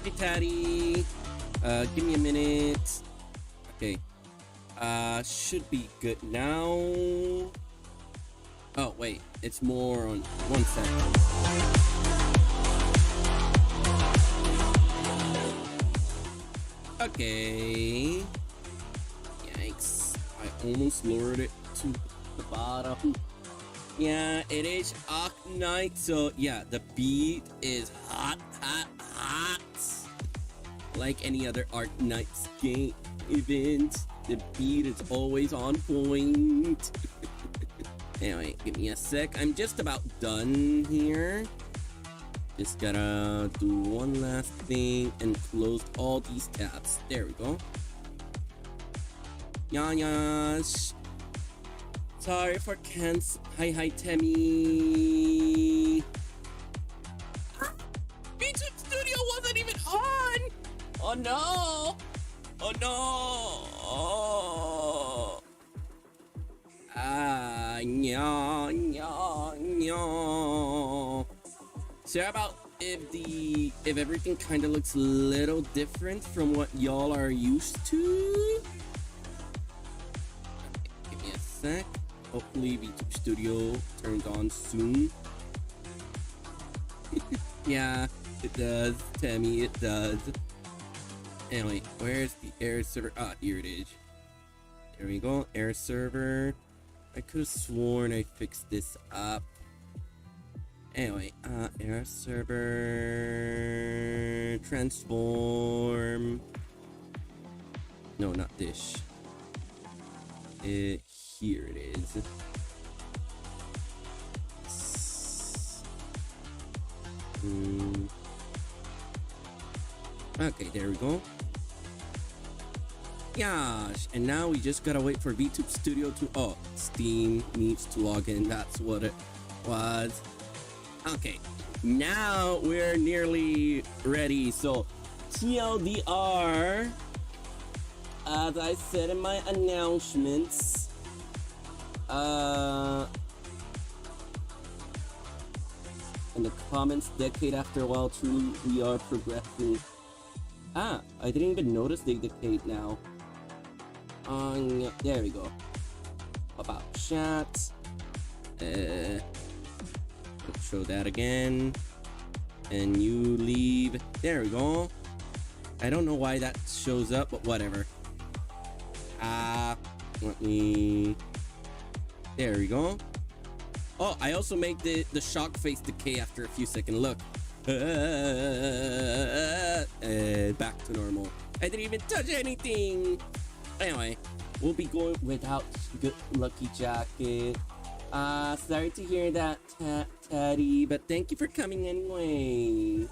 Hey, Patty. Give me a minute. Okay. Should be good now. Oh, wait. It's more on 1 second. Okay. Yikes. I almost lowered it to the bottom. Yeah, it is Arknight, so yeah, the beat is hot. Like any other Arknight's game event, the beat is always on point. Anyway, give me a sec. I'm just about done here. Just gotta do one last thing and close all these tabs. There we go. Yash. Sorry for cancel. Hi, Temmie. YouTube Studio wasn't even on. Oh no. Oh no. Oh. Sorry about if everything kind of looks a little different from what y'all are used to. Okay, give me a sec. Hopefully VTube Studio turns on soon. Yeah, it does, Tammy, it does. Anyway, where's the air server? Ah, here it is. There we go, air server. I could have sworn I fixed this up. Anyway, air server, transform. No, not dish. Here it is. Okay, there we go. Gosh, and now we just gotta wait for VTube Studio to... Oh, Steam needs to log in. That's what it was. Okay, now we're nearly ready. So, TLDR, as I said in my announcements, in the comments, decade after a while, truly we are progressing. Ah, I didn't even notice they decayed now. There we go. About chat. Let's show that again. And you leave. There we go. I don't know why that shows up, but whatever. Let me... There we go. Oh, I also make the shock face decay after a few seconds. Look. Back to normal. I didn't even touch anything. Anyway, we'll be going without good lucky jacket. Sorry to hear that, Teddy, but thank you for coming anyway.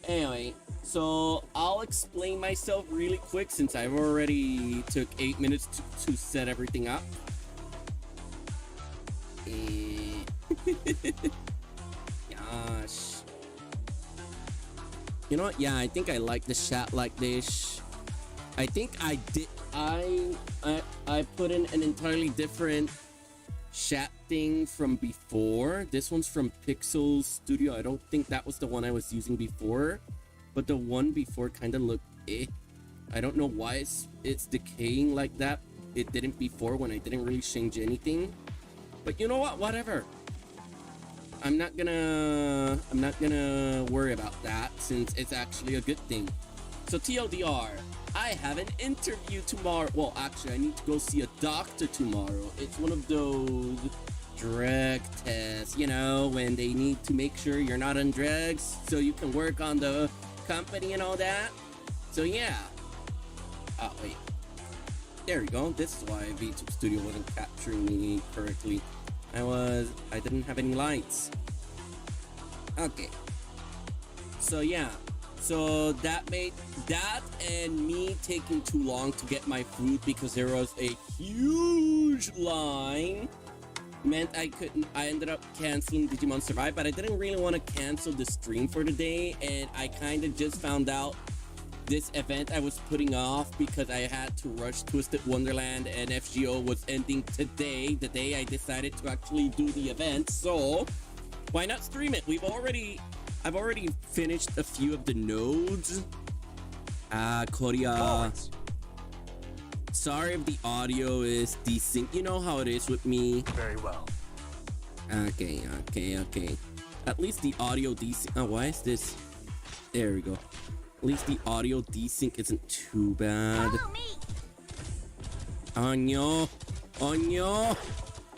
Anyway, so I'll explain myself really quick since I've already took 8 minutes to set everything up. Gosh. You know what? Yeah, I think I like the chat like this. I think I did. I put in an entirely different chat thing from before. This one's from Pixel Studio. I don't think that was the one I was using before, but the one before kind of looked I don't know why it's decaying like that. It didn't before when I didn't really change anything. But you know what? Whatever. I'm not gonna worry about that since it's actually a good thing. So TLDR, I have an interview tomorrow. Well, actually, I need to go see a doctor tomorrow. It's one of those drug tests, you know, when they need to make sure you're not on drugs so you can work on the company and all that. So yeah. Oh, wait. There we go. This is why VTube Studio wasn't capturing me correctly. I didn't have any lights. Okay. So yeah. So that made that and me taking too long to get my food because there was a huge line meant I ended up canceling Digimon Survive, but I didn't really want to cancel the stream for the day, and I kind of just found out this event I was putting off because I had to rush Twisted Wonderland and FGO was ending today, the day I decided to actually do the event. So why not stream it? We've already I've already finished a few of the nodes. Korea. Sorry if the audio is desync. You know how it is with me. Very well. Okay. At least the audio desync. Oh, why is this? There we go. At least the audio desync isn't too bad. Onyo.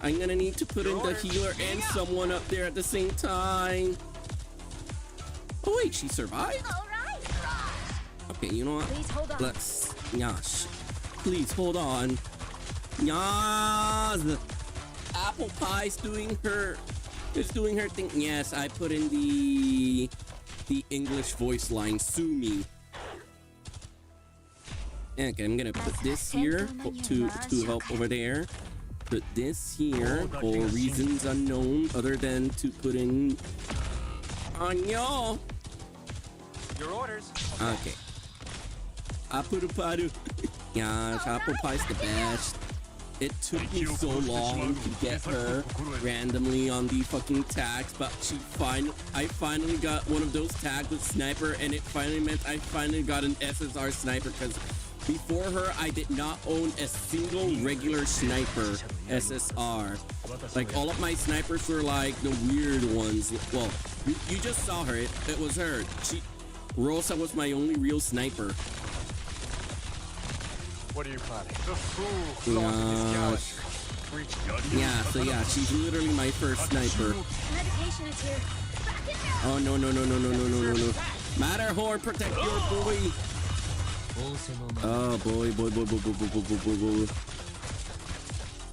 I'm gonna need to put in the healer and someone up there at the same time. Oh wait, she survived? Okay, you know what? Please hold on. Let's... Yash. Please hold on. Yas! Apple Pie's doing her... Is doing her thing. Yes, I put in the English voice line. Sue me. Okay, I'm gonna put this here to help over there. Put this here for reasons unknown other than to put in... Anyo! Your orders. Okay. Apple Pie. Gosh, Apple Pie's the best. It took me so long to get her randomly on the fucking tags, but I finally got one of those tags with sniper, and it finally meant I finally got an SSR sniper, because before her, I did not own a single regular sniper SSR. Like, all of my snipers were like the weird ones. Well, you just saw her. It was her. Rosa was my only real sniper. What are you planning? The fool yeah, so yeah, she's literally my first sniper. Medication is here. Oh, no. Matterhorn, protect your boy. Oh, boy.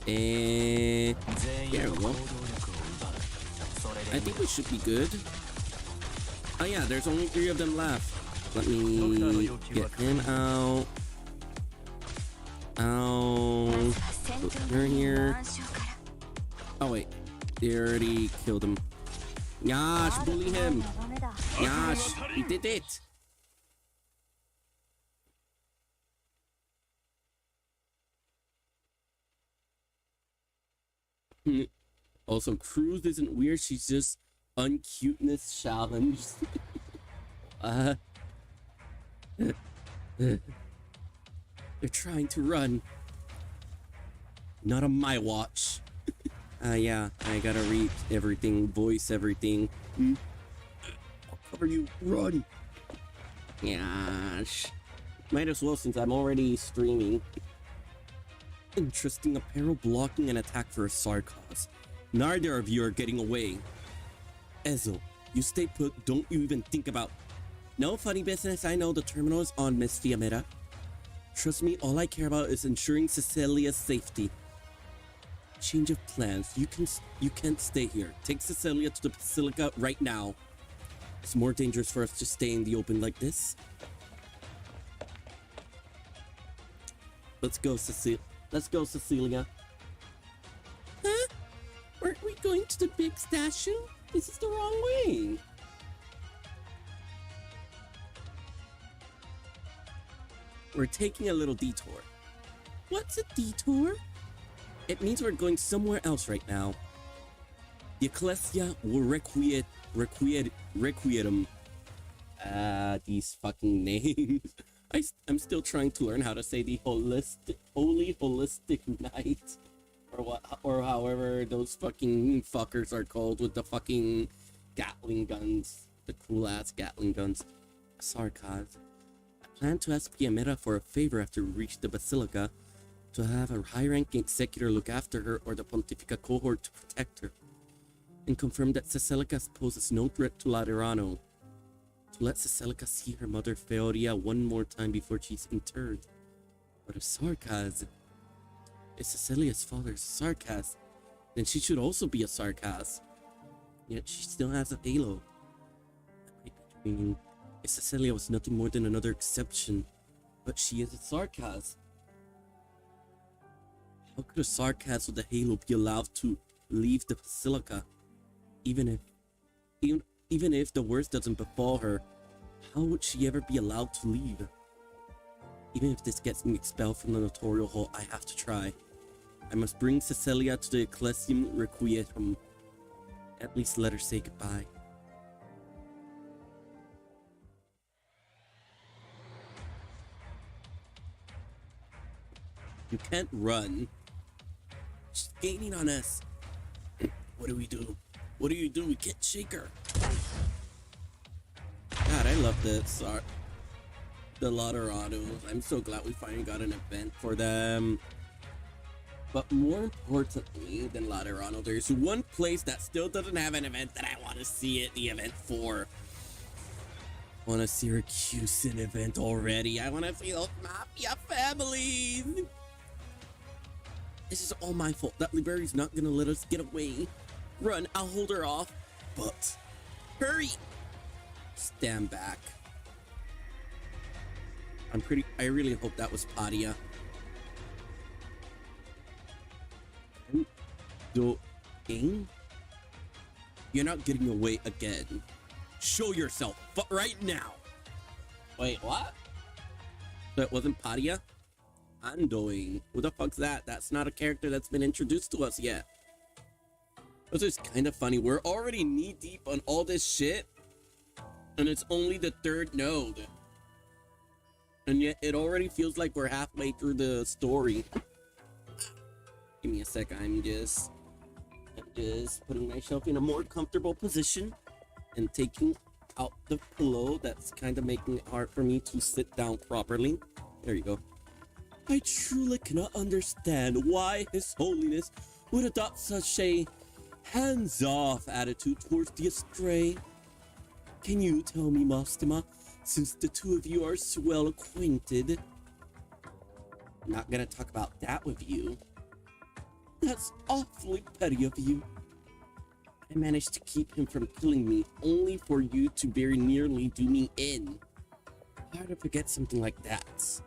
And there we go. I think we should be good. Oh yeah, there's only 3 of them left. Let me get him out. Put her here. Oh wait, they already killed him. Yash, bully him. Yash, he did it. Also, Cruz isn't weird. She's just uncuteness challenged. They're trying to run. Not on my watch. Yeah, I gotta read everything, voice everything. I'll cover you. Run. Gosh. Might as well, since I'm already streaming. Interesting apparel blocking an attack for a Sarkaz. Neither of you are getting away. Ezo, you stay put. Don't you even think about... No funny business. I know the terminal is on, Miss Fiametta. Trust me, all I care about is ensuring Cecilia's safety. Change of plans. You can't stay here. Take Cecilia to the Basilica right now. It's more dangerous for us to stay in the open like this. Let's go, Cecilia. Huh? Weren't we going to the big statue? This is the wrong way. We're taking a little detour. What's a detour? It means we're going somewhere else right now. The Ecclesia will requietum. These fucking names. I'm still trying to learn how to say the holy holistic night. Or however those fucking fuckers are called with the fucking Gatling guns. The cool ass Gatling guns. Sarkaz. Plan to ask Fiametta for a favor after we reach the Basilica, to have a high-ranking executor look after her or the Pontifica cohort to protect her, and confirm that Cecilica poses no threat to Laterano, to let Cecilica see her mother Feoria one more time before she's interred. But if Sarkaz is Cecilia's father's Sarkaz, then she should also be a Sarkaz. Yet she still has a halo. That might be dreaming. If Cecilia was nothing more than another exception, but she is a Sarkaz. How could a Sarkaz with a halo be allowed to leave the Basilica? Even if the worst doesn't befall her, how would she ever be allowed to leave? Even if this gets me expelled from the Notorial Hall, I have to try. I must bring Cecilia to the Ecclesiam Requietum. At least let her say goodbye. You can't run. She's gaining on us. What do we do? What do you do? We can't shake her. God, I love this. The Loteranos. I'm so glad we finally got an event for them. But more importantly than Laterano, there's one place that still doesn't have an event that I want to see the event for. I want a Syracusan event already. I want to see those Mafia families. This is all my fault. That Liberi's not going to let us get away. Run, I'll hold her off. But hurry. Stand back. I really hope that was Padia. Doing? You're not getting away again. Show yourself right now. Wait, what? That wasn't Padia? Andoing. Who the fuck's that? That's not a character that's been introduced to us yet. This is kind of funny. We're already knee deep on all this shit, and it's only the third node. And yet it already feels like we're halfway through the story. Give me a sec. I'm just putting myself in a more comfortable position and taking out the pillow that's kind of making it hard for me to sit down properly. There you go. I truly cannot understand why His Holiness would adopt such a hands-off attitude towards the Astray. Can you tell me, Mostima, since the two of you are so well acquainted? I'm not gonna talk about that with you. That's awfully petty of you. I managed to keep him from killing me only for you to very nearly do me in. Hard to forget something like that.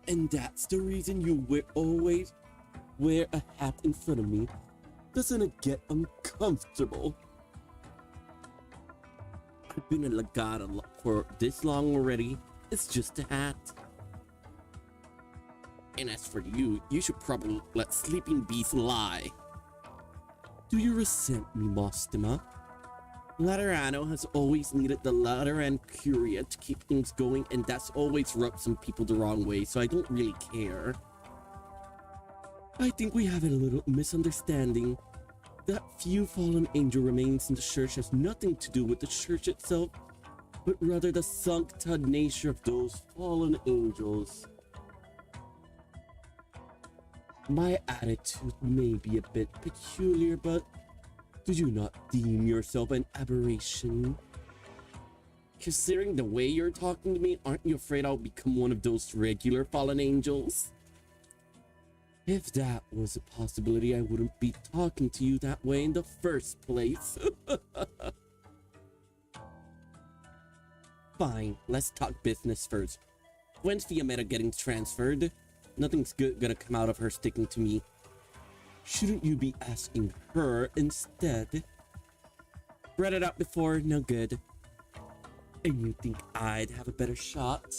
And that's the reason you always wear a hat in front of me. Doesn't it get uncomfortable? I've been a Legata for this long already. It's just a hat. And as for you, you should probably let sleeping beasts lie. Do you resent me, Mostima? Laterano has always needed the Lateran Curia to keep things going, and that's always rubbed some people the wrong way, so I don't really care. I think we have a little misunderstanding. That few fallen angel remains in the church has nothing to do with the church itself, but rather the Sankta nature of those fallen angels. My attitude may be a bit peculiar, but do you not deem yourself an aberration? Considering the way you're talking to me, aren't you afraid I'll become one of those regular fallen angels? If that was a possibility, I wouldn't be talking to you that way in the first place. Fine, let's talk business first. When's Fiametta getting transferred? Nothing's good gonna come out of her sticking to me. Shouldn't you be asking her instead? Read it out before, no good. And you think I'd have a better shot?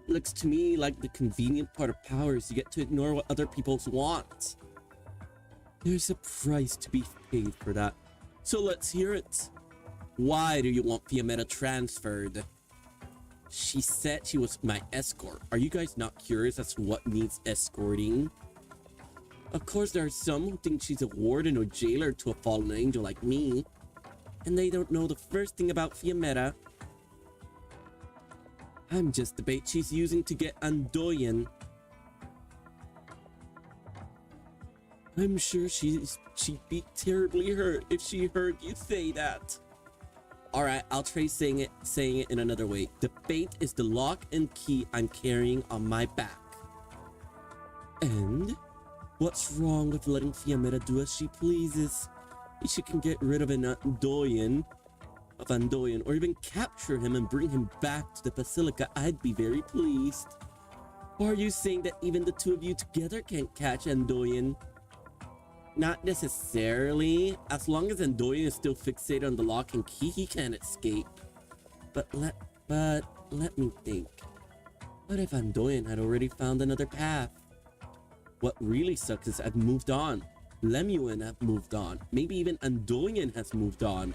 Looks to me like the convenient part of power is you get to ignore what other people want. There's a price to be paid for that. So let's hear it. Why do you want Fiametta transferred? She said she was my escort. Are you guys not curious as to what needs escorting? Of course, there are some who think she's a warden or jailer to a fallen angel like me. And they don't know the first thing about Fiametta. I'm just the bait she's using to get Andoyan. I'm sure she'd be terribly hurt if she heard you say that. Alright, I'll try saying it in another way. The bait is the lock and key I'm carrying on my back. And? What's wrong with letting Fiametta do as she pleases? If she can get rid of Andoyan, or even capture him and bring him back to the Basilica, I'd be very pleased. Or are you saying that even the two of you together can't catch Andoyan? Not necessarily. As long as Andoyan is still fixated on the lock and key, he can't escape. But let me think. What if Andoyan had already found another path? What really sucks is I've moved on. Lemuel have moved on. Maybe even Andoyan has moved on.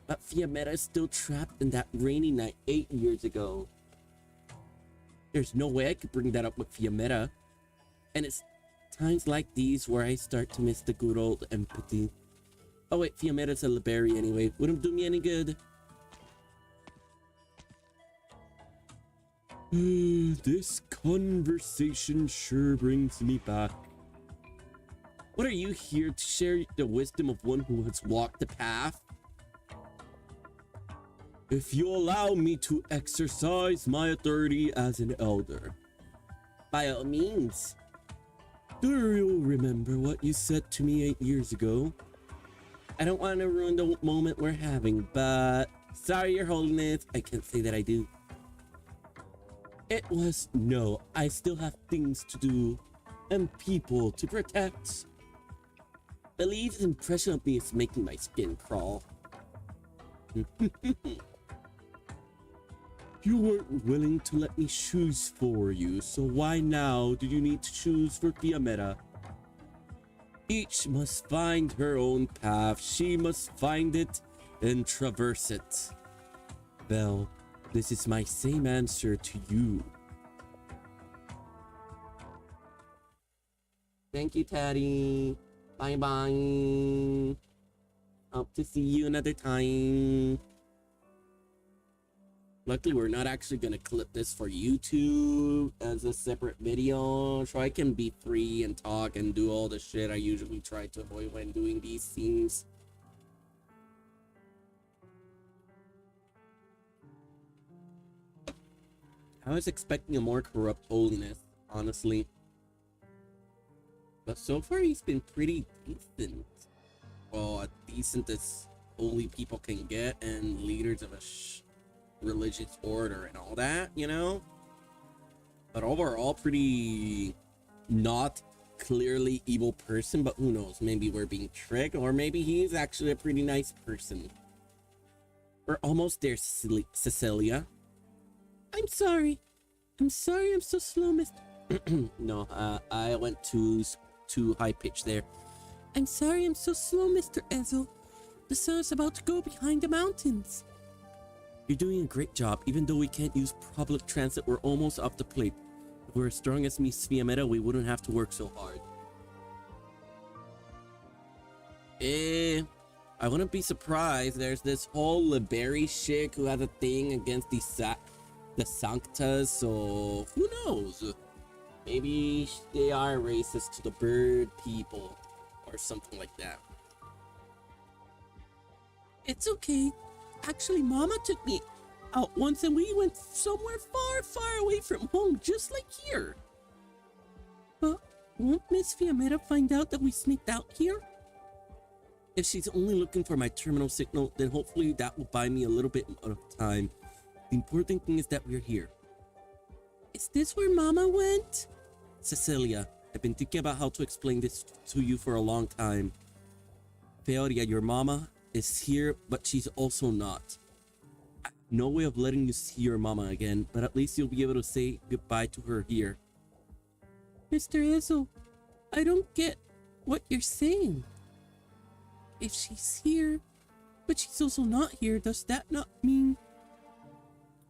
But Fiametta is still trapped in that rainy night 8 years ago. There's no way I could bring that up with Fiametta. And it's times like these where I start to miss the good old empathy. Oh wait, Fiametta's a Liberia anyway. Wouldn't do me any good. This conversation sure brings me back. What are you here to share the wisdom of one who has walked the path? If you allow me to exercise my authority as an elder. By all means. Do you remember what you said to me 8 years ago? I don't want to ruin the moment we're having, but sorry, Your Holiness, I can't say that I do. It was, no, I still have things to do and people to protect. Belief's impression of me is making my skin crawl. You weren't willing to let me choose for you, so why now do you need to choose for Fiametta? Each must find her own path. She must find it and traverse it. Well, this is my same answer to you. Thank you, Teddy. Bye-bye. Hope to see you another time. Luckily, we're not actually going to clip this for YouTube as a separate video, so I can be free and talk and do all the shit I usually try to avoid when doing these scenes. I was expecting a more corrupt holiness, honestly. But so far, he's been pretty decent. Well, as decent as holy people can get and leaders of a religious order and all that, you know? But overall, pretty not clearly evil person, but who knows? Maybe we're being tricked, or maybe he's actually a pretty nice person. We're almost there, Cecilia. I'm sorry. I'm sorry I'm so slow, Mr. No, I went too high-pitched there. I'm sorry I'm so slow, Mr. Ezel. The sun is about to go behind the mountains. You're doing a great job. Even though we can't use public transit, we're almost off the plate. If we're as strong as Miss Fiametta, we wouldn't have to work so hard. I wouldn't be surprised. There's this whole Liberi chick who has a thing against the Sanktas, so who knows? Maybe they are racist to the bird people or something like that. It's okay. Actually, Mama took me out once and we went somewhere far, far away from home, just like here. But won't Miss Fiametta find out that we sneaked out here? If she's only looking for my terminal signal, then hopefully that will buy me a little bit of time. The important thing is that we're here. Is this where Mama went? Cecilia, I've been thinking about how to explain this to you for a long time. Feoria, your Mama is here, but she's also not. I have no way of letting you see your Mama again, but at least you'll be able to say goodbye to her here. Mr. Ezel, I don't get what you're saying. If she's here, but she's also not here, does that not mean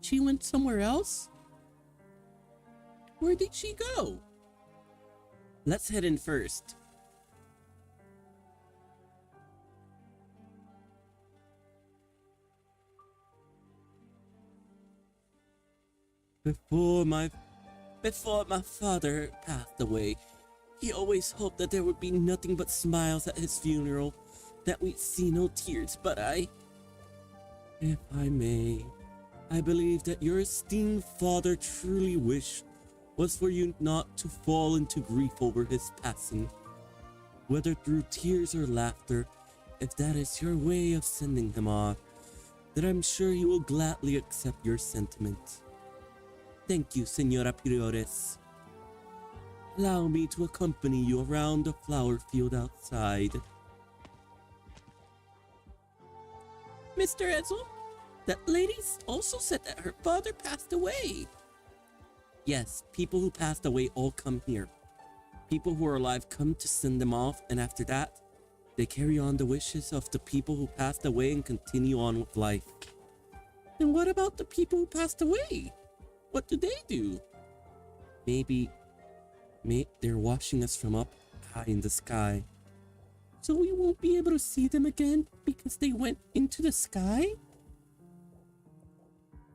she went somewhere else? Where did she go? Let's head in first. Before my father passed away, he always hoped that there would be nothing but smiles at his funeral, that we'd see no tears, but if I may, I believe that your esteemed father truly wished was for you not to fall into grief over his passing, whether through tears or laughter. If that is your way of sending him off, then I'm sure he will gladly accept your sentiment. Thank you, Senora Priores. Allow me to accompany you around the flower field outside. Mr. Ezel, that lady also said that her father passed away. Yes, people who passed away all come here. People who are alive come to send them off, and after that, they carry on the wishes of the people who passed away and continue on with life. Then what about the people who passed away? What do they do? Maybe they're watching us from up high in the sky. So we won't be able to see them again because they went into the sky?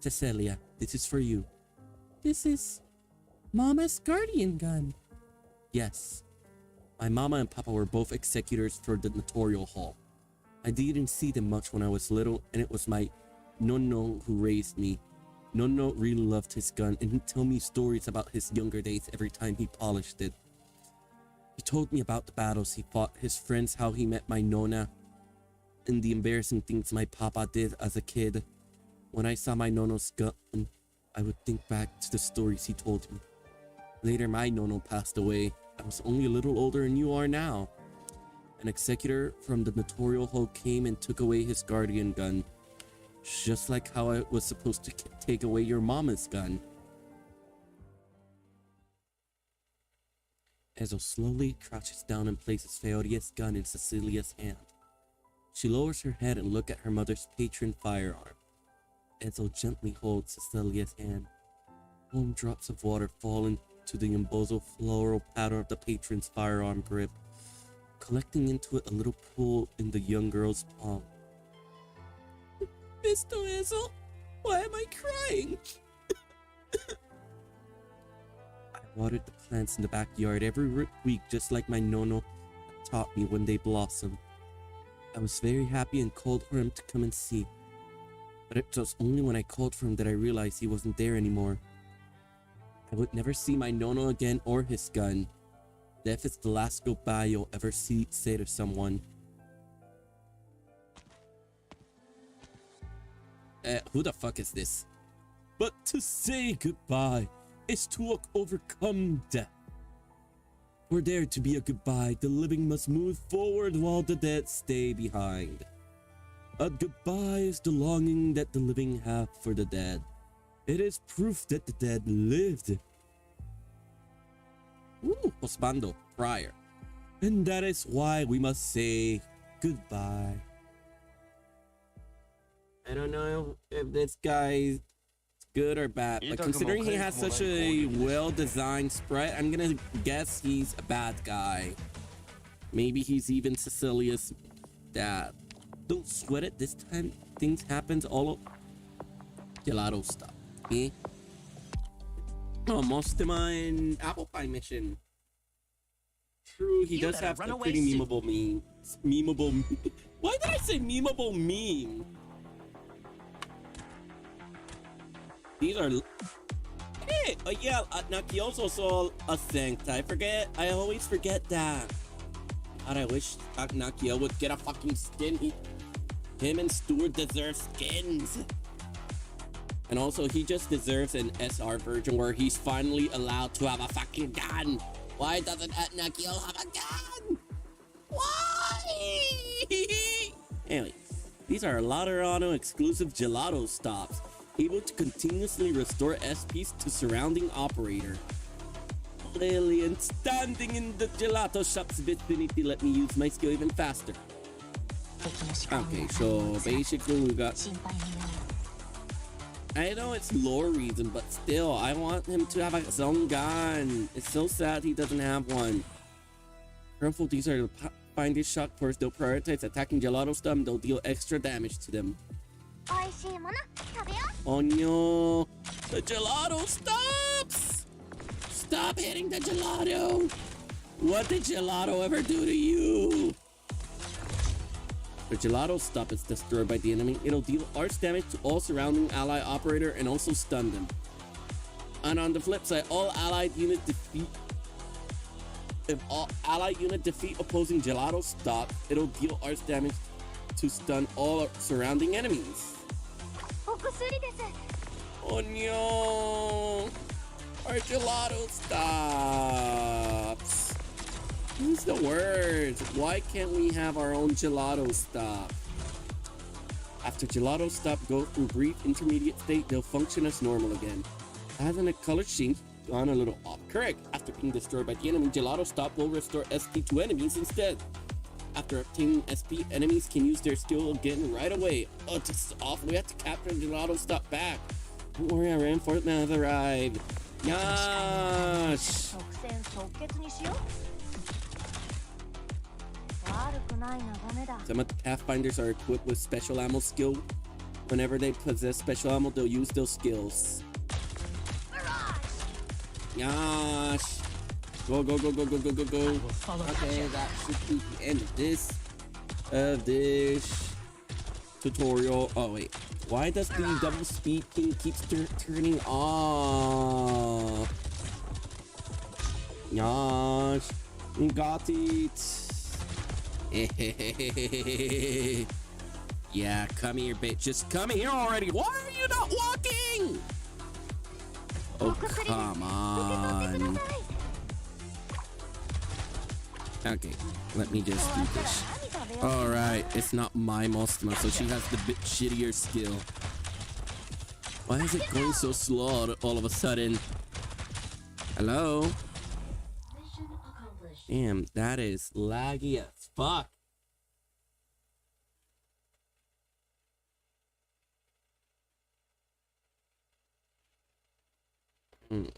Cecilia, this is for you. This is Mama's guardian gun. Yes. My mama and papa were both executors for the notarial hall. I didn't see them much when I was little, and it was my nonno who raised me. Nonno really loved his gun, and he'd tell me stories about his younger days every time he polished it. He told me about the battles he fought, his friends, how he met my nonna, and the embarrassing things my papa did as a kid. When I saw my nonno's gun, I would think back to the stories he told me. Later, my nonno passed away. I was only a little older than you are now. An executor from the notarial hall came and took away his guardian gun. Just like how I was supposed to take away your mama's gun. Ezo slowly crouches down and places Feoria's gun in Cecilia's hand. She lowers her head and looks at her mother's patron firearm. Ezo gently holds Cecilia's hand. Warm drops of water fall into the embozo floral pattern of the patron's firearm grip, collecting into it a little pool in the young girl's palm. Mr. Ezo, why am I crying? I watered the plants in the backyard every week just like my nonno taught me when they blossomed. I was very happy and called for him to come and see. But it was only when I called for him that I realized he wasn't there anymore. I would never see my nonno again or his gun. Death is the last goodbye you'll ever say to someone. Who the fuck is this? But to say goodbye is to overcome death. For there to be a goodbye, the living must move forward while the dead stay behind. A goodbye is the longing that the living have for the dead. It is proof that the dead lived. Ooh, Husbando, prior. And that is why we must say goodbye. I don't know if this guy's good or bad, but considering he has such a well-designed sprite, I'm gonna guess he's a bad guy. Maybe he's even Cecilia's dad. Don't sweat it, this time things happens all over. Gelato stop. Eh? Almost to mine apple pie mission. True, he does have a pretty memeable meme. Why did I say memeable meme? These are... Hey! Oh yeah, Naki also saw a Sankta. I always forget that. God, I wish Nakia would get a fucking skin. Him and Stuart deserve skins. And also, he just deserves an SR version where he's finally allowed to have a fucking gun. Why doesn't Nakia have a gun? Why? Anyway, these are Laterano exclusive gelato stops, able to continuously restore SPs to surrounding operator. Alien standing in the gelato shop's vicinity let me use my skill even faster. Okay, so basically we got... I know it's lore reason, but still, I want him to have his own gun. It's so sad he doesn't have one. Careful, these are the finest shock first. They'll prioritize attacking gelato stuff and they'll deal extra damage to them. Oh no! The gelato stops! Stop hitting the gelato! What did gelato ever do to you? The gelato stop is destroyed by the enemy. It'll deal arch damage to all surrounding ally operator and also stun them. And on the flip side, all allied unit defeat. If all allied unit defeat opposing gelato stop, it'll deal arch damage to stun all surrounding enemies. Oh no! Our gelato stops. Who's the words? Why can't we have our own gelato stop? After gelato stop go through brief intermediate state, they'll function as normal again. Hasn't a color change gone a little off? Correct. After being destroyed by the enemy, gelato stop will restore SP to enemies instead. After obtaining SP, enemies can use their skill again right away. Oh, this is awful. We have to capture gelato stop back. Don't worry, our reinforcement has arrived. Gosh. 即戦即決にしよう。悪くない眺めだ。 Some of the Pathfinders are equipped with special ammo skill. Whenever they possess special ammo, they'll use those skills. Gosh. Go, go, go, go, go, go, go, go. Okay, that should be the end of this tutorial. Oh, wait. Why does the double speed thing keeps turning off? Gosh. You got it. Yeah, come here, bitch. Just come here already. Why are you not walking? Oh, come on. Okay, let me just do this. Alright, it's not my Mostma, so she has the bit shittier skill. Why is it going so slow all of a sudden? Hello? Damn, that is laggy as fuck. Hmm.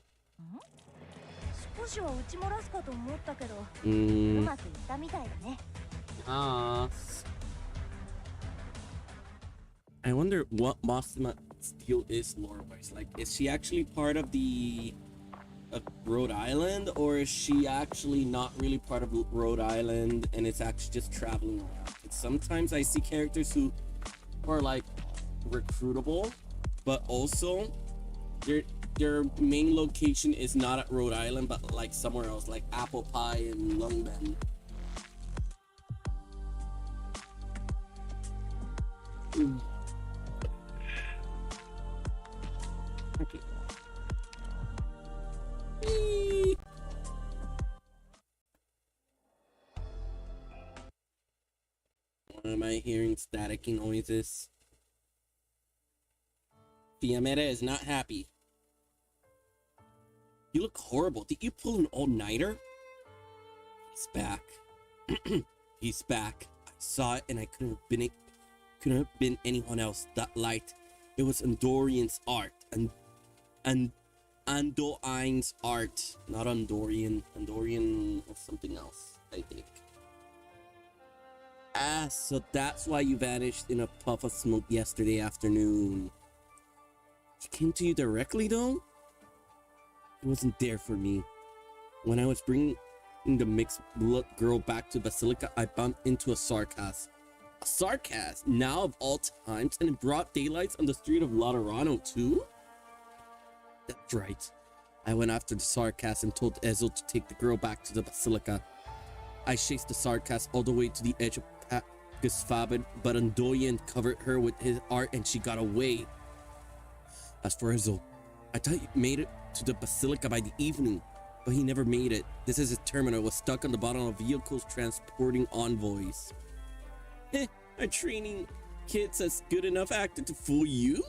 少しは打ち漏らすかと思ったけど、う Mm. まくいったみたいだね。 Ah. I wonder what Mostma's deal is lore-wise. Like, is she actually part of the Rhode Island, or is she actually not really part of Rhode Island and it's actually just traveling around? And sometimes I see characters who are like recruitable, but also their main location is not at Rhode Island, but like somewhere else, like Apple Pie and Long Bend. Okay. Why am I hearing staticky noises? Fiametta is not happy. You look horrible. Did you pull an all-nighter? He's back. He's back. I saw it and I couldn't have been anyone else. That light. It was Andorian's art. And Andoine's art. Not Andorian. Andorian was something else, I think. Ah, so that's why you vanished in a puff of smoke yesterday afternoon. He came to you directly, though? He wasn't there for me. When I was bringing the mixed blood girl back to Basilica, I bumped into a Sarkas. A Sarkas? Now of all times, and it brought daylights on the street of Laterano, too? That's right. I went after the Sarkas and told Ezel to take the girl back to the Basilica. I chased the Sarkas all the way to the edge of Pagus, but Andoyan covered her with his art and she got away. As for Ezel, I thought he made it to the Basilica by the evening, but he never made it. This is his terminal. Was stuck on the bottom of vehicles transporting envoys. A training kid's as good enough actor to fool you?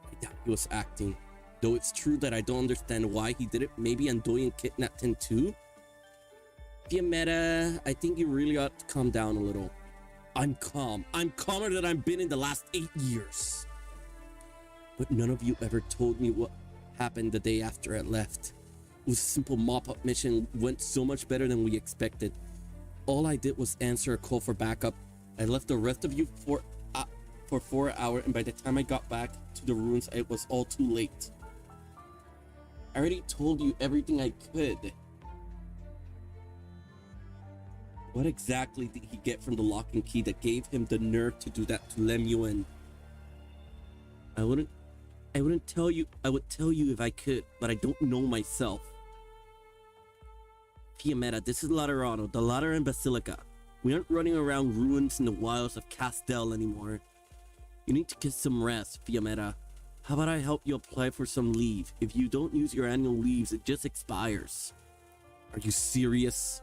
I doubt he was acting. Though it's true that I don't understand why he did it. Maybe Andoyan kidnapped him too? Fiametta, I think you really ought to calm down a little. I'm calm. I'm calmer than I've been in the last 8 years. But none of you ever told me what happened the day after I left. It was a simple mop-up mission, went so much better than we expected. All I did was answer a call for backup. I left the rest of you for 4 hours, and by the time I got back to the ruins, it was all too late. I already told you everything I could. What exactly did he get from the lock and key that gave him the nerve to do that to Lemuel? I wouldn't tell you. I would tell you if I could, but I don't know myself. Fiametta, this is Laterano, the Lateran Basilica. We aren't running around ruins in the wilds of Castel anymore. You need to get some rest, Fiametta. How about I help you apply for some leave? If you don't use your annual leaves, it just expires. Are you serious?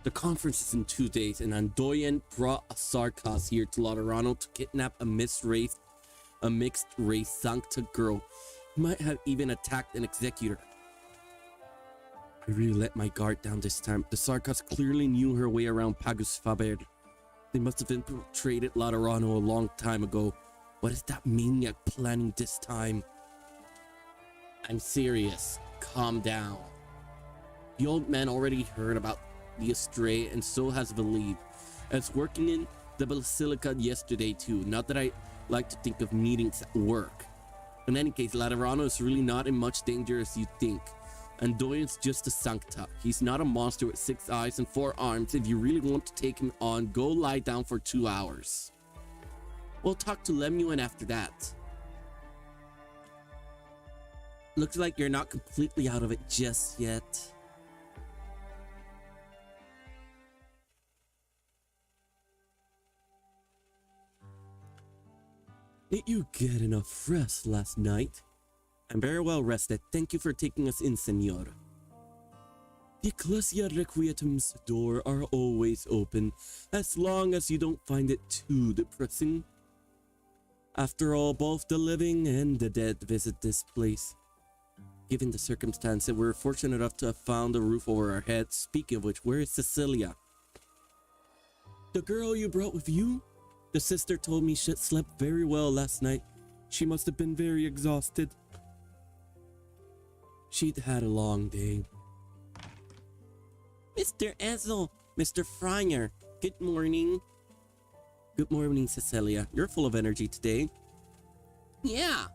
The conference is in 2 days, and Andoyan brought a Sarkas here to Laterano to kidnap a mixed race Sankta girl. He might have even attacked an executor. I really let my guard down this time. The Sarkas clearly knew her way around Pagus Faber. They must have infiltrated Laterano a long time ago. What is that maniac planning this time? I'm serious. Calm down. The old man already heard about the Astray, and so has Valib. I was working in the Basilica yesterday too. Not that I like to think of meetings at work. In any case, Laterano is really not in much danger as you think. And Doyen's just a Sankta. He's not a monster with 6 eyes and 4 arms. If you really want to take him on, go lie down for 2 hours. We'll talk to Lemuel after that. Looks like you're not completely out of it just yet. Did you get enough rest last night? I'm very well rested. Thank you for taking us in, Senor. The Ecclesia Requietum's door are always open, as long as you don't find it too depressing. After all, both the living and the dead visit this place. Given the circumstances, we're fortunate enough to have found a roof over our heads. Speaking of which, where is Cecilia? The girl you brought with you? The sister told me she slept very well last night. She must have been very exhausted. She'd had a long day. Mr. Ezel, Mr. Fryer, good morning. Good morning, Cecilia. You're full of energy today. Yeah,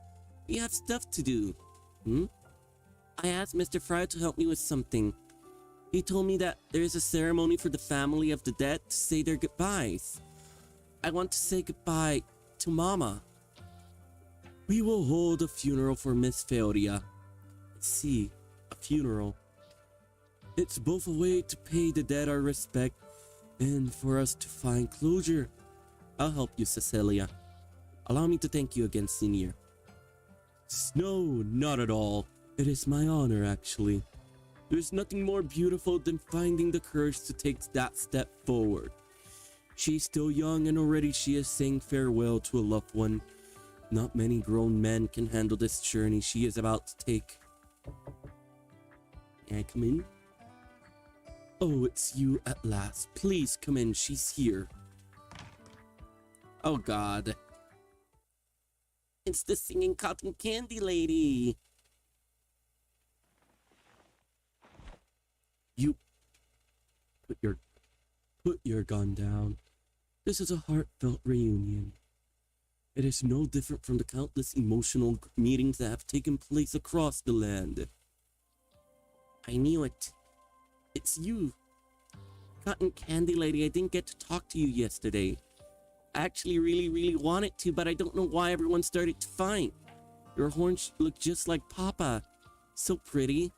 we have stuff to do. I asked Mr. Fryer to help me with something. He told me that there is a ceremony for the family of the dead to say their goodbyes. I want to say goodbye to Mama. We will hold a funeral for Miss Feoria. See, a funeral. It's both a way to pay the dead our respect and for us to find closure. I'll help you, Cecilia. Allow me to thank you again, Senior. No, not at all. It is my honor, actually. There's nothing more beautiful than finding the courage to take that step forward. She's still young and already she is saying farewell to a loved one. Not many grown men can handle this journey she is about to take. May I come in? Oh, it's you at last. Please come in, she's here. Oh God. It's the singing cotton candy lady. You put your gun down. This is a heartfelt reunion. It is no different from the countless emotional meetings that have taken place across the land. I knew it. It's you. Cotton Candy Lady, I didn't get to talk to you yesterday. I actually really wanted to, but I don't know why everyone started to fight. Your horns look just like Papa. So pretty.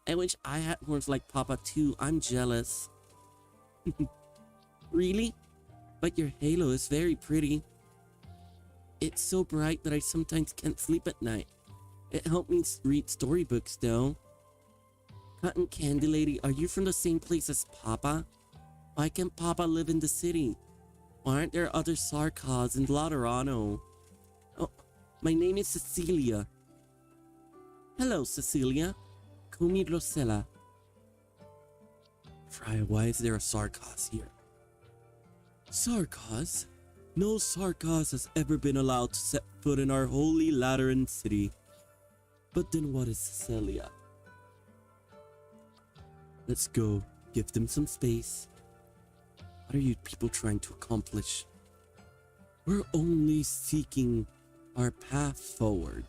I wish I had horns like Papa too. I'm jealous. Really? But your halo is very pretty. It's so bright that I sometimes can't sleep at night. It helped me read storybooks though. Cotton Candy Lady, are you from the same place as Papa? Why can't Papa live in the city? Why aren't there other Sarkas in Laterano? Oh, my name is Cecilia. Hello, Cecilia. Call me Rosella. Friar, why is there a Sarkas here? Sarkas? No Sarkas has ever been allowed to set foot in our holy Lateran city. But then what is Cecilia? Let's go. Give them some space. What are you people trying to accomplish? We're only seeking our path forward.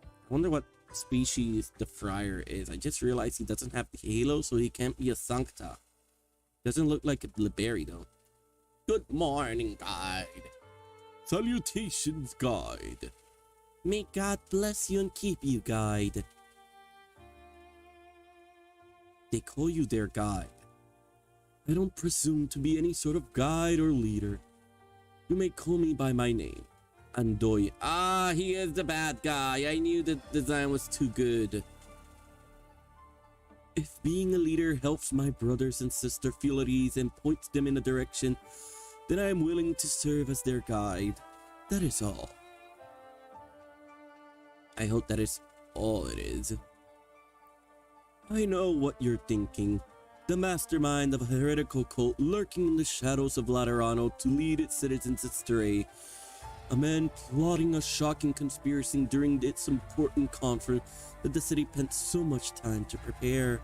I wonder what species the Friar is. I just realized he doesn't have the halo, so he can't be a Sankta. Doesn't look like a Liberi though. Good morning, guide. Salutations, guide. May God bless you and keep you, guide. They call you their guide. I don't presume to be any sort of guide or leader. You may call me by my name, Andoy. Ah, he is the bad guy. I knew the design was too good. If being a leader helps my brothers and sister feel at ease and points them in a direction, then I am willing to serve as their guide. That is all. I hope that is all it is. I know what you're thinking. The mastermind of a heretical cult lurking in the shadows of Laterano to lead its citizens astray. a man plotting a shocking conspiracy during its important conference that the city spent so much time to prepare.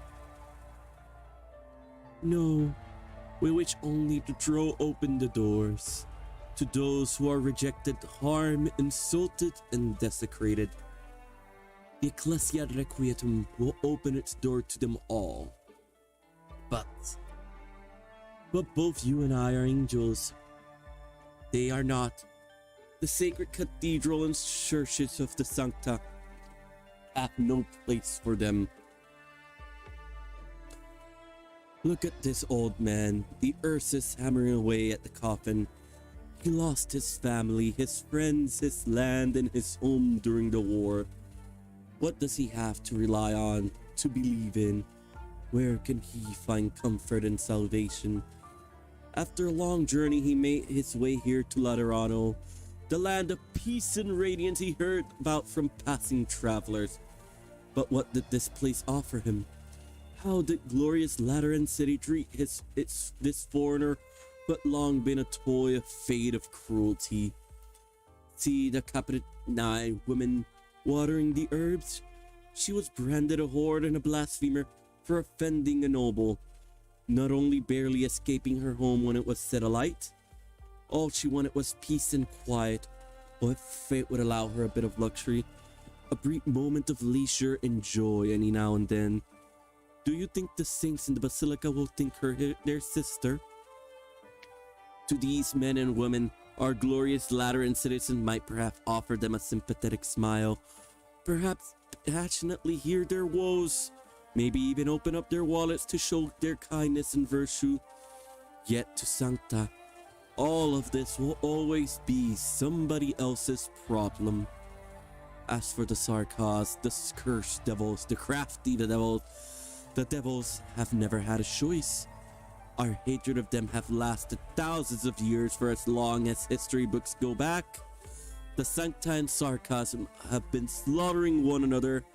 No, we wish only to throw open the doors to those who are rejected, harmed, insulted, and desecrated. The Ecclesia Requietum will open its door to them all. But both you and I are angels. They are not. The sacred cathedral and churches of the Sankta have no place for them. Look at this old man. The earth is hammering away at the coffin. He lost his family, his friends, his land, and his home during the war. What does he have to rely on, to believe in? Where can he find comfort and salvation? After a long journey, he made his way here to Laterano, the land of peace and radiance he heard about from passing travelers. But what did this place offer him? How did glorious Lateran city treat this foreigner who had long been a toy of fate of cruelty? See the Capitani woman watering the herbs? She was branded a whore and a blasphemer for offending a noble, not only barely escaping her home when it was set alight. All she wanted was peace and quiet, or if fate would allow her a bit of luxury, a brief moment of leisure and joy any now and then. Do you think the saints in the basilica will think her their sister? To these men and women, our glorious Lateran citizen might perhaps offer them a sympathetic smile, perhaps passionately hear their woes, maybe even open up their wallets to show their kindness and virtue. Yet to Sankta, all of this will always be somebody else's problem. As for the Sarkas, the cursed devils, the crafty devils, the devils have never had a choice. Our hatred of them have lasted thousands of years for as long as history books go back. The Sankta and Sarcasm have been slaughtering one another.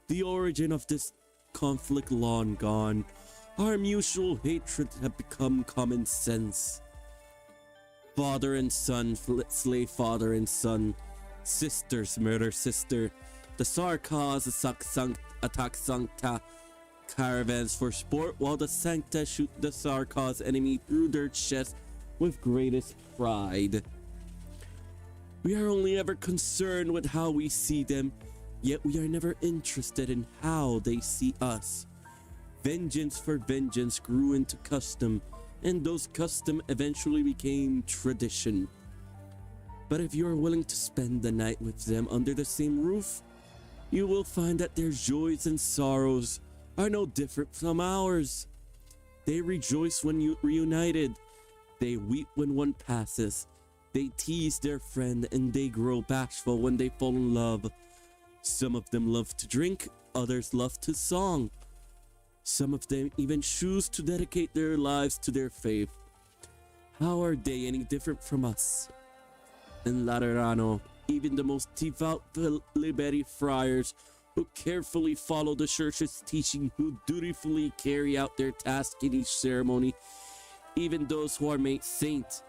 The origin of this conflict long gone. Our mutual hatred have become common sense. Father and son slay father and son. Sisters murder sister. The Sarkas attack Sankta caravans for sport, while the Sankta shoot the Sarkas enemy through their chest with greatest pride. We are only ever concerned with how we see them, yet we are never interested in how they see us. Vengeance for vengeance grew into custom, and those custom eventually became tradition. But if you are willing to spend the night with them under the same roof, you will find that their joys and sorrows are no different from ours. They rejoice when you reunited. They weep when one passes. They tease their friend and they grow bashful when they fall in love. Some of them love to drink, others love to song. Some of them even choose to dedicate their lives to their faith. How are they any different from us? In Laterano, even the most devout Liberi friars who carefully follow the church's teaching, who dutifully carry out their task in each ceremony, even those who are made saint,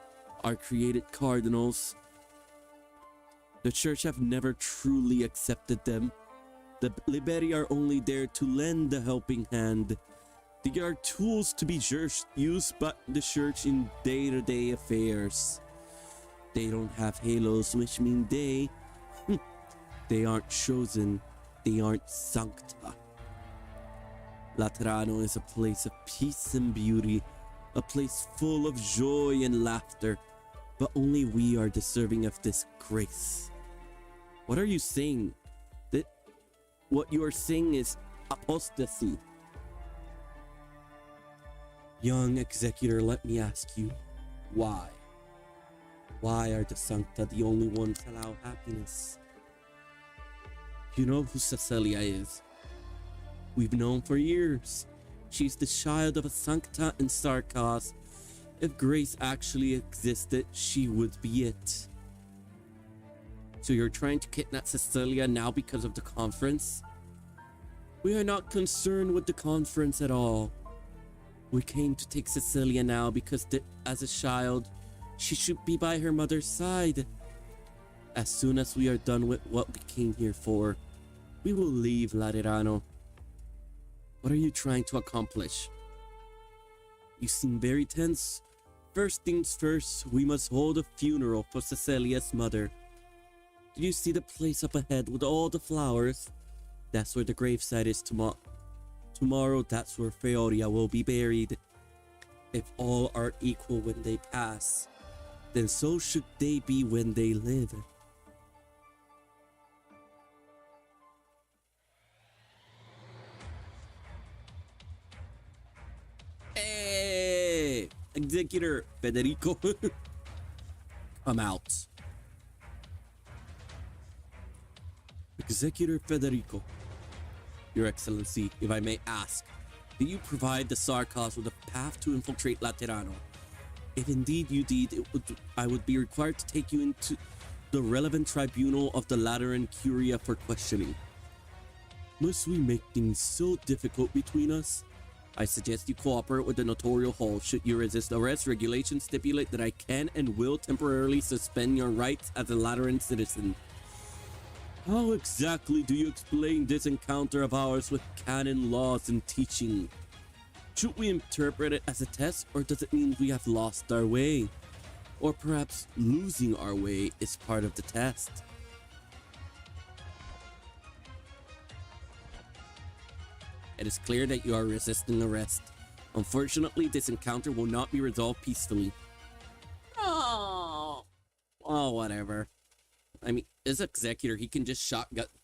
are created cardinals. The church have never truly accepted them. The Liberi are only there to lend a helping hand. They are tools to be used by the church in day-to-day affairs. They don't have halos, which mean they aren't chosen. They aren't Sankta. Laterano is a place of peace and beauty, a place full of joy and laughter, but only we are deserving of this grace. What are you saying? What you are saying is apostasy. Young executor, let me ask you, why? Why are the Sankta the only ones to allow happiness? You know who Cecilia is. We've known for years. She's the child of a Sankta and Sarkas. If grace actually existed, she would be it. So you're trying to kidnap Cecilia now because of the conference? We are not concerned with the conference at all. We came to take Cecilia now because as a child, she should be by her mother's side. As soon as we are done with what we came here for, we will leave, Laterano. What are you trying to accomplish? You seem very tense. First things first, we must hold a funeral for Cecilia's mother. Do you see the place up ahead with all the flowers? That's where the gravesite is tomorrow. That's where Feoria will be buried. If all are equal when they pass, then so should they be when they live. Hey, Executor Federico, come out. Executor Federico, Your Excellency, if I may ask, do you provide the Sarkas with a path to infiltrate Laterano? If indeed you did, I would be required to take you into the relevant tribunal of the Lateran Curia for questioning. Must we make things so difficult between us? I suggest you cooperate with the Notorial Hall. Should you resist arrest, regulations stipulate that I can and will temporarily suspend your rights as a Lateran citizen. How exactly do you explain this encounter of ours with canon laws and teaching? Should we interpret it as a test, or does it mean we have lost our way? Or perhaps losing our way is part of the test? It is clear that you are resisting arrest. Unfortunately, this encounter will not be resolved peacefully. Oh, whatever. I mean, as executor, he can just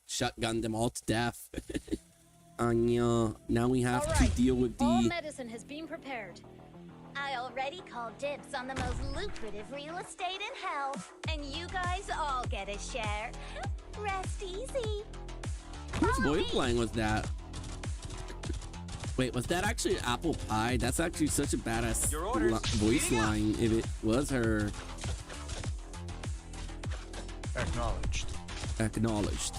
shotgun them all to death. Anya, now we have to deal with the... All medicine has been prepared. I already called dibs on the most lucrative real estate in hell, and you guys all get a share. Rest easy. Whose voice line was that? Wait, was that actually Apple Pie? That's actually such a badass voice line if it was her. Acknowledged. Acknowledged.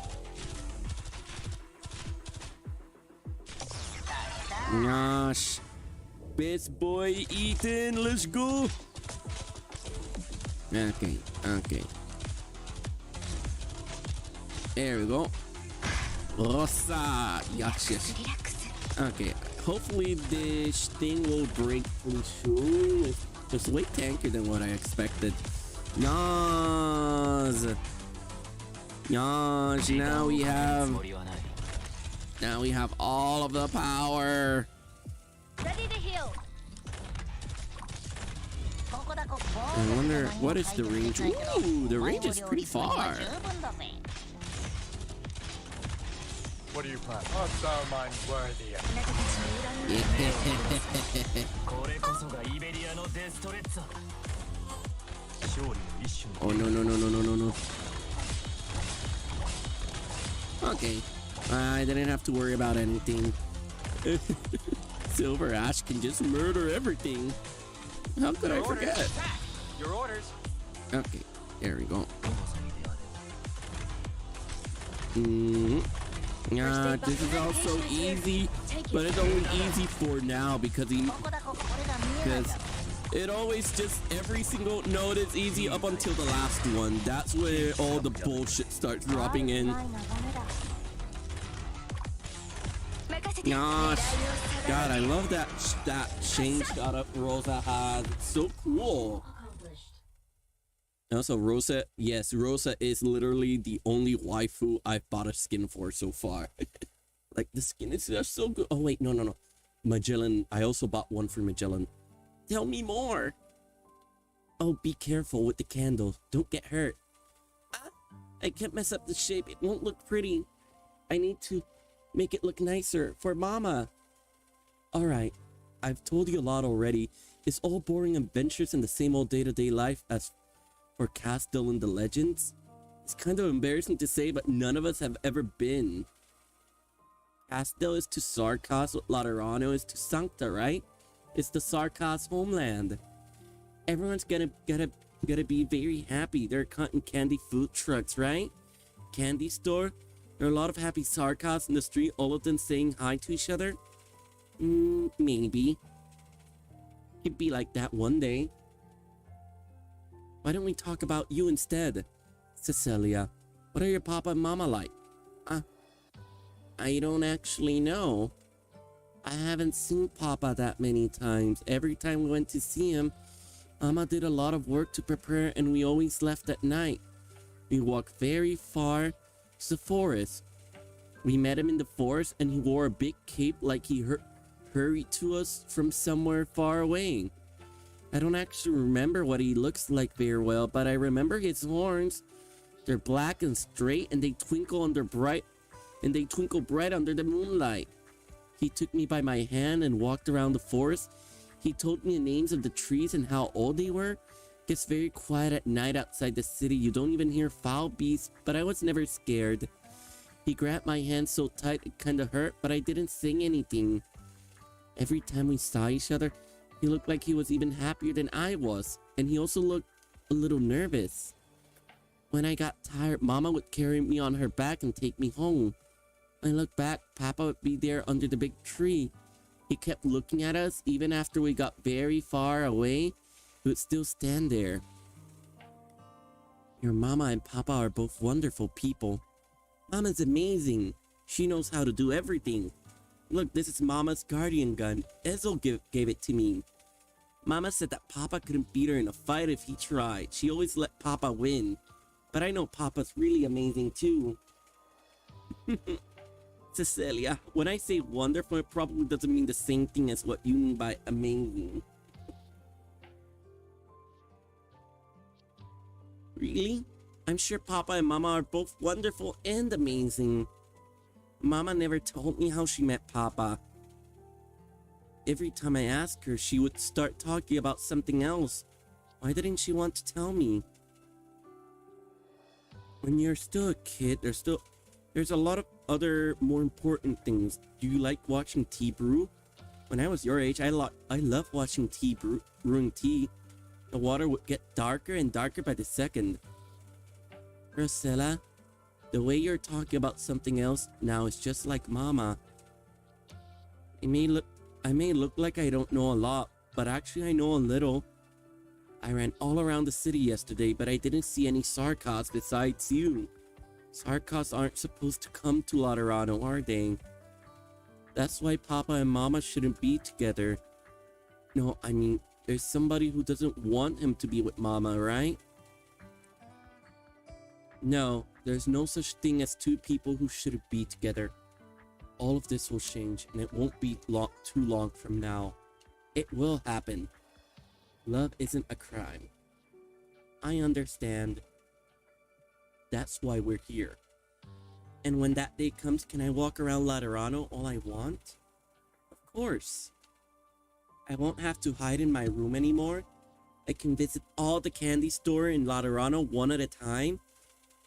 Gosh. Best boy Ethan, let's go. Okay. There we go. Rosa. Yes. Okay. Hopefully this thing will break pretty soon. It's way tankier than what I expected. Yas. Now we have all of the power. Ready to heal. I wonder what is the range. Ooh, the range is pretty far. What are you planning? What's our mind worthy of? Oh no. Okay. I didn't have to worry about anything. Silver Ash can just murder everything. How could I forget? Your orders. Okay, there we go. This is also easy, but it's only easy for now because it always just every single node is easy up until the last one. That's where all the bullshit starts dropping in. Gosh, God, I love that change got up Rosa has. It's so cool. Also, Rosa, yes, Rosa is literally the only waifu I've bought a skin for so far. Like, the skin is just so good. Oh, wait, no. Magellan, I also bought one for Magellan. Tell me more. Oh, be careful with the candle. Don't get hurt. I can't mess up the shape. It won't look pretty. I need to make it look nicer for Mama. All right, I've told you a lot already. It's all boring adventures in the same old day-to-day life as for Castile and the Legends. It's kind of embarrassing to say, but none of us have ever been. Castile is to Sarkas what Laterano is to Sankta, right? It's the Sarkas homeland. Everyone's gonna be very happy. There are cotton candy food trucks, right? Candy store. There are a lot of happy Sarkas in the street, all of them saying hi to each other. Maybe. Could be like that one day. Why don't we talk about you instead? Cecilia, what are your papa and mama like? I don't actually know. I haven't seen Papa that many times. Every time we went to see him, Mama did a lot of work to prepare and we always left at night. We walked very far to the forest. We met him in the forest and he wore a big cape like he hurried to us from somewhere far away. I don't actually remember what he looks like very well, but I remember his horns. They're black and straight and they twinkle bright under the moonlight. He took me by my hand and walked around the forest. He told me the names of the trees and how old they were. It gets very quiet at night outside the city. You don't even hear foul beasts, but I was never scared. He grabbed my hand so tight it kinda hurt, but I didn't say anything. Every time we saw each other, he looked like he was even happier than I was, and he also looked a little nervous. When I got tired, Mama would carry me on her back and take me home. When I looked back, Papa would be there under the big tree. He kept looking at us. Even after we got very far away, he would still stand there. Your Mama and Papa are both wonderful people. Mama's amazing. She knows how to do everything. Look, this is Mama's guardian gun. Ezel gave it to me. Mama said that Papa couldn't beat her in a fight if he tried. She always let Papa win. But I know Papa's really amazing too. Cecilia, when I say wonderful, it probably doesn't mean the same thing as what you mean by amazing. Really? I'm sure Papa and Mama are both wonderful and amazing. Mama never told me how she met Papa. Every time I asked her, she would start talking about something else. Why didn't she want to tell me? When you're still a kid, there's a lot of other more important things. Do you like watching tea brew? When I was your age, I love watching brewing tea. The water would get darker and darker by the second. Rosella, the way you're talking about something else now is just like Mama. I may look like I don't know a lot, but actually I know a little. I ran all around the city yesterday, but I didn't see any Sarkas besides you. Sarkas aren't supposed to come to Laterano, are they? That's why Papa and Mama shouldn't be together. No, I mean, there's somebody who doesn't want him to be with Mama, right? No, there's no such thing as two people who shouldn't be together. All of this will change, and it won't be too long from now. It will happen. Love isn't a crime. I understand. That's why we're here. And when that day comes, can I walk around Laterano all I want? Of course. I won't have to hide in my room anymore. I can visit all the candy store in Laterano one at a time.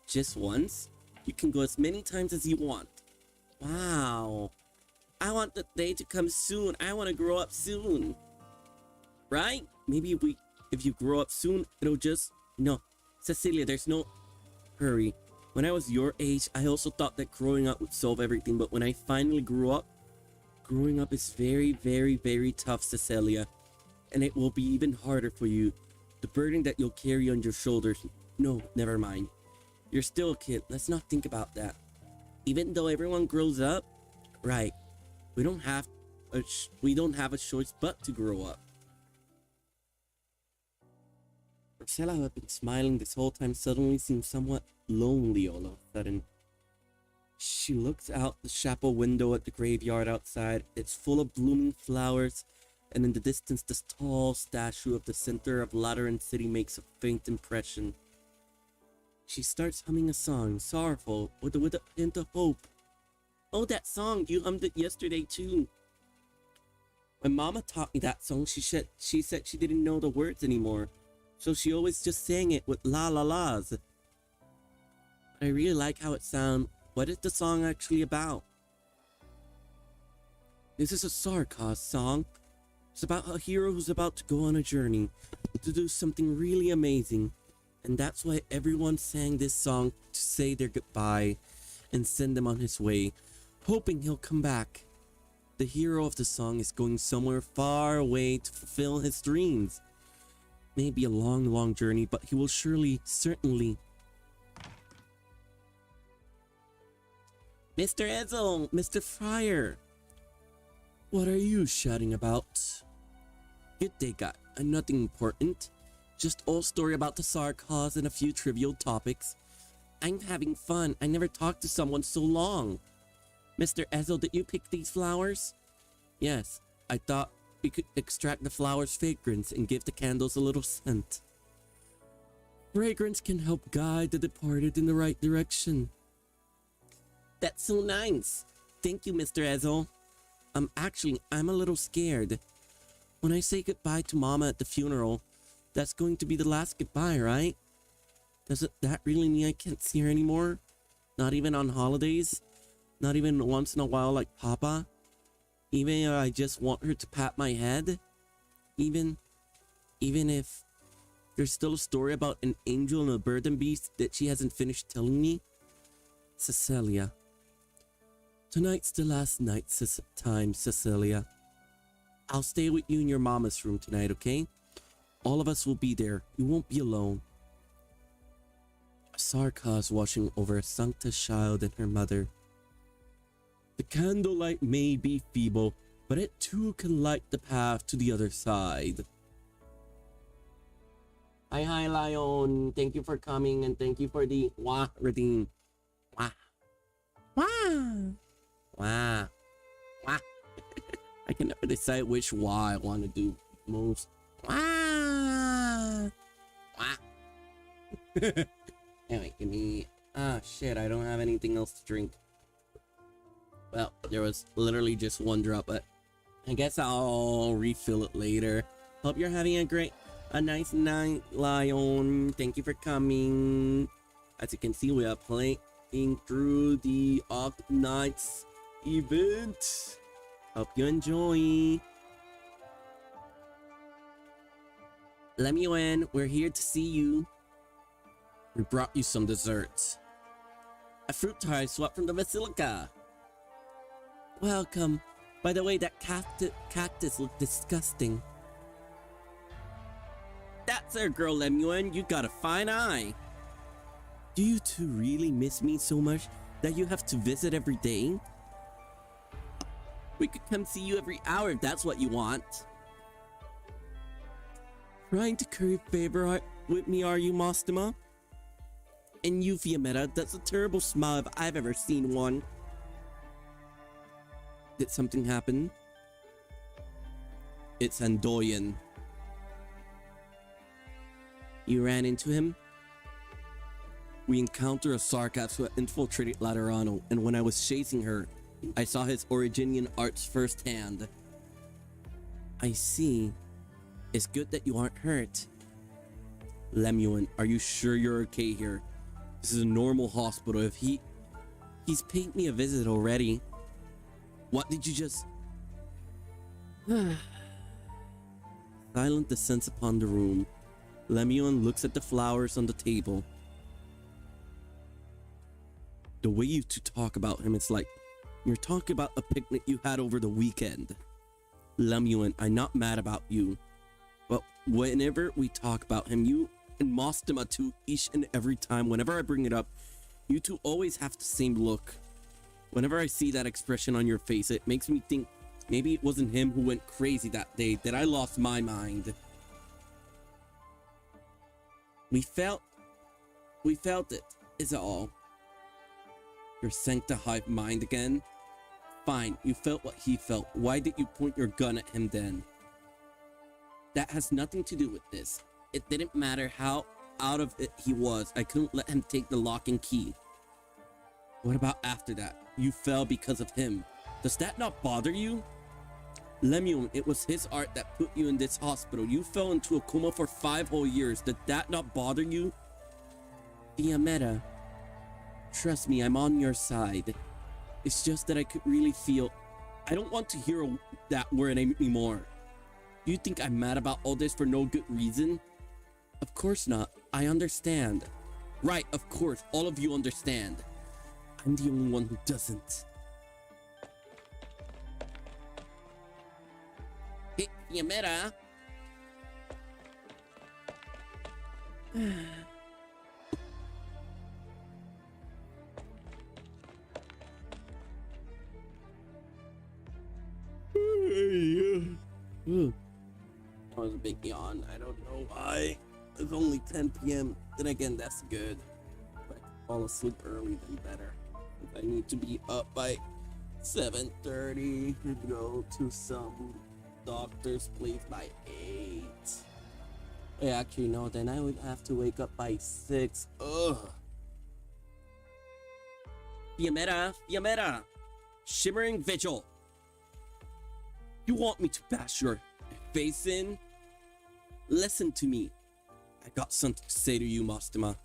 Just once. You can go as many times as you want. Wow. I want the day to come soon. I want to grow up soon. Right? Maybe if you grow up soon, it'll just... No. Cecilia, there's no hurry. When I was your age, I also thought that growing up would solve everything, but when I finally grew up, growing up is very, very, very tough, Cecilia. And it will be even harder for you. The burden that you'll carry on your shoulders. No, never mind. You're still a kid. Let's not think about that. Even though everyone grows up, right, we don't have a choice but to grow up. Marcella, who had been smiling this whole time, suddenly seemed somewhat lonely all of a sudden. She looks out the chapel window at the graveyard outside. It's full of blooming flowers, and in the distance, this tall statue of the center of Lateran City makes a faint impression. She starts humming a song, sorrowful, with a hint of hope. Oh, that song! You hummed it yesterday too. When Mama taught me that song, she said she didn't know the words anymore, so she always just sang it with la la la's. I really like how it sounds. What is the song actually about? This is a Sarkos song. It's about a hero who's about to go on a journey to do something really amazing. And that's why everyone sang this song to say their goodbye and send him on his way, hoping he'll come back. The hero of the song is going somewhere far away to fulfill his dreams. Maybe a long, long journey, but he will certainly Mr. Ezel, Mr. Fryer. What are you shouting about? Good day, guy. Nothing important. Just old story about the Sarkaz and a few trivial topics. I'm having fun. I never talked to someone so long. Mr. Ezel, did you pick these flowers? Yes, I thought we could extract the flowers' fragrance and give the candles a little scent. Fragrance can help guide the departed in the right direction. That's so nice. Thank you, Mr. Ezel. I'm a little scared. When I say goodbye to Mama at the funeral, that's going to be the last goodbye, right? Does that really mean I can't see her anymore? Not even on holidays? Not even once in a while like Papa? Even if I just want her to pat my head? Even if there's still a story about an angel and a burden beast that she hasn't finished telling me? Cecilia. Tonight's the last night time, Cecilia. I'll stay with you in your mama's room tonight, okay? All of us will be there. You won't be alone. Sarkaz watching over a Sankta child and her mother. The candlelight may be feeble, but it too can light the path to the other side. Hi, Lion. Thank you for coming and thank you for the wah redeem. Wah. Wah. Wah. Wah. I can never decide which wah I want to do most. Wah. Wah. Anyway, give me... Ah, shit, I don't have anything else to drink. Well, there was literally just one drop, but I guess I'll refill it later. Hope you're having a nice night, Lion. Thank you for coming. As you can see, we are playing through the Arknight event. Hope you enjoy. Let me in. We're here to see you. We brought you some desserts. A fruit tart swapped from the Basilica. Welcome. By the way, that cactus looked disgusting. That's our girl, Lemuel. You got a fine eye. Do you two really miss me so much that you have to visit every day? We could come see you every hour if that's what you want. Trying to curry favor with me, are you, Mostema? And you, Fiametta, that's a terrible smile if I've ever seen one. Did something happen? It's Andoyan. You ran into him? We encountered a Sarkaz who infiltrated Laterano, and when I was chasing her, I saw his Originian arts firsthand. I see. It's good that you aren't hurt. Lemuel, are you sure you're okay here? This is a normal hospital. If he's paid me a visit already. What did you just... Silence descends upon the room. Lemuel looks at the flowers on the table. The way you two talk about him, it's like you're talking about a picnic you had over the weekend. Lemuel, I'm not mad about you. But whenever we talk about him, you and Mostema too, each and every time, whenever I bring it up, you two always have the same look. Whenever I see that expression on your face, it makes me think maybe it wasn't him who went crazy that day, that I lost my mind. We felt it, is it all? Your Sankta hive mind again? Fine, you felt what he felt. Why did you point your gun at him then? That has nothing to do with this. It didn't matter how out of it he was. I couldn't let him take the lock and key. What about after that? You fell because of him. Does that not bother you? Lemuel, it was his art that put you in this hospital. You fell into a coma for 5 whole years. Did that not bother you? Fiametta, trust me, I'm on your side. It's just that I could really feel... I don't want to hear that word anymore. Do you think I'm mad about all this for no good reason? Of course not. I understand. Right, of course, all of you understand. I'm the only one who doesn't. Hey, Fiametta. yawn. I don't know why. It's only 10 p.m. Then again, that's good. If I can fall asleep early, then better. If I need to be up by 7:30 to go to some doctor's place by 8. Yeah, actually, no, then I would have to wake up by 6. Ugh. Fiametta! Shimmering Vigil! You want me to bash your face in? Listen to me. I got something to say to you, Mastema.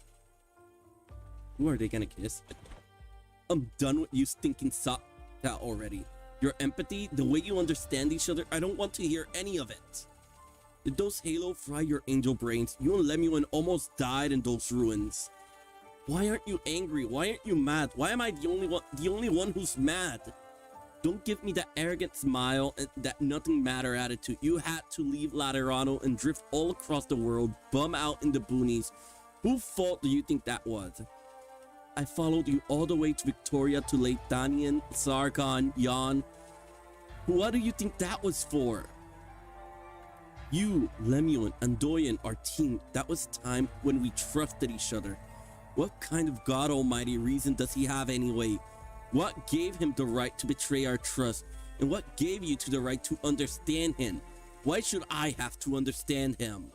Who are they gonna kiss? I'm done with you stinking Sankta already. Your empathy, the way you understand each other, I don't want to hear any of it. Did those Halo fry your angel brains? You and Lemuel almost died in those ruins. Why aren't you angry? Why aren't you mad? Why am I the only one who's mad? Don't give me that arrogant smile and that nothing matter attitude. You had to leave Laterano and drift all across the world, bum out in the boonies. Whose fault do you think that was? I followed you all the way to Victoria, to Lake Danian, Sargon, Jan. What do you think that was for? You, Lemuel, and Doyen, our team, that was time when we trusted each other. What kind of God Almighty reason does he have anyway? What gave him the right to betray our trust? And what gave you to the right to understand him? Why should I have to understand him?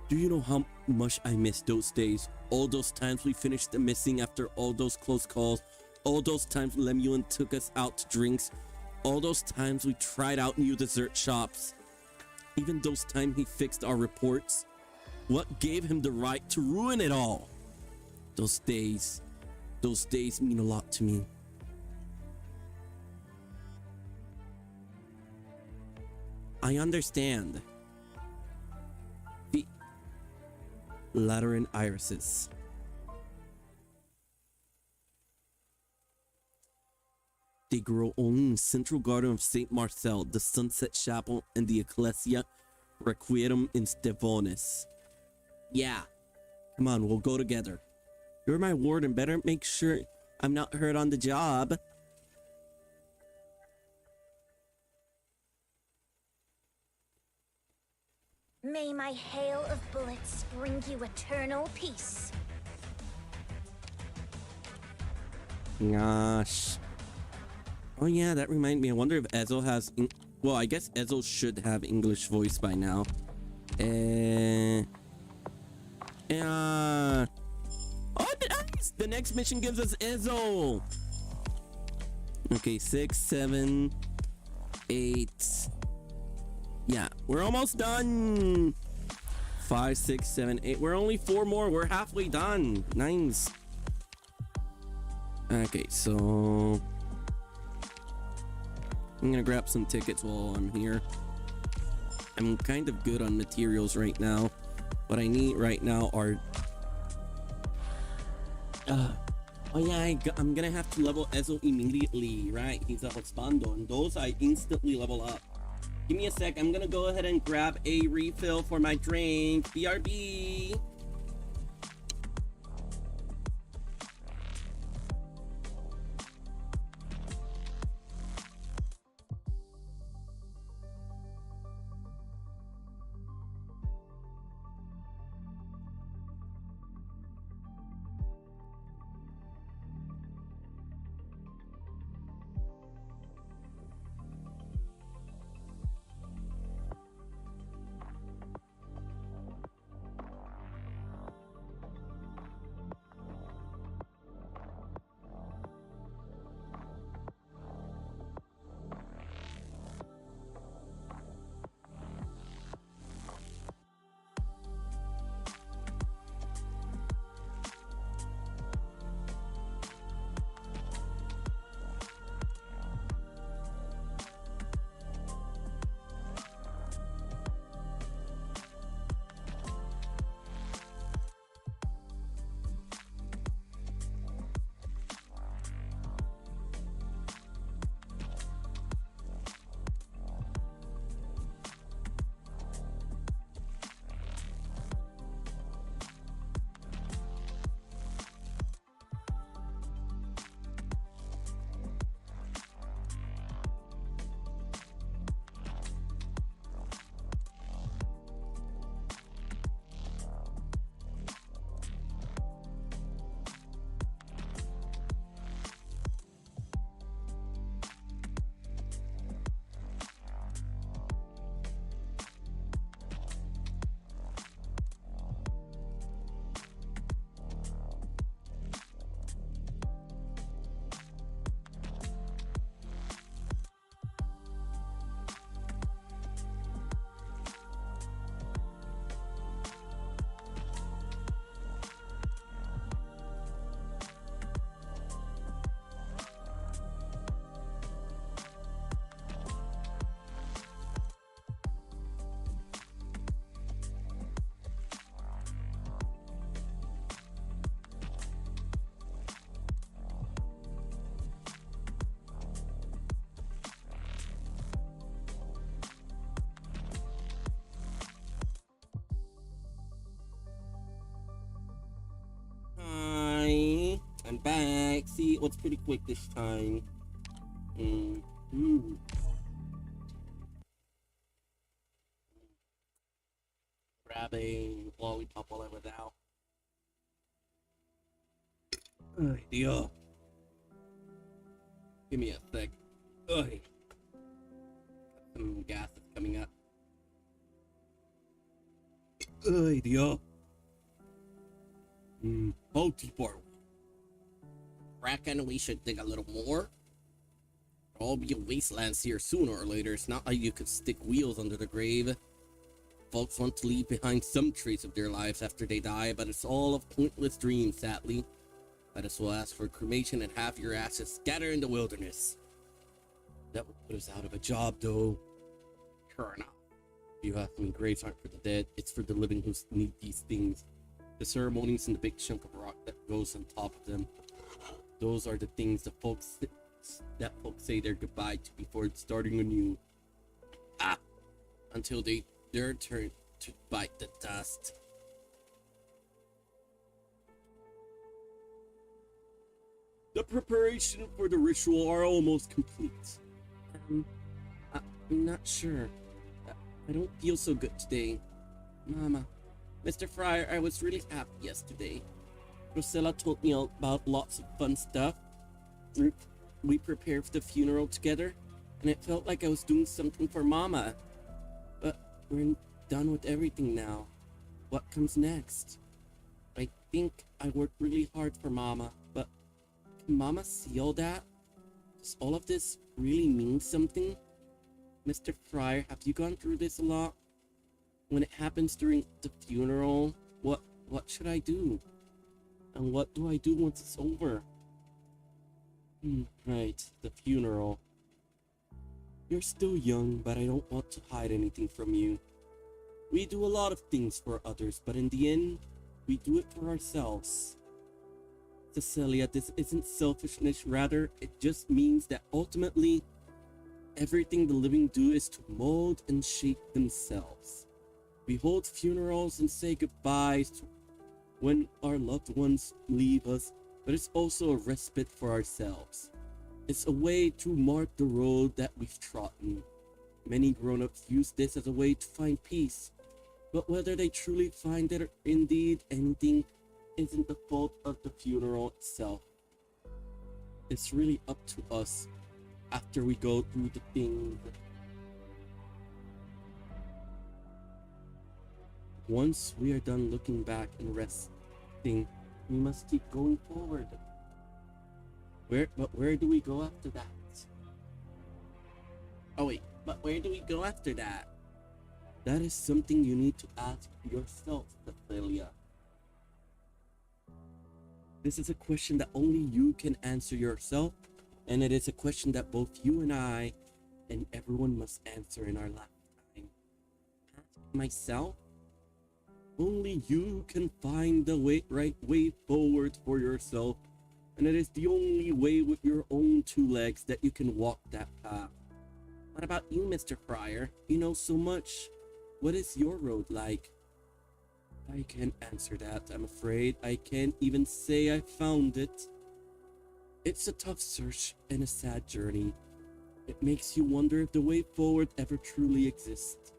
Do you know how much I miss those days? All those times we finished the missing after all those close calls. All those times Lemuel took us out to drinks. All those times we tried out new dessert shops. Even those times he fixed our reports. What gave him the right to ruin it all? Those days mean a lot to me. I understand. The Lateran irises. They grow only in the central garden of St. Marcel, the Sunset Chapel, and the Ecclesia Requiem in Stevonis. Yeah, come on, we'll go together. You're my warden, better make sure I'm not hurt on the job. May my hail of bullets bring you eternal peace. Gosh. Oh yeah, that reminds me. I wonder if Ezo has... well, I guess Ezo should have English voice by now. Oh, nice! The next mission gives us Ezo. Okay, 6, 7, 8. Yeah, we're almost done. 5, 6, 7, 8. We're only 4 more. We're halfway done. Nice. Okay, so I'm gonna grab some tickets while I'm here. I'm kind of good on materials right now. What I need right now are oh yeah, I'm gonna have to level Ezo immediately, right? He's a Hospando, and those I instantly level up. Give me a sec. I'm gonna go ahead and grab a refill for my drink. BRB. pretty quick this time? Grab a lollipop while I was out. Ay, Dios. Give me a sec. Ay. Some gas is coming up. Ay, Dios. How deep are we? Reckon we should dig a little more. It'll all be a wasteland here sooner or later. It's not like you could stick wheels under the grave. Folks want to leave behind some trace of their lives after they die, but it's all a pointless dream, sadly. Might as well ask for cremation and have your ashes scatter in the wilderness. That would put us out of a job, though. Sure enough. You ask me, graves aren't for the dead, it's for the living who need these things. The ceremonies and the big chunk of rock that goes on top of them. Those are the things that folks say their goodbye to before starting anew. Until their turn to bite the dust. The preparation for the ritual are almost complete. I'm not sure. I don't feel so good today. Mama, Mr. Fryer, I was really happy yesterday. Rosella told me about lots of fun stuff. We prepared for the funeral together, and it felt like I was doing something for Mama. But we're done with everything now. What comes next? I think I worked really hard for Mama, but can Mama see all that? Does all of this really mean something? Mr. Fryer, have you gone through this a lot? When it happens during the funeral, what should I do? And what do I do once it's over? Right, the funeral. You're still young, but I don't want to hide anything from you. We do a lot of things for others, but in the end, we do it for ourselves. Cecilia, this isn't selfishness, rather, it just means that ultimately, everything the living do is to mold and shape themselves. We hold funerals and say goodbyes when our loved ones leave us, but it's also a respite for ourselves. It's a way to mark the road that we've trodden. Many grown-ups use this as a way to find peace, but whether they truly find it or indeed anything isn't the fault of the funeral itself. It's really up to us after we go through the things. Once we are done looking back and resting, we must keep going forward. Where do we go after that? Oh wait, but where do we go after that? That is something you need to ask yourself, Cecilia. This is a question that only you can answer yourself, and it is a question that both you and I and everyone must answer in our lifetime. Ask myself? Only you can find the right way forward for yourself, and it is the only way with your own two legs that you can walk that path. What about you, Mr. Fryer? You know so much. What is your road like? I can't answer that, I'm afraid. I can't even say I found it. It's a tough search and a sad journey. It makes you wonder if the way forward ever truly exists.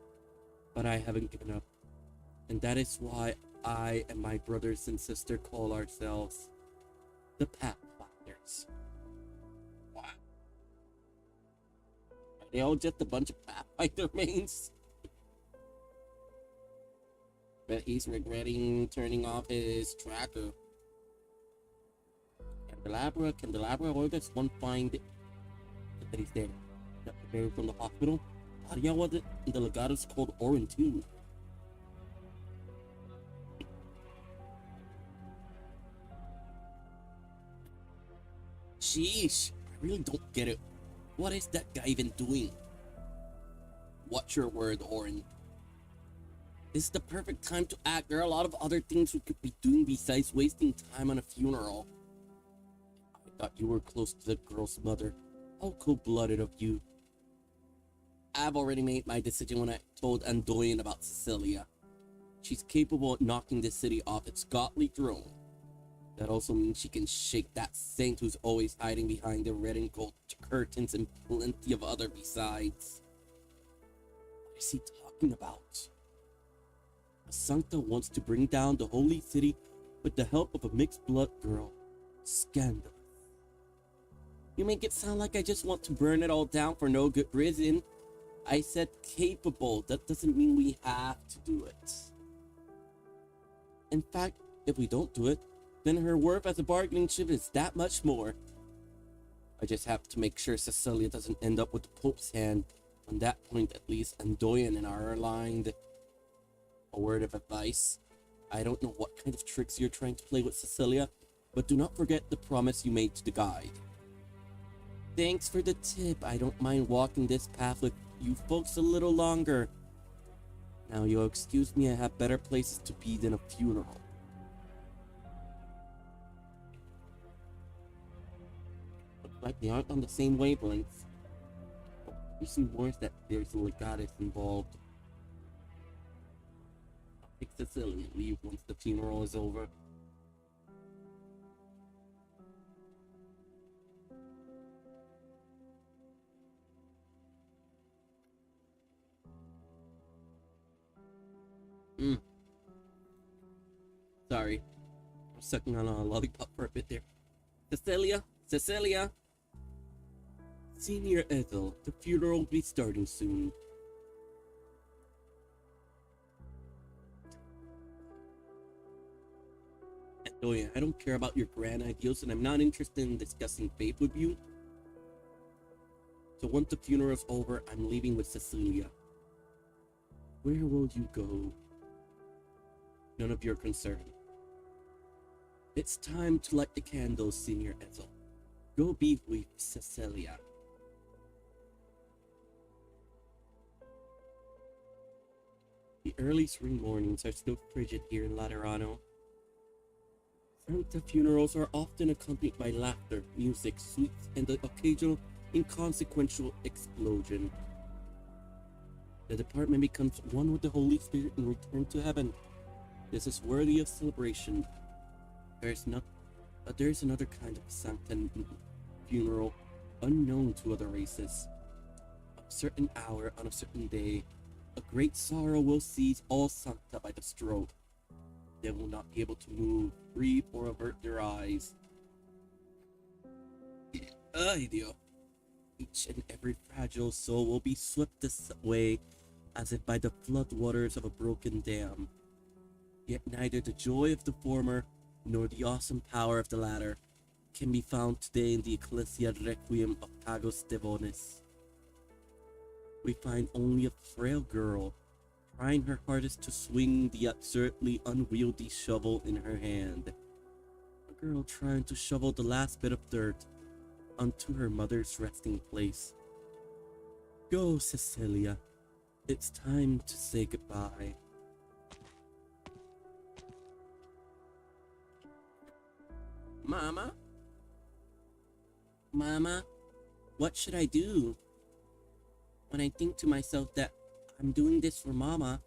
But I haven't given up. And that is why I and my brothers and sister call ourselves the Pathfinders. What? Are they all just a bunch of Pathfinder mains? But he's regretting turning off his tracker. Candelabra, or that's one find that he's there. Got prepared from the hospital. How was it? And the legato's called Orin too. Sheesh, I really don't get it. What is that guy even doing? Watch your word, Orin. This is the perfect time to act. There are a lot of other things we could be doing besides wasting time on a funeral. I thought you were close to the girl's mother. How cold-blooded of you. I've already made my decision when I told Andoyan about Cecilia. She's capable of knocking the city off its godly throne. That also means she can shake that saint who's always hiding behind the red and gold curtains and plenty of other besides. What is he talking about? Sankta wants to bring down the holy city with the help of a mixed blood girl. Scandalous. You make it sound like I just want to burn it all down for no good reason. I said capable. That doesn't mean we have to do it. In fact, if we don't do it, then her worth as a bargaining chip is that much more. I just have to make sure Cecilia doesn't end up with the Pope's hand. On that point, at least, Andoyan and I are aligned. A word of advice. I don't know what kind of tricks you're trying to play with Cecilia, but do not forget the promise you made to the guide. Thanks for the tip. I don't mind walking this path with you folks a little longer. Now you'll excuse me, I have better places to be than a funeral. Looks like they aren't on the same wavelength. The reason more is that there's a legatus involved. I'll take Cecilia and leave once the funeral is over. Sorry. I'm sucking on a lollipop for a bit there. Cecilia? Cecilia? Senior Ethel, the funeral will be starting soon. Andoya, I don't care about your grand ideals and I'm not interested in discussing faith with you. So once the funeral's over, I'm leaving with Cecilia. Where will you go? None of your concern. It's time to light the candles, Senior Ethel. Go be with Cecilia. The early spring mornings are still frigid here in Laterano. Sankta funerals are often accompanied by laughter, music, sweets, and the occasional inconsequential explosion. The department becomes one with the Holy Spirit and return to heaven. This is worthy of celebration. There's another kind of Sankta funeral unknown to other races. A certain hour on a certain day, a great sorrow will seize all Sankta by the stroke. They will not be able to move, breathe, or avert their eyes. Ay, Dios. Each and every fragile soul will be swept away as if by the floodwaters of a broken dam. Yet neither the joy of the former nor the awesome power of the latter can be found today in the Ecclesia Requiem of Pagos Devonis. We find only a frail girl trying her hardest to swing the absurdly unwieldy shovel in her hand. A girl trying to shovel the last bit of dirt onto her mother's resting place. Go, Cecilia. It's time to say goodbye. Mama? Mama? What should I do? When I think to myself that I'm doing this for Mama,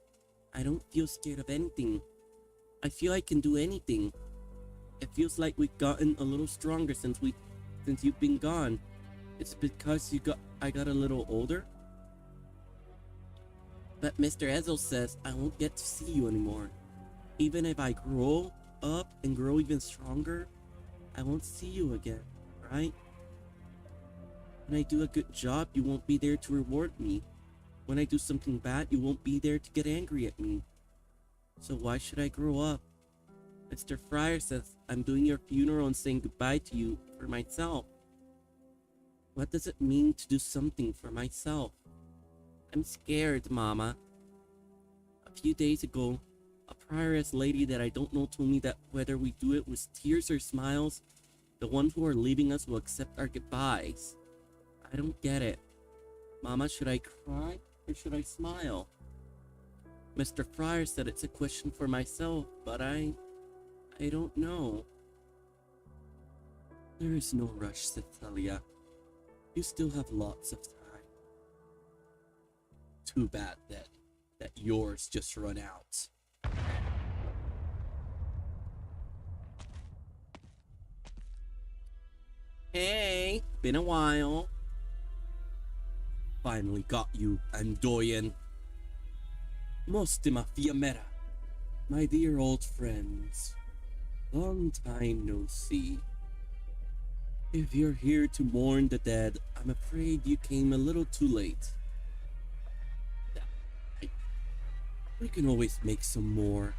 I don't feel scared of anything. I feel I can do anything. It feels like we've gotten a little stronger since you've been gone. It's because I got a little older? But Mr. Ezel says I won't get to see you anymore. Even if I grow up and grow even stronger, I won't see you again, right? When I do a good job, you won't be there to reward me. When I do something bad, you won't be there to get angry at me. So why should I grow up? Mr. Fryer says I'm doing your funeral and saying goodbye to you for myself. What does it mean to do something for myself? I'm scared, Mama. A few days ago, a prioress lady that I don't know told me that whether we do it with tears or smiles, the ones who are leaving us will accept our goodbyes. I don't get it. Mama, should I cry or should I smile? Mr. Fryer said it's a question for myself, but I don't know. There is no rush, Cecilia. You still have lots of time. Too bad that yours just run out. Hey, been a while. Finally got you, Andoyan. Mostima Fiamera, my dear old friends. Long time no see. If you're here to mourn the dead, I'm afraid you came a little too late. We can always make some more.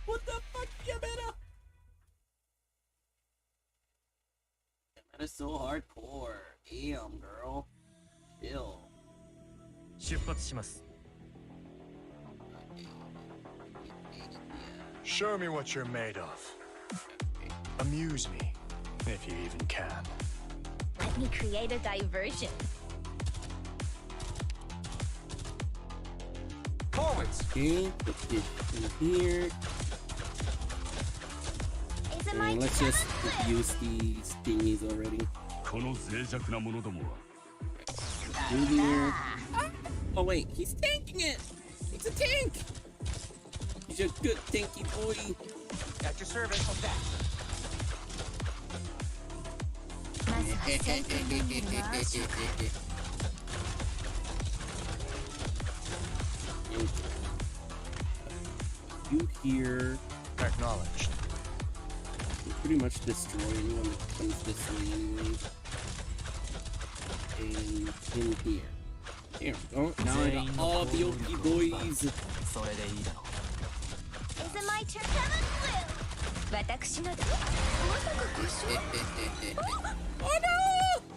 What the fuck, Fiamera? That is so hardcore. Damn, girl. Chill. 出発します。 Show me what you're made of. Amuse me, if you even can. Let me create a diversion. Forwards! Okay, let's get in here. Is it my And let's just use these thingies already. この脆弱な者どもは In here. Oh wait, he's tanking it! It's a tank! He's a good tanky boy. At your service. Of that. まずは先端の目が You here. Acknowledged. You pretty much destroy anyone that comes this way anyway. And in here. There we go. Now I got all the OP boys. それでいいだろう。 Is it my turn? Blue! 私のだ。まさか故障 Oh no!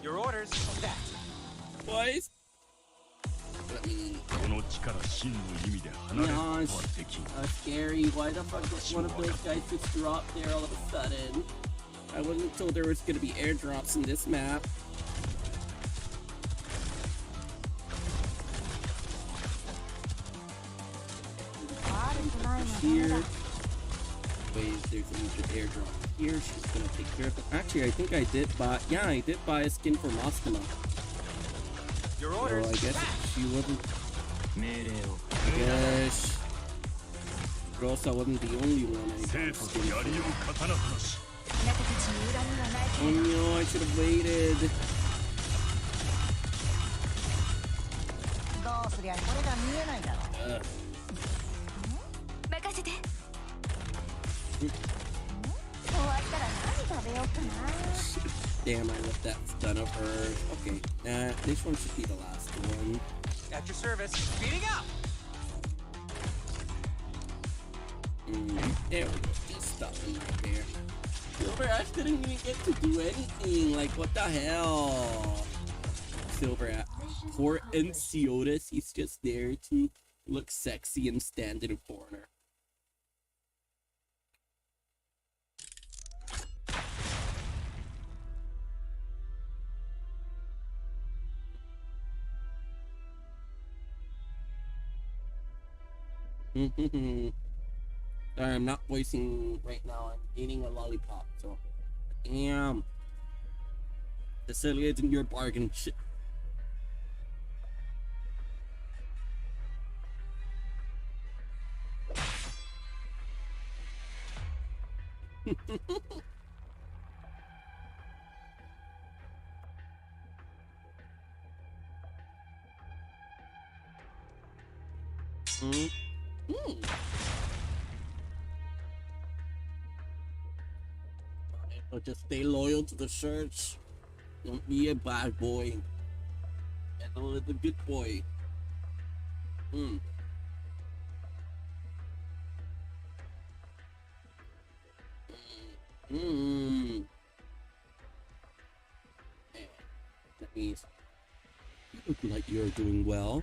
Your orders. Of that. Boys. Let me. この地から真の意味で離れることはできん。 Scary. Why the fuck did one of those guys just drop there all of a sudden? I wasn't told there was gonna be airdrops in this map. Here. Wait, there's an airdrop here. She's gonna take care of it. Actually, I think I did buy. Yeah, I did buy a skin for Mostima. Your So orders. I guess she wasn't. 命令を。 Yes. Rosa wasn't the only one I bought 生徒 skin と for. 槍を刀話し。 あなたたちに恨みはないけ Oh ど no, I should have waited. どうすりゃこれが見えないだろう。 Ugh. 任せて終わったら何食べようかな Damn, I left that stun of her. Okay, this one should be the last one. At your service. Speeding up. There we go. Just stop him right there. Silver Ash didn't even get to do anything. Like, what the hell? Silver Ash. Poor Enciotis. He's just there to look sexy and stand in a corner. Sorry, I'm not voicing right now. I'm eating a lollipop, so. Damn. Cecilia, it's in your bargain. Shit. So just stay loyal to the church. Don't be a bad boy. Ethel is a good boy. That means you look like you're doing well.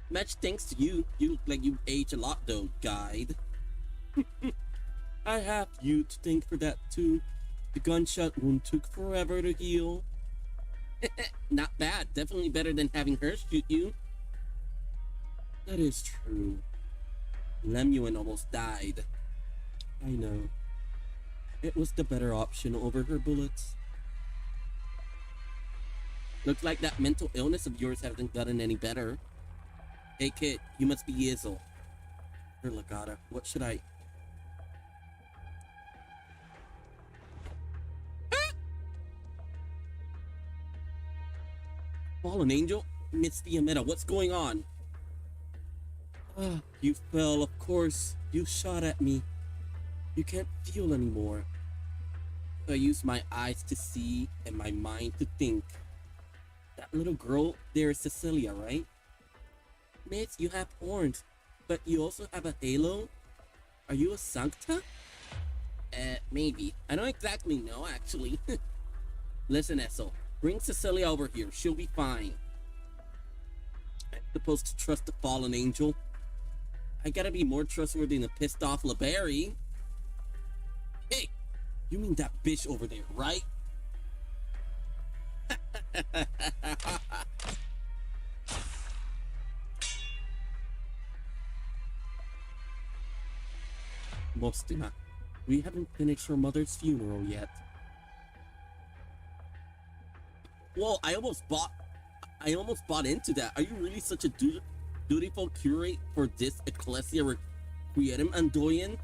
Much thanks to you. You look like you age a lot though, guide. I have you to thank for that too. The gunshot wound took forever to heal. Not bad. Definitely better than having her shoot you. That is true. Lemuel almost died. I know. It was the better option over her bullets. Looks like that mental illness of yours hasn't gotten any better. Hey kid, you must be Yizzle. Or Legata. What should I... Fallen angel? Miss Fiametta, what's going on? Ah, you fell, of course. You shot at me. You can't feel anymore. I use my eyes to see and my mind to think. That little girl there is Cecilia, right? Miss, you have horns, but you also have a halo? Are you a Sankta? Maybe. I don't exactly know, actually. Listen, Essel. Bring Cecilia over here. She'll be fine. I'm supposed to trust the fallen angel. I gotta be more trustworthy than a pissed off LeBerry. Hey! You mean that bitch over there, right? Mostima, we haven't finished her mother's funeral yet. Whoa, I almost bought into that. Are you really such a dutiful curate for this Ecclesia Requiem, Andoyan?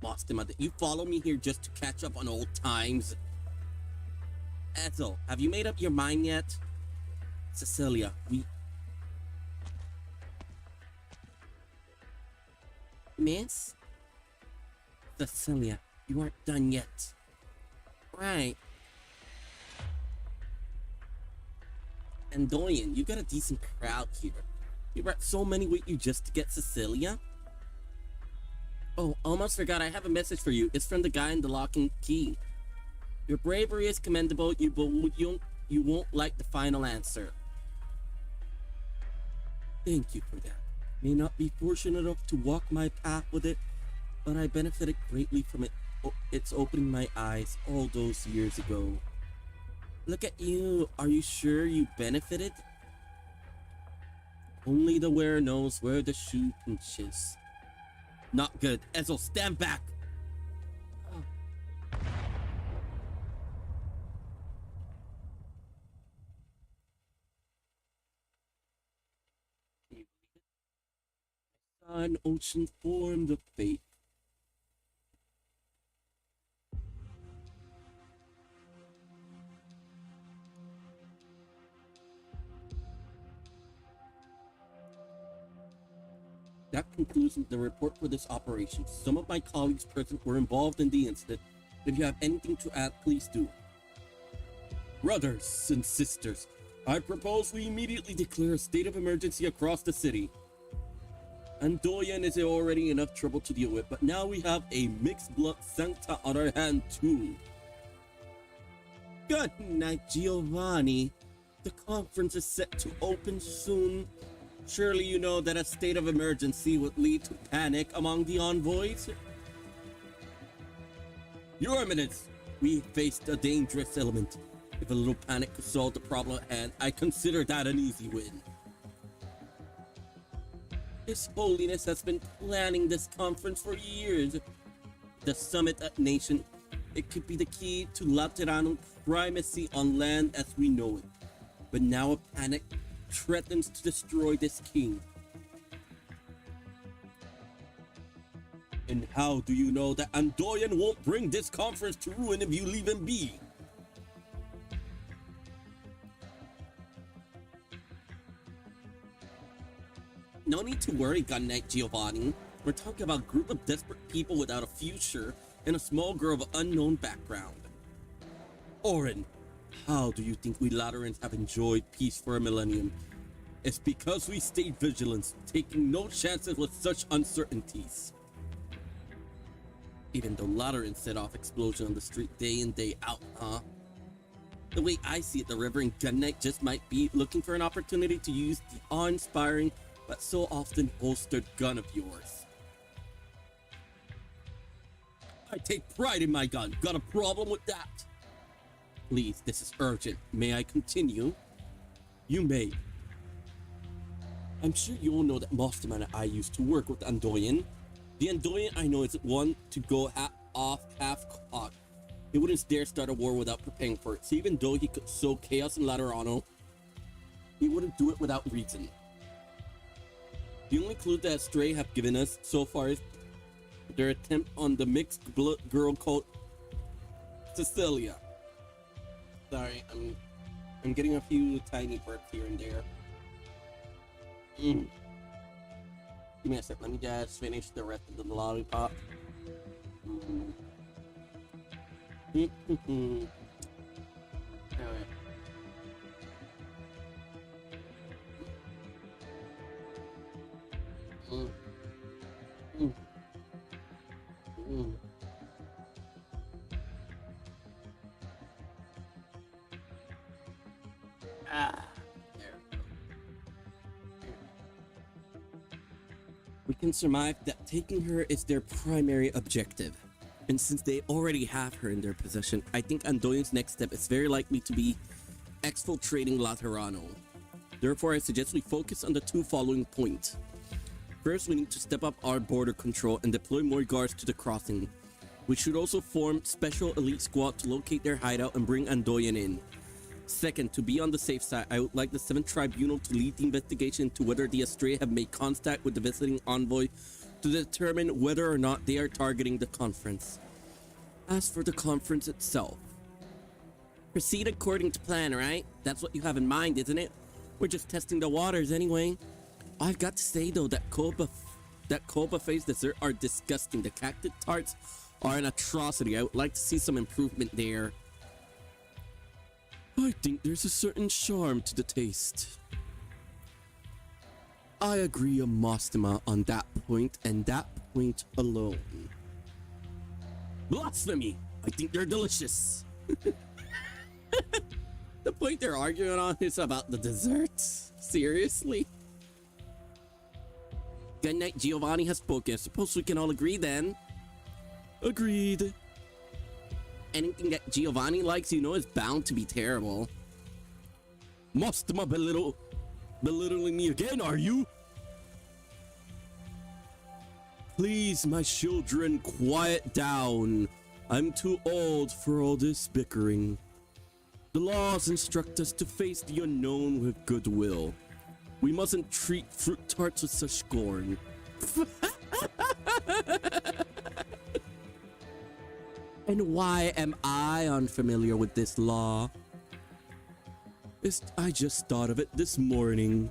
Mostima, that you follow me here just to catch up on old times? Ethel, have you made up your mind yet? Cecilia, Miss? Cecilia, you aren't done yet. Right. Andoyan, you got a decent crowd here. You brought so many with you just to get Cecilia? Oh, almost forgot, I have a message for you. It's from the guy in the lock and key. Your bravery is commendable, you won't like the final answer. Thank you for that. May not be fortunate enough to walk my path with it, but I benefited greatly from it. It's opening my eyes all those years ago. Look at you. Are you sure you benefited? Only the wearer knows where the shoe pinches. Not good. Ezel, stand back! An ocean formed of fate. That concludes the report for this operation. Some of my colleagues present were involved in the incident. If you have anything to add, please do. Brothers and sisters, I propose we immediately declare a state of emergency across the city. Andoyan is already enough trouble to deal with, but now we have a mixed blood Sankta on our hand too. Good night, Giovanni. The conference is set to open soon. Surely you know that a state of emergency would lead to panic among the envoys? Your Eminence, we faced a dangerous element. If a little panic could solve the problem at hand, I consider that an easy win. His Holiness has been planning this conference for years. The summit at Nation, it could be the key to Laterano primacy on land as we know it. But now a panic threatens to destroy this king. And how do you know that Andoyan won't bring this conference to ruin if you leave him be? No need to worry, Gun Knight Giovanni. We're talking about a group of desperate people without a future and a small girl of unknown background. Orin, how do you think we Laterans have enjoyed peace for a millennium? It's because we stayed vigilant, taking no chances with such uncertainties. Even though Lateran set off explosion on the street day in, day out, huh? The way I see it, the Reverend Gun Knight just might be looking for an opportunity to use the awe-inspiring but so often holstered gun of yours. I take pride in my gun. Got a problem with that? Please, this is urgent. May I continue? You may. I'm sure you all know that Mostima and I used to work with Andoyan. The Andoyan I know isn't one to go off half-cocked. He wouldn't dare start a war without preparing for it. So even though he could sow chaos in Laterano, he wouldn't do it without reason. The only clue that Stray have given us so far is their attempt on the mixed blood girl called Cecilia. Sorry, I'm getting a few tiny burps here and there. Give me a sec. Let me just finish the rest of the lollipop. Alright. There we go. We can surmise that taking her is their primary objective. And since they already have her in their possession, I think Andoyan's next step is very likely to be exfiltrating Laterano. Therefore, I suggest we focus on the two following points. First, we need to step up our border control and deploy more guards to the crossing. We should also form special elite squad to locate their hideout and bring Andoyan in. Second, to be on the safe side, I would like the 7th Tribunal to lead the investigation into whether the Astray have made contact with the visiting envoy to determine whether or not they are targeting the conference. As for the conference itself, proceed according to plan, right? That's what you have in mind, isn't it? We're just testing the waters anyway. I've got to say though, that Koba face dessert are disgusting. The cactus tarts are an atrocity. I would like to see some improvement there. I think there's a certain charm to the taste. I agree, Amostema, on that point, and that point alone. Blasphemy! I think they're delicious. The point they're arguing on is about the dessert. Seriously? Good night, Giovanni has spoken. I suppose we can all agree then. Agreed. Anything that Giovanni likes, you know, is bound to be terrible. Mostema belittling me again, are you? Please, my children, quiet down. I'm too old for all this bickering. The laws instruct us to face the unknown with goodwill. We mustn't treat fruit tarts with such scorn. And why am I unfamiliar with this law? I just thought of it this morning.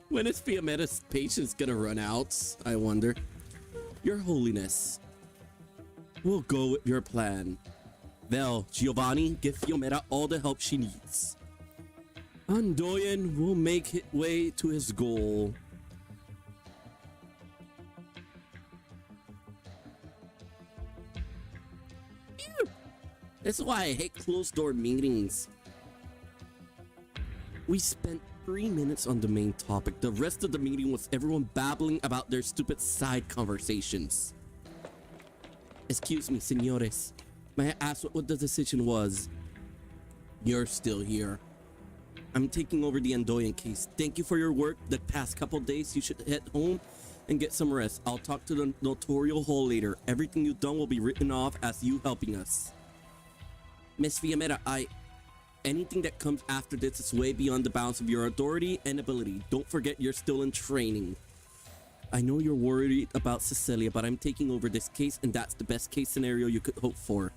When is Fiametta's patience gonna run out, I wonder? Your Holiness, we'll go with your plan. Well, Giovanni, give Fiametta all the help she needs. Andoyan will make his way to his goal. That's why I hate closed-door meetings. We spent 3 minutes on the main topic. The rest of the meeting was everyone babbling about their stupid side conversations. Excuse me, senores. May I ask what the decision was? You're still here. I'm taking over the Andoyan case. Thank you for your work the past couple days. You should head home and get some rest. I'll talk to the notarial hall later. Everything you've done will be written off as you helping us. Miss Fiametta, anything that comes after this is way beyond the bounds of your authority and ability. Don't forget you're still in training. I know you're worried about Cecilia, but I'm taking over this case, and that's the best case scenario you could hope for.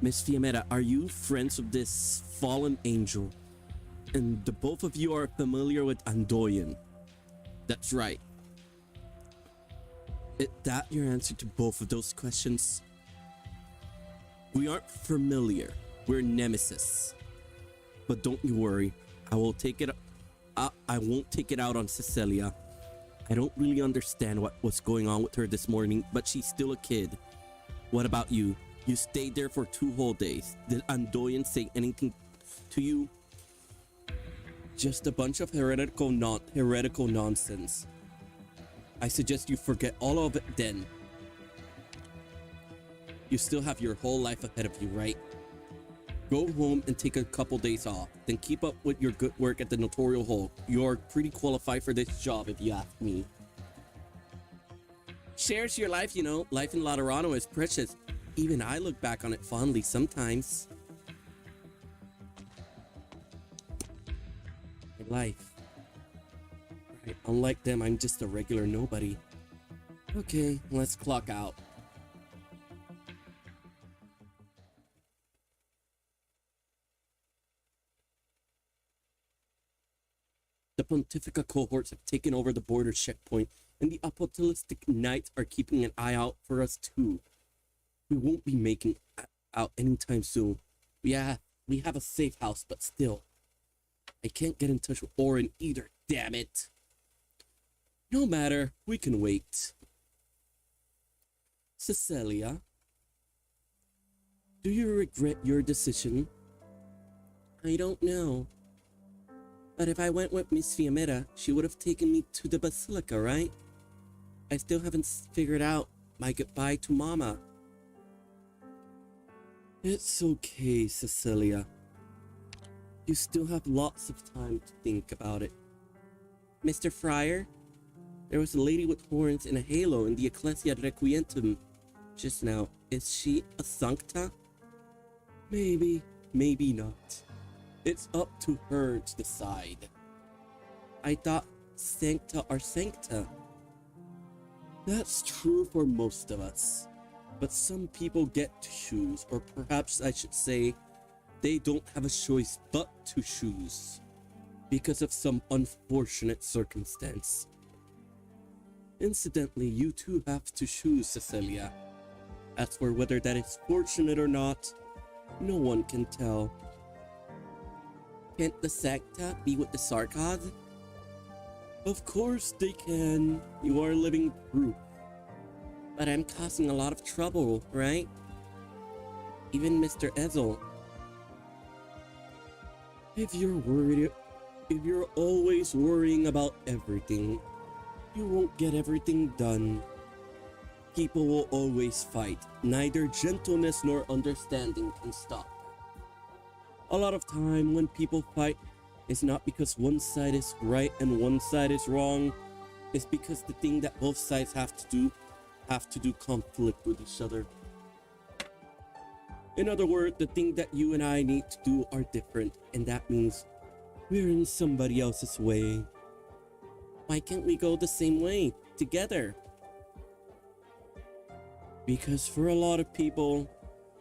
Miss Fiametta, are you friends of this fallen angel? And the both of you are familiar with Andoyan? That's right. Is that your answer to both of those questions? We aren't familiar. We're nemesis. But don't you worry. I won't take it out on Cecilia. I don't really understand what was going on with her this morning, but she's still a kid. What about you? You stayed there for 2 whole days. Did Andoyan say anything to you? Just a bunch of heretical nonsense. I suggest you forget all of it then. You still have your whole life ahead of you, right? Go home and take a couple days off. Then keep up with your good work at the notarial hall. You're pretty qualified for this job if you ask me. Cherish your life, you know. Life in Laterano is precious. Even I look back on it fondly sometimes. My life. Right, unlike them, I'm just a regular nobody. Okay, let's clock out. The Pontifica cohorts have taken over the border checkpoint, and the Apocalyptic Knights are keeping an eye out for us too. We won't be making out anytime soon. We have a safe house, but still. I can't get in touch with Orin either, damn it. No matter, we can wait. Cecilia, do you regret your decision? I don't know. But if I went with Miss Fiametta, she would have taken me to the Basilica, right? I still haven't figured out my goodbye to Mama. It's okay, Cecilia. You still have lots of time to think about it. Mr. Friar, there was a lady with horns and a halo in the Ecclesia Requietum just now. Is she a Sankta? Maybe, maybe not. It's up to her to decide. I thought Sankta are Sankta. That's true for most of us. But some people get to choose, or perhaps I should say, they don't have a choice but to choose because of some unfortunate circumstance. Incidentally, you too have to choose, Cecilia. As for whether that is fortunate or not, no one can tell. Can't the Sankta be with the Sarkaz? Of course they can. You are living proof. But I'm causing a lot of trouble, right? Even Mr. Ezel. If you're always worrying about everything, you won't get everything done. People will always fight. Neither gentleness nor understanding can stop. A lot of time when people fight, it's not because one side is right and one side is wrong. It's because the thing that both sides have to do conflict with each other. In other words, the thing that you and I need to do are different, and that means we're in somebody else's way. Why can't we go the same way, together? Because for a lot of people,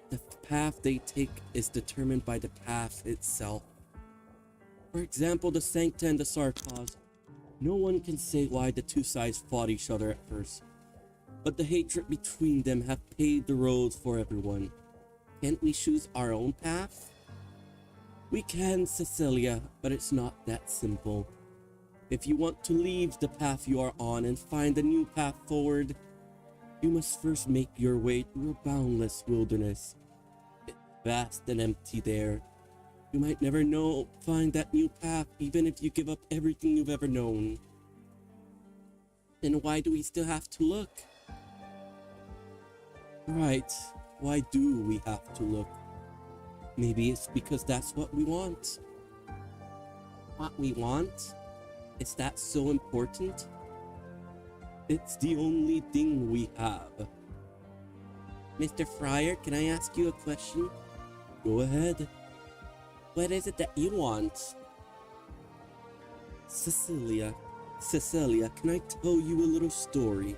the path they take is determined by the path itself. For example, the Sankta and the Sarkaz. No one can say why the two sides fought each other at first, but the hatred between them have paved the roads for everyone. Can't we choose our own path? We can, Cecilia, but it's not that simple. If you want to leave the path you are on and find a new path forward, you must first make your way through a boundless wilderness. It's vast and empty there. You might never find that new path even if you give up everything you've ever known. Then why do we still have to look? Right, why do we have to look? Maybe it's because that's what we want. What we want? Is that so important? It's the only thing we have. Mr. Friar, can I ask you a question? Go ahead. What is it that you want? Cecilia, can I tell you a little story?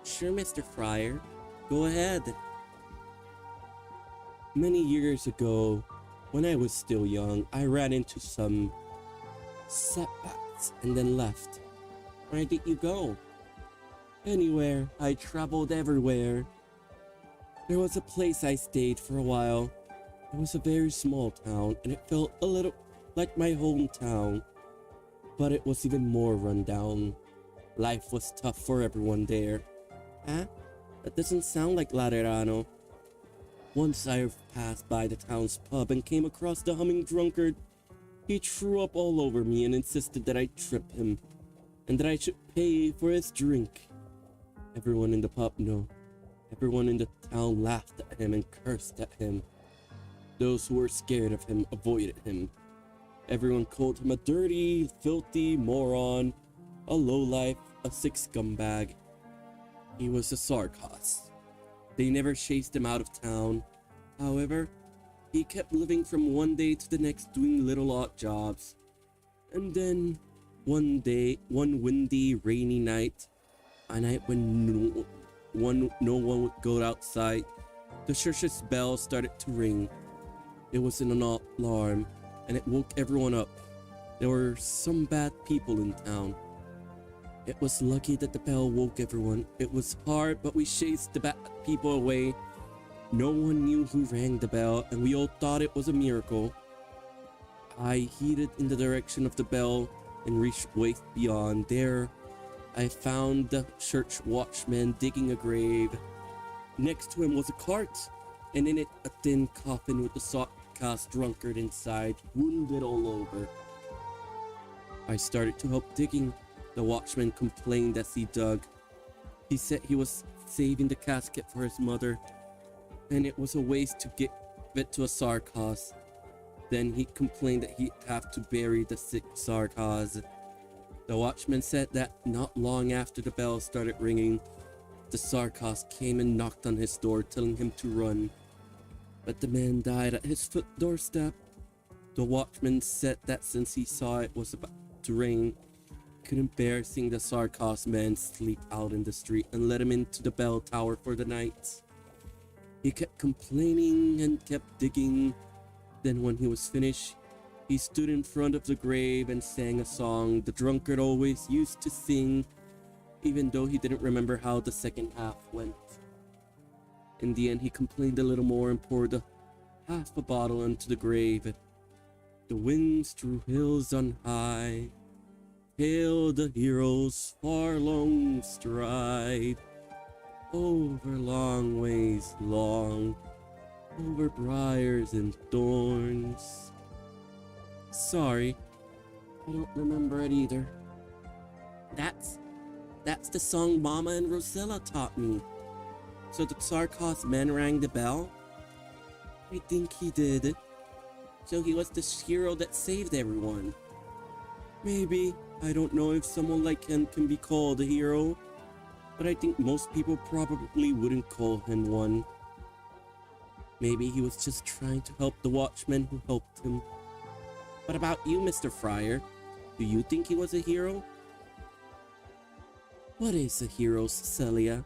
Sure, Mr. Friar. Go ahead. Many years ago, when I was still young, I ran into some setbacks and then left. Where did you go? Anywhere. I traveled everywhere. There was a place I stayed for a while. It was a very small town, and it felt a little like my hometown. But it was even more rundown. Life was tough for everyone there. Huh? That doesn't sound like Laterano. Once I passed by the town's pub and came across the humming drunkard. He threw up all over me and insisted that I trip him, and that I should pay for his drink. Everyone in the town laughed at him and cursed at him. Those who were scared of him avoided him. Everyone called him a dirty, filthy moron, a lowlife, a sick scumbag. He was a Sarkaz. They never chased him out of town. However, he kept living from one day to the next doing little odd jobs. And then, one windy, rainy night, a night when no one would go outside, the church's bell started to ring. It was an alarm, and it woke everyone up. There were some bad people in town. It was lucky that the bell woke everyone. It was hard, but we chased the bad people away. No one knew who rang the bell, and we all thought it was a miracle. I headed in the direction of the bell and reached way beyond. There, I found the church watchman digging a grave. Next to him was a cart, and in it a thin coffin with the sawcast drunkard inside, wounded all over. I started to help digging. The watchman complained as he dug. He said he was saving the casket for his mother, and it was a waste to give it to a sarcos. Then he complained that he'd have to bury the sick sarcos. The watchman said that not long after the bell started ringing, the sarcos came and knocked on his door, telling him to run. But the man died at his foot doorstep. The watchman said that since he saw it was about to rain, he couldn't bear seeing the sarcos man sleep out in the street and let him into the bell tower for the night. He kept complaining and kept digging. Then when he was finished, he stood in front of the grave and sang a song the drunkard always used to sing, even though he didn't remember how the second half went. In the end, he complained a little more and poured half a bottle into the grave. The winds through hills on high, hail the heroes far long stride, over long ways long, over briars and thorns. Sorry, I don't remember it either. That's the song Mama and Rosella taught me. So the sarcos man rang the bell? I think he did. So he was the hero that saved everyone. Maybe. I don't know if someone like him can be called a hero, but I think most people probably wouldn't call him one. Maybe he was just trying to help the watchman who helped him. What about you, Mr. Friar? Do you think he was a hero? What is a hero, Cecilia?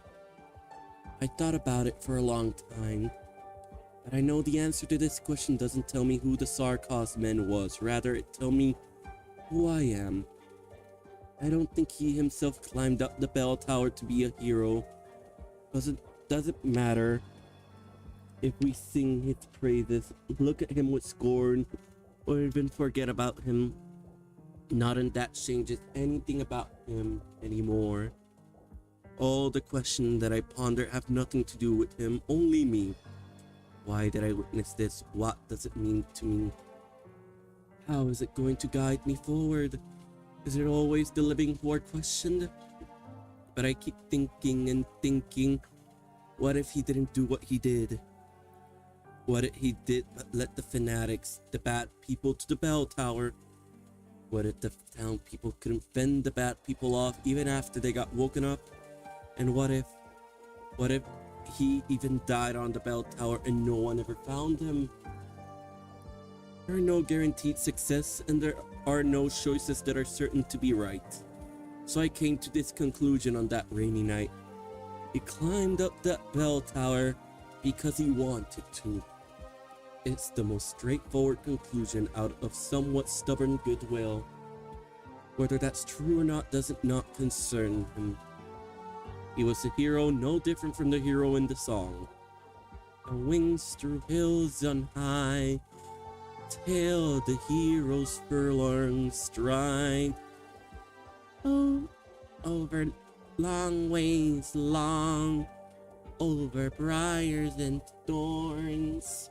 I thought about it for a long time, but I know the answer to this question doesn't tell me who the sarcos man was. Rather, it tells me who I am. I don't think he himself climbed up the bell tower to be a hero. Doesn't matter if we sing his praises, look at him with scorn, or even forget about him. Not in that changes anything about him anymore. All the questions that I ponder have nothing to do with him, only me. Why did I witness this? What does it mean to me? How is it going to guide me forward? Is it always the living who are questioned? But I keep thinking and thinking, what if he didn't do what he did? What if he did but let the fanatics, the bad people, to the bell tower? What if the town people couldn't fend the bad people off even after they got woken up? And what if he even died on the bell tower and no one ever found him? There are no guaranteed success, and there are no choices that are certain to be right. So I came to this conclusion on that rainy night. He climbed up that bell tower because he wanted to. It's the most straightforward conclusion out of somewhat stubborn goodwill. Whether that's true or not doesn't not concern him. He was a hero no different from the hero in the song. The wings through hills on high, tell the hero's furlong stride. Oh, over long ways long, over briars and thorns.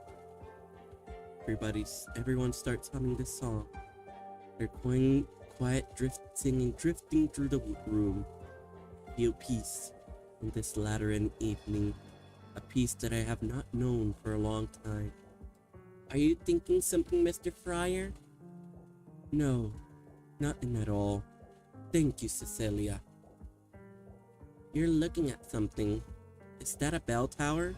Everyone starts humming this song. They're quiet drifting through the room. Feel peace in this lateran evening, a peace that I have not known for a long time. Are you thinking something, Mr. Friar? No, nothing at all. Thank you, Cecilia. You're looking at something. Is that a bell tower?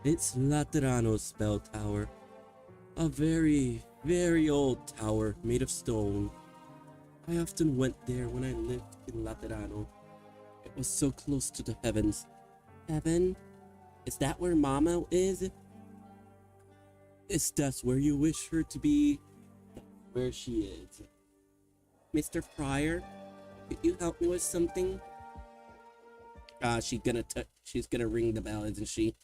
It's Laterano's bell tower. A very, very old tower made of stone. I often went there when I lived in Laterano. It was so close to the heavens. Heaven? Is that where Mama is? Is that where you wish her to be? where she is. Mr. Pryor, could you help me with something? She's gonna ring the bell, isn't she?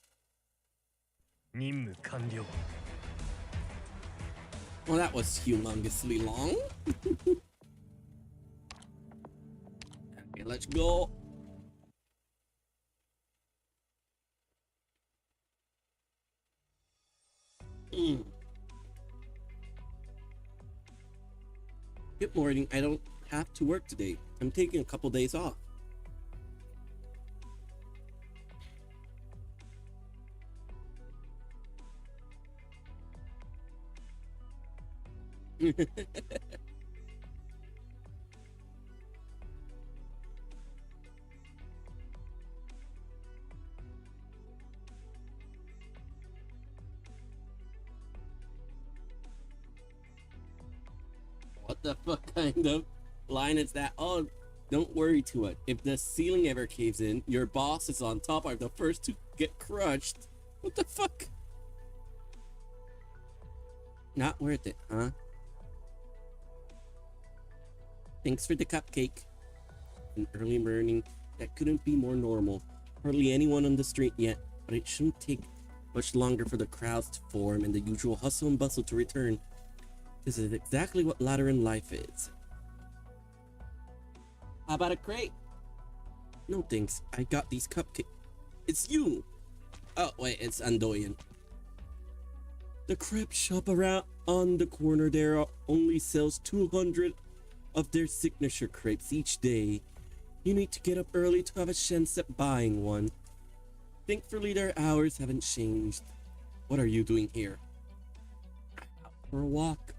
任務完了。 Well, that was humongously long. Okay, let's go. Good morning. I don't have to work today. I'm taking a couple days off. What the fuck kind of line is that? Oh, don't worry too much. If the ceiling ever caves in, your boss is on top, are the first to get crushed. What the fuck? Not worth it, huh? Thanks for the cupcake. An early morning that couldn't be more normal. Hardly anyone on the street yet, but it shouldn't take much longer for the crowds to form and the usual hustle and bustle to return. This is exactly what Lateran life is. How about a crate? No thanks, I got these cupcakes. It's you! Oh wait, it's Andoyan. The crepe shop around on the corner there only sells 200 of their signature crepes each day. You need to get up early to have a chance at buying one. Thankfully their hours haven't changed. What are you doing here? Out for a walk.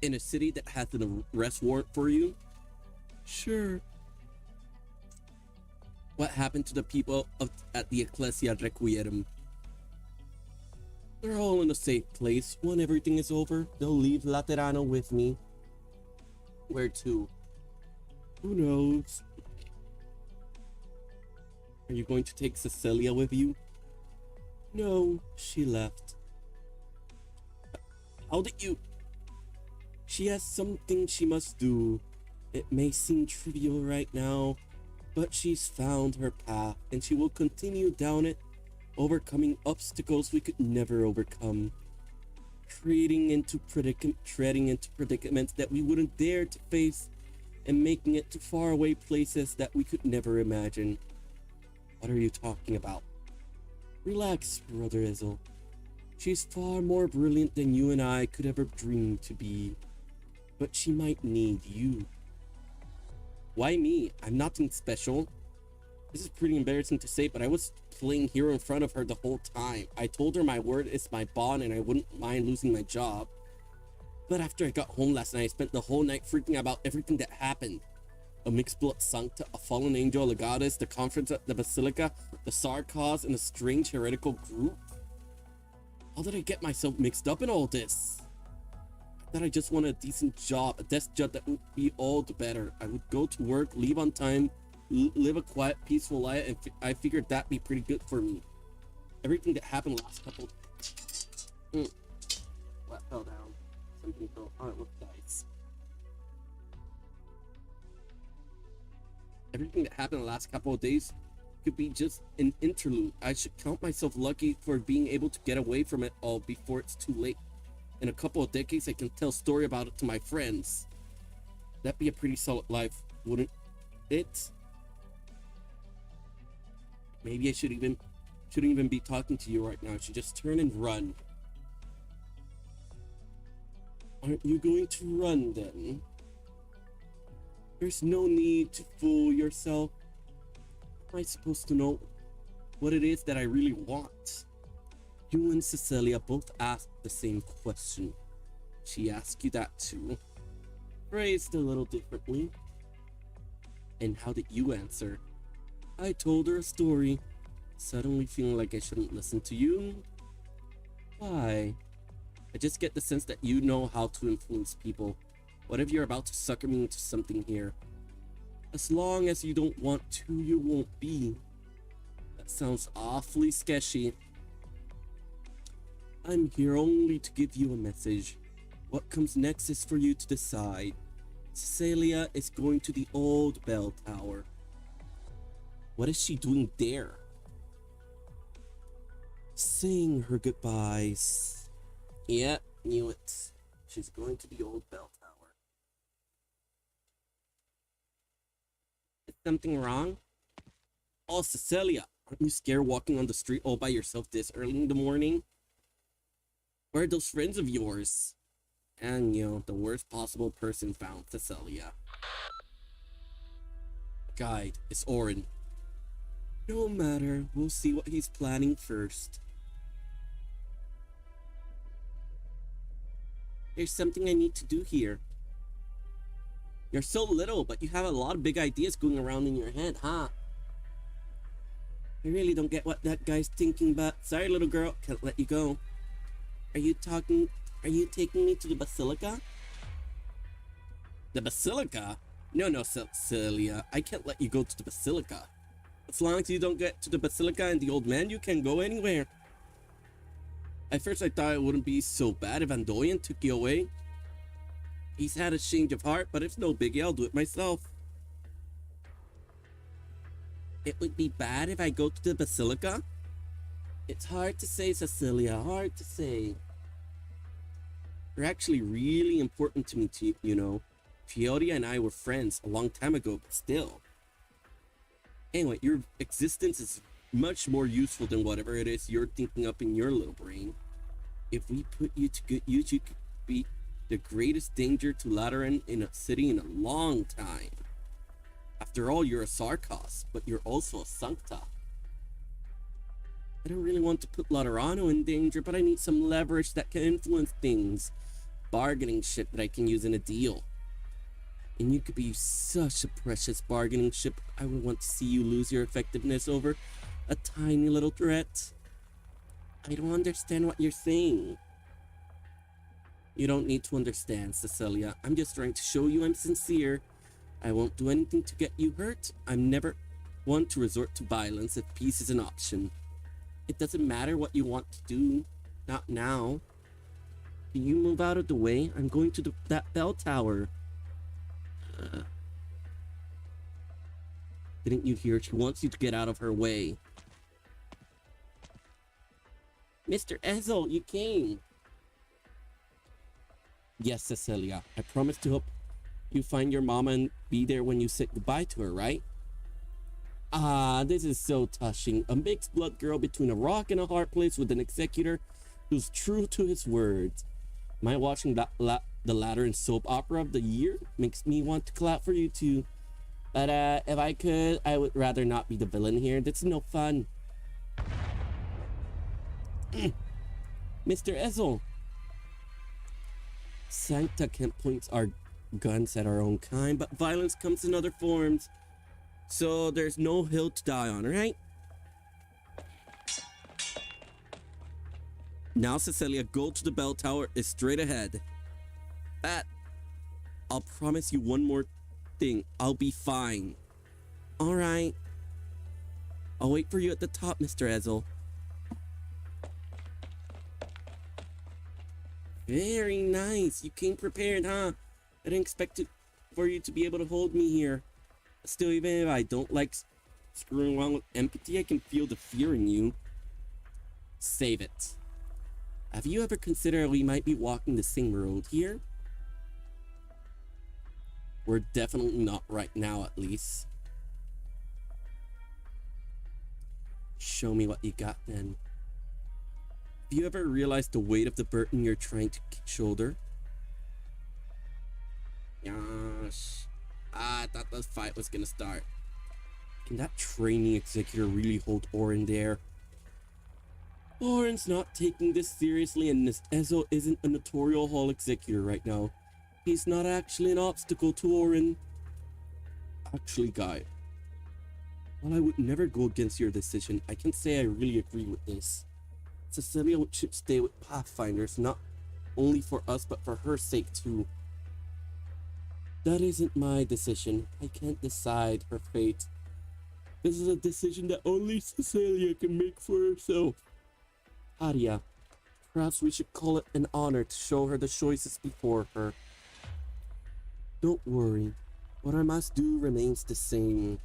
In a city that has an arrest warrant for you? Sure. What happened to the people at the Ecclesia Requiem? They're all in a safe place. When everything is over, they'll leave Laterano with me. Where to? Who knows? Are you going to take Cecilia with you? No, she left. How did you? She has something she must do. It may seem trivial right now, but she's found her path and she will continue down it, overcoming obstacles we could never overcome. Treading into predicaments that we wouldn't dare to face, and making it to faraway places that we could never imagine. What are you talking about? Relax, Brother Izzle. She's far more brilliant than you and I could ever dream to be. But she might need you. Why me? I'm nothing special. This is pretty embarrassing to say, but I was playing hero in front of her the whole time. I told her my word is my bond and I wouldn't mind losing my job. But after I got home last night, I spent the whole night freaking about everything that happened. A mixed blood Sankta, a fallen angel, a goddess, the conference at the Basilica, the Sarkos, and a strange heretical group. How did I get myself mixed up in all this? I thought I just wanted a decent job, a desk job that would be all the better. I would go to work, leave on time, live a quiet, peaceful life, and I figured that'd be pretty good for me. Everything that happened last couple... What fell down? Something fell. Oh, it looked nice. Everything that happened the last couple of days could be just an interlude. I should count myself lucky for being able to get away from it all before it's too late. In a couple of decades, I can tell a story about it to my friends. That'd be a pretty solid life, wouldn't it? Maybe I shouldn't even be talking to you right now. I should just turn and run. Aren't you going to run then? There's no need to fool yourself. Am I supposed to know what it is that I really want? You and Cecilia both asked the same question. She asked you that too, phrased a little differently. And how did you answer? I told her a story, suddenly feeling like I shouldn't listen to you. Why? I just get the sense that you know how to influence people. What if you're about to sucker me into something here? As long as you don't want to, you won't be. That sounds awfully sketchy. I'm here only to give you a message. What comes next is for you to decide. Cecilia is going to the old bell tower. What is she doing there? Saying her goodbyes. Yeah, knew it. She's going to the old bell tower. Is something wrong? Oh, Cecilia, aren't you scared walking on the street all by yourself this early in the morning? Where are those friends of yours? And, you know, the worst possible person found, Cecilia. Guide, it's Orin. No matter, we'll see what he's planning first. There's something I need to do here. You're so little, but you have a lot of big ideas going around in your head, huh? I really don't get what that guy's thinking, but sorry, little girl, can't let you go. Are you taking me to the Basilica? The Basilica? No, Cecilia, I can't let you go to the Basilica. As long as you don't get to the Basilica and the old man, you can go anywhere. At first I thought it wouldn't be so bad if Andoyan took you away. He's had a change of heart, but it's no biggie, I'll do it myself. It would be bad if I go to the Basilica? It's hard to say, Cecilia, hard to say. You're actually really important to me, you know. Fioria and I were friends a long time ago, but still. Anyway, your existence is much more useful than whatever it is you're thinking up in your little brain. If we put you to good use, you could be the greatest danger to Lateran in a city in a long time. After all, you're a Sarkos, but you're also a Sankta. I don't really want to put Laterano in danger, but I need some leverage that can influence things. Bargaining shit that I can use in a deal. And you could be such a precious bargaining chip. I would want to see you lose your effectiveness over a tiny little threat. I don't understand what you're saying. You don't need to understand, Cecilia. I'm just trying to show you I'm sincere. I won't do anything to get you hurt. I'm never one to resort to violence if peace is an option. It doesn't matter what you want to do. Not now. Can you move out of the way? I'm going to that bell tower. Didn't you hear? She wants you to get out of her way. Mr. Ezel, you came. Yes, Cecilia. I promise to help you find your mama and be there when you say goodbye to her, right? Ah, this is so touching. A mixed blood girl between a rock and a hard place with an executor who's true to his words. Am I watching the Lateran soap opera of the year? Makes me want to clap for you too. But if I could, I would rather not be the villain here. This is no fun. Mr. Ezel. Sankta can't point our guns at our own kind, but violence comes in other forms. So there's no hill to die on, right? Now, Cecilia, go to the bell tower. It's straight ahead. But I'll promise you one more thing. I'll be fine. All right. I'll wait for you at the top, Mr. Ezel. Very nice. You came prepared, huh? I didn't expect for you to be able to hold me here. Still, even if I don't like screwing around with empathy, I can feel the fear in you. Save it. Have you ever considered we might be walking the same road here? We're definitely not right now, at least. Show me what you got then. Have you ever realized the weight of the burden you're trying to shoulder? Gosh. I thought the fight was gonna start. Can that training executor really hold Orin there? Orin's not taking this seriously, and this Ezo isn't a notorial hall executor right now. He's not actually an obstacle to Orin. Actually, guy, while I would never go against your decision, I can say I really agree with this. Cecilia should stay with Pathfinders, not only for us, but for her sake too. That isn't my decision. I can't decide her fate. This is a decision that only Cecilia can make for herself. Haria, Perhaps we should call it an honor to show her the choices before her. Don't worry. What I must do remains the same.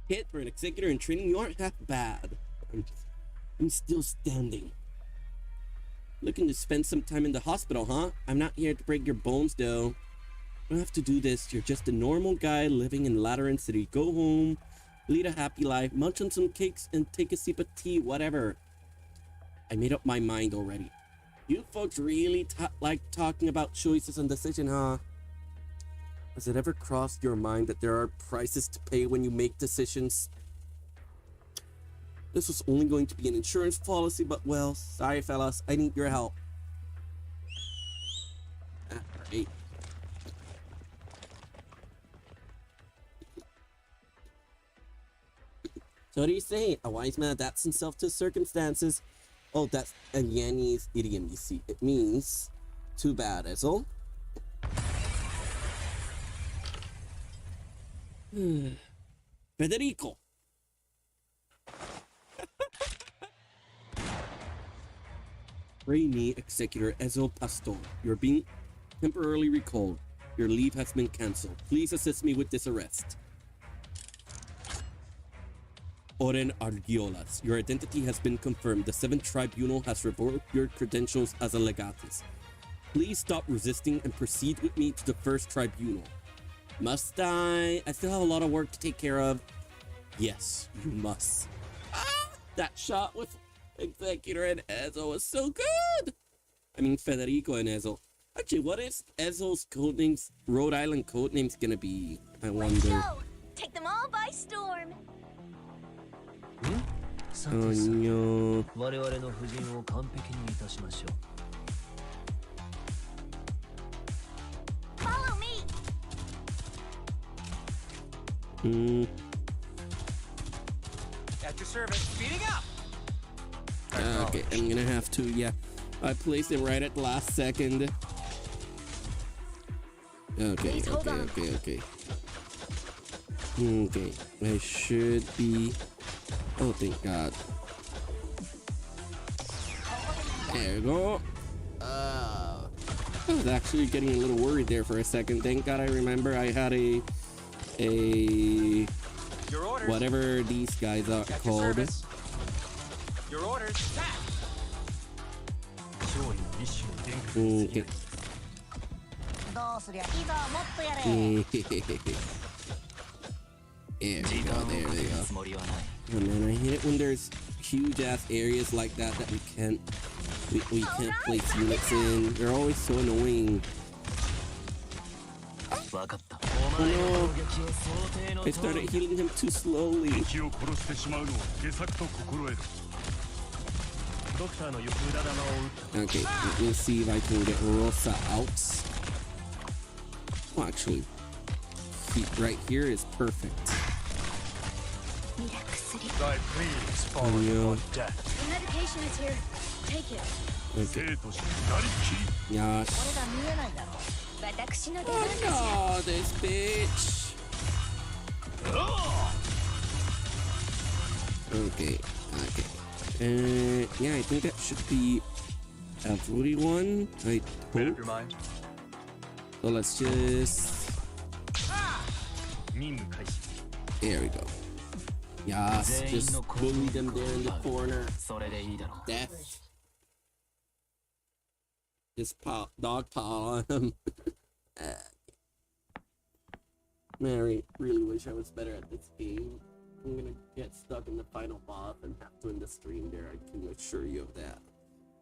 Hit for an executor in training, you aren't half bad. I'm still standing. Looking to spend some time in the hospital, huh? I'm not here to break your bones, though. You don't have to do this. You're just a normal guy living in Lateran City. Go home, lead a happy life, munch on some cakes, and take a sip of tea, whatever. I made up my mind already. You folks really like talking about choices and decision, huh? Has it ever crossed your mind that there are prices to pay when you make decisions? This was only going to be an insurance policy, but well, sorry fellas, I need your help. Alright. So what do you say? A wise man adapts himself to circumstances. Oh, that's a Yanni's idiom, you see. It means, too bad, Ezel. Federico. Pray me, Executor Ezel Pastor. You're being temporarily recalled. Your leave has been cancelled. Please assist me with this arrest. Oren Argiolas. Your identity has been confirmed. The 7th Tribunal has revoked your credentials as a legatus. Please stop resisting and proceed with me to the 1st Tribunal. Must I? I still have a lot of work to take care of. Yes, you must. Ah, that shot with Executor and Ezel was so good. I mean, Federico and Ezel. Actually, what is Ezel's codenames, Rhode Island codename's gonna be? I wonder. Let's go. Take them all by storm. Oh no. Follow me. At your service, speeding up. Okay, I'm gonna have to, yeah. I placed it right at the last second. Okay. Okay, I should be... Oh, thank God. There we go. I was actually getting a little worried there for a second. Thank God I remember I had a whatever these guys are called. Your orders. Okay. There we go. Oh man, I hate it when there's huge ass areas like that we can't place units in. They're always so annoying. Oh no! I started healing him too slowly. Okay, let me see if I can get Rosa out. Oh, actually, right here is perfect. Oh no. The medication is here. Take it. Okay. Yash. Oh no, this bitch. Okay. Yeah, I think that should be everyone. I hope. Your mind. So let's just... There we go. Yes, just bully them there in the corner. Death. Just dog paw on him. Mary, really wish I was better at this game. I'm gonna get stuck in the final boss and have to end the stream there. I can assure you of that.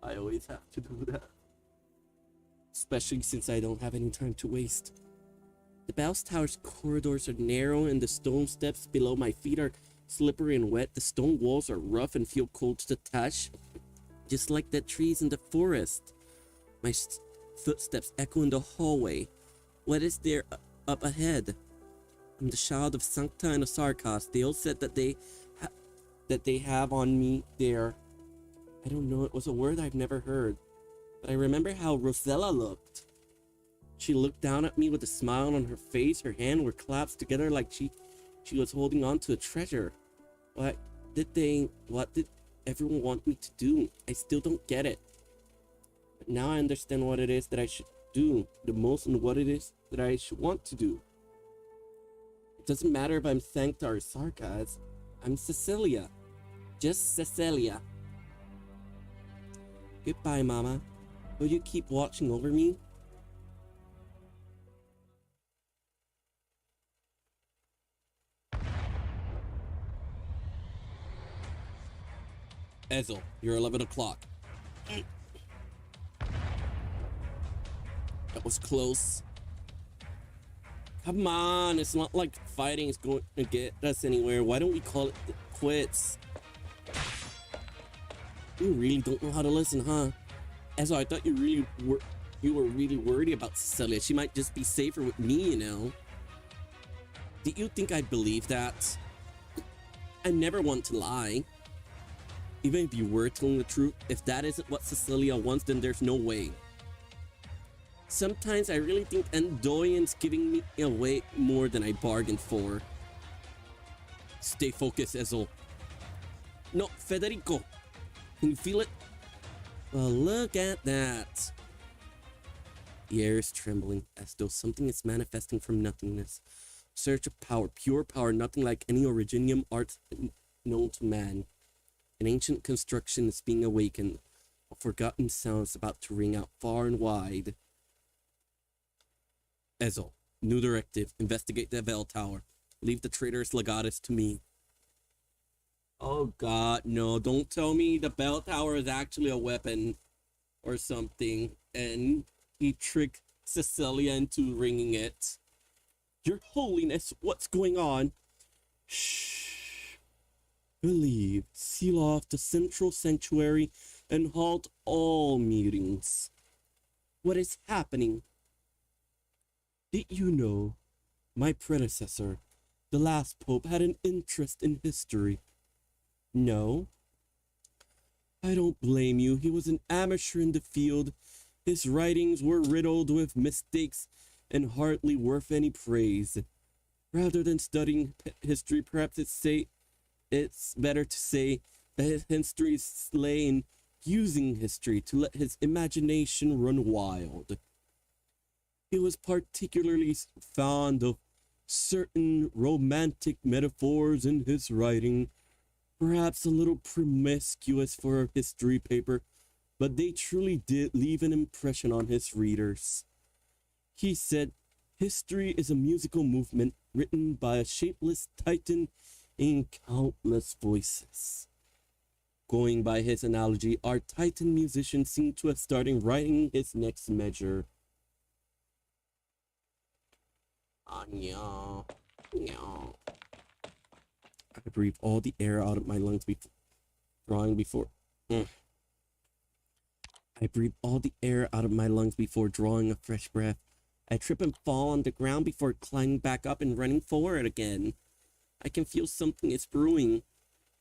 I always have to do that. Especially since I don't have any time to waste. The Baus Tower's corridors are narrow and the stone steps below my feet are slippery and wet. The stone walls are rough and feel cold to the touch, just like the trees in the forest. My footsteps echo in the hallway. What is there up ahead? I'm the child of Sankta and Sarkos. They all said that they have on me there. I don't know, it was a word I've never heard. But I remember how Rosella looked. She looked down at me with a smile on her face. Her hands were clasped together like she was holding on to a treasure. What did everyone want me to do? I still don't get it. But now I understand what it is that I should do the most and what it is that I should want to do. It doesn't matter if I'm Sankta or Sarkaz. I'm Cecilia. Just Cecilia. Goodbye, Mama. Will you keep watching over me? Ezel, you're 11 o'clock. That was close. Come on, it's not like fighting is going to get us anywhere. Why don't we call it quits? You really don't know how to listen, huh? Ezel, I thought you were really worried about Cecilia. She might just be safer with me, you know. Did you think I'd believe that? I never want to lie. Even if you were telling the truth, if that isn't what Cecilia wants, then there's no way. Sometimes I really think Andoyan's giving me away more than I bargained for. Stay focused, Ezel. No, Federico. Can you feel it? Well, look at that. The air is trembling, as though something is manifesting from nothingness. Search of power, pure power, nothing like any originium art known to man. An ancient construction is being awakened. A forgotten sound is about to ring out far and wide. Ezel, new directive. Investigate the bell tower. Leave the traitorous legatus to me. Oh god, no. Don't tell me the bell tower is actually a weapon or something. And he tricked Cecilia into ringing it. Your Holiness, what's going on? Shh. Believe, seal off the central sanctuary and halt all meetings. What is happening? Did you know my predecessor, the last pope, had an interest in history? No? I don't blame you. He was an amateur in the field. His writings were riddled with mistakes and hardly worth any praise. Rather than studying history, perhaps it's better to say that his history is slain using history to let his imagination run wild. He was particularly fond of certain romantic metaphors in his writing, perhaps a little promiscuous for a history paper, but they truly did leave an impression on his readers. He said, history is a musical movement written by a shapeless titan in countless voices. Going by his analogy, our titan musician seemed to have started writing his next measure. I breathe all the air out of my lungs I breathe all the air out of my lungs before drawing a fresh breath. I trip and fall on the ground before climbing back up and running forward again. I can feel something is brewing.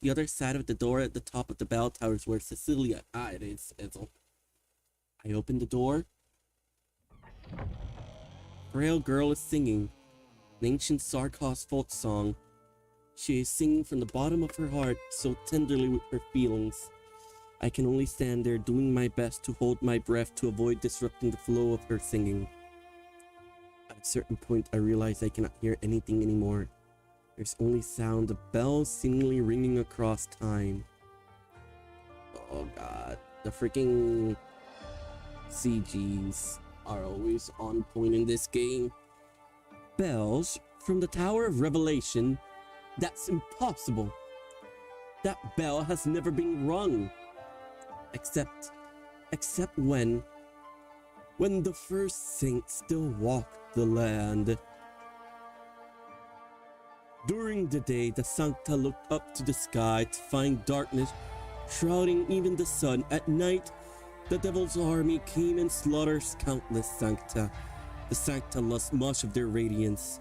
The other side of the door at the top of the bell tower is where Cecilia... it is, Ezel. I open the door. Frail girl is singing an ancient Sarkos folk song. She is singing from the bottom of her heart, so tenderly with her feelings. I can only stand there doing my best to hold my breath to avoid disrupting the flow of her singing. At a certain point, I realize I cannot hear anything anymore. There's only sound of bells seemingly ringing across time. Oh god, the freaking CGs are always on point in this game. Bells from the Tower of Revelation? That's impossible. That bell has never been rung. Except when the first saint still walked the land. During the day, the Sankta looked up to the sky to find darkness shrouding even the sun. At night, the devil's army came and slaughtered countless Sankta. The Sankta lost much of their radiance.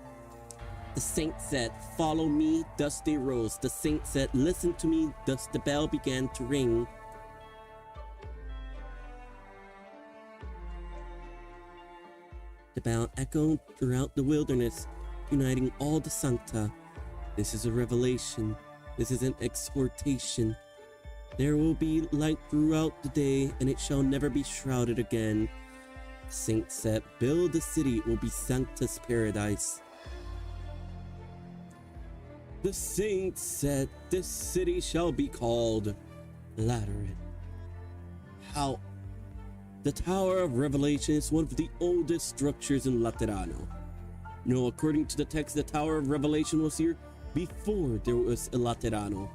The saint said, "Follow me," thus they rose. The saint said, "Listen to me," thus the bell began to ring. The bell echoed throughout the wilderness, uniting all the Sankta. This is a revelation. This is an exhortation. There will be light throughout the day, and it shall never be shrouded again. Saint said, build the city, it will be Sancta's paradise. The saint said, this city shall be called Lateran. How? The Tower of Revelation is one of the oldest structures in Laterano. No, according to the text, the Tower of Revelation was here before there was a Laterano.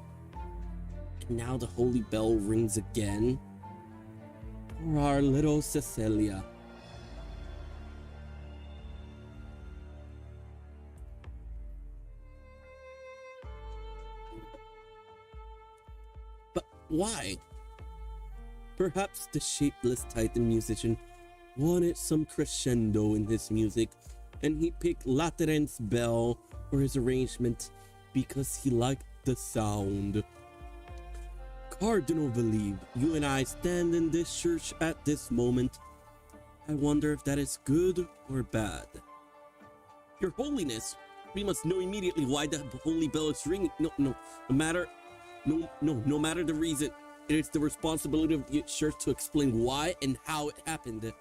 And now the holy bell rings again. For our little Cecilia. But why? Perhaps the shapeless Titan musician wanted some crescendo in his music, and he picked Lateran's bell for his arrangement because he liked the sound. Cardinal Velive, you and I stand in this church at this moment. I wonder if that is good or bad. Your Holiness, we must know immediately why the holy bell is ringing. No matter the reason. It is the responsibility of the church to explain why and how it happened.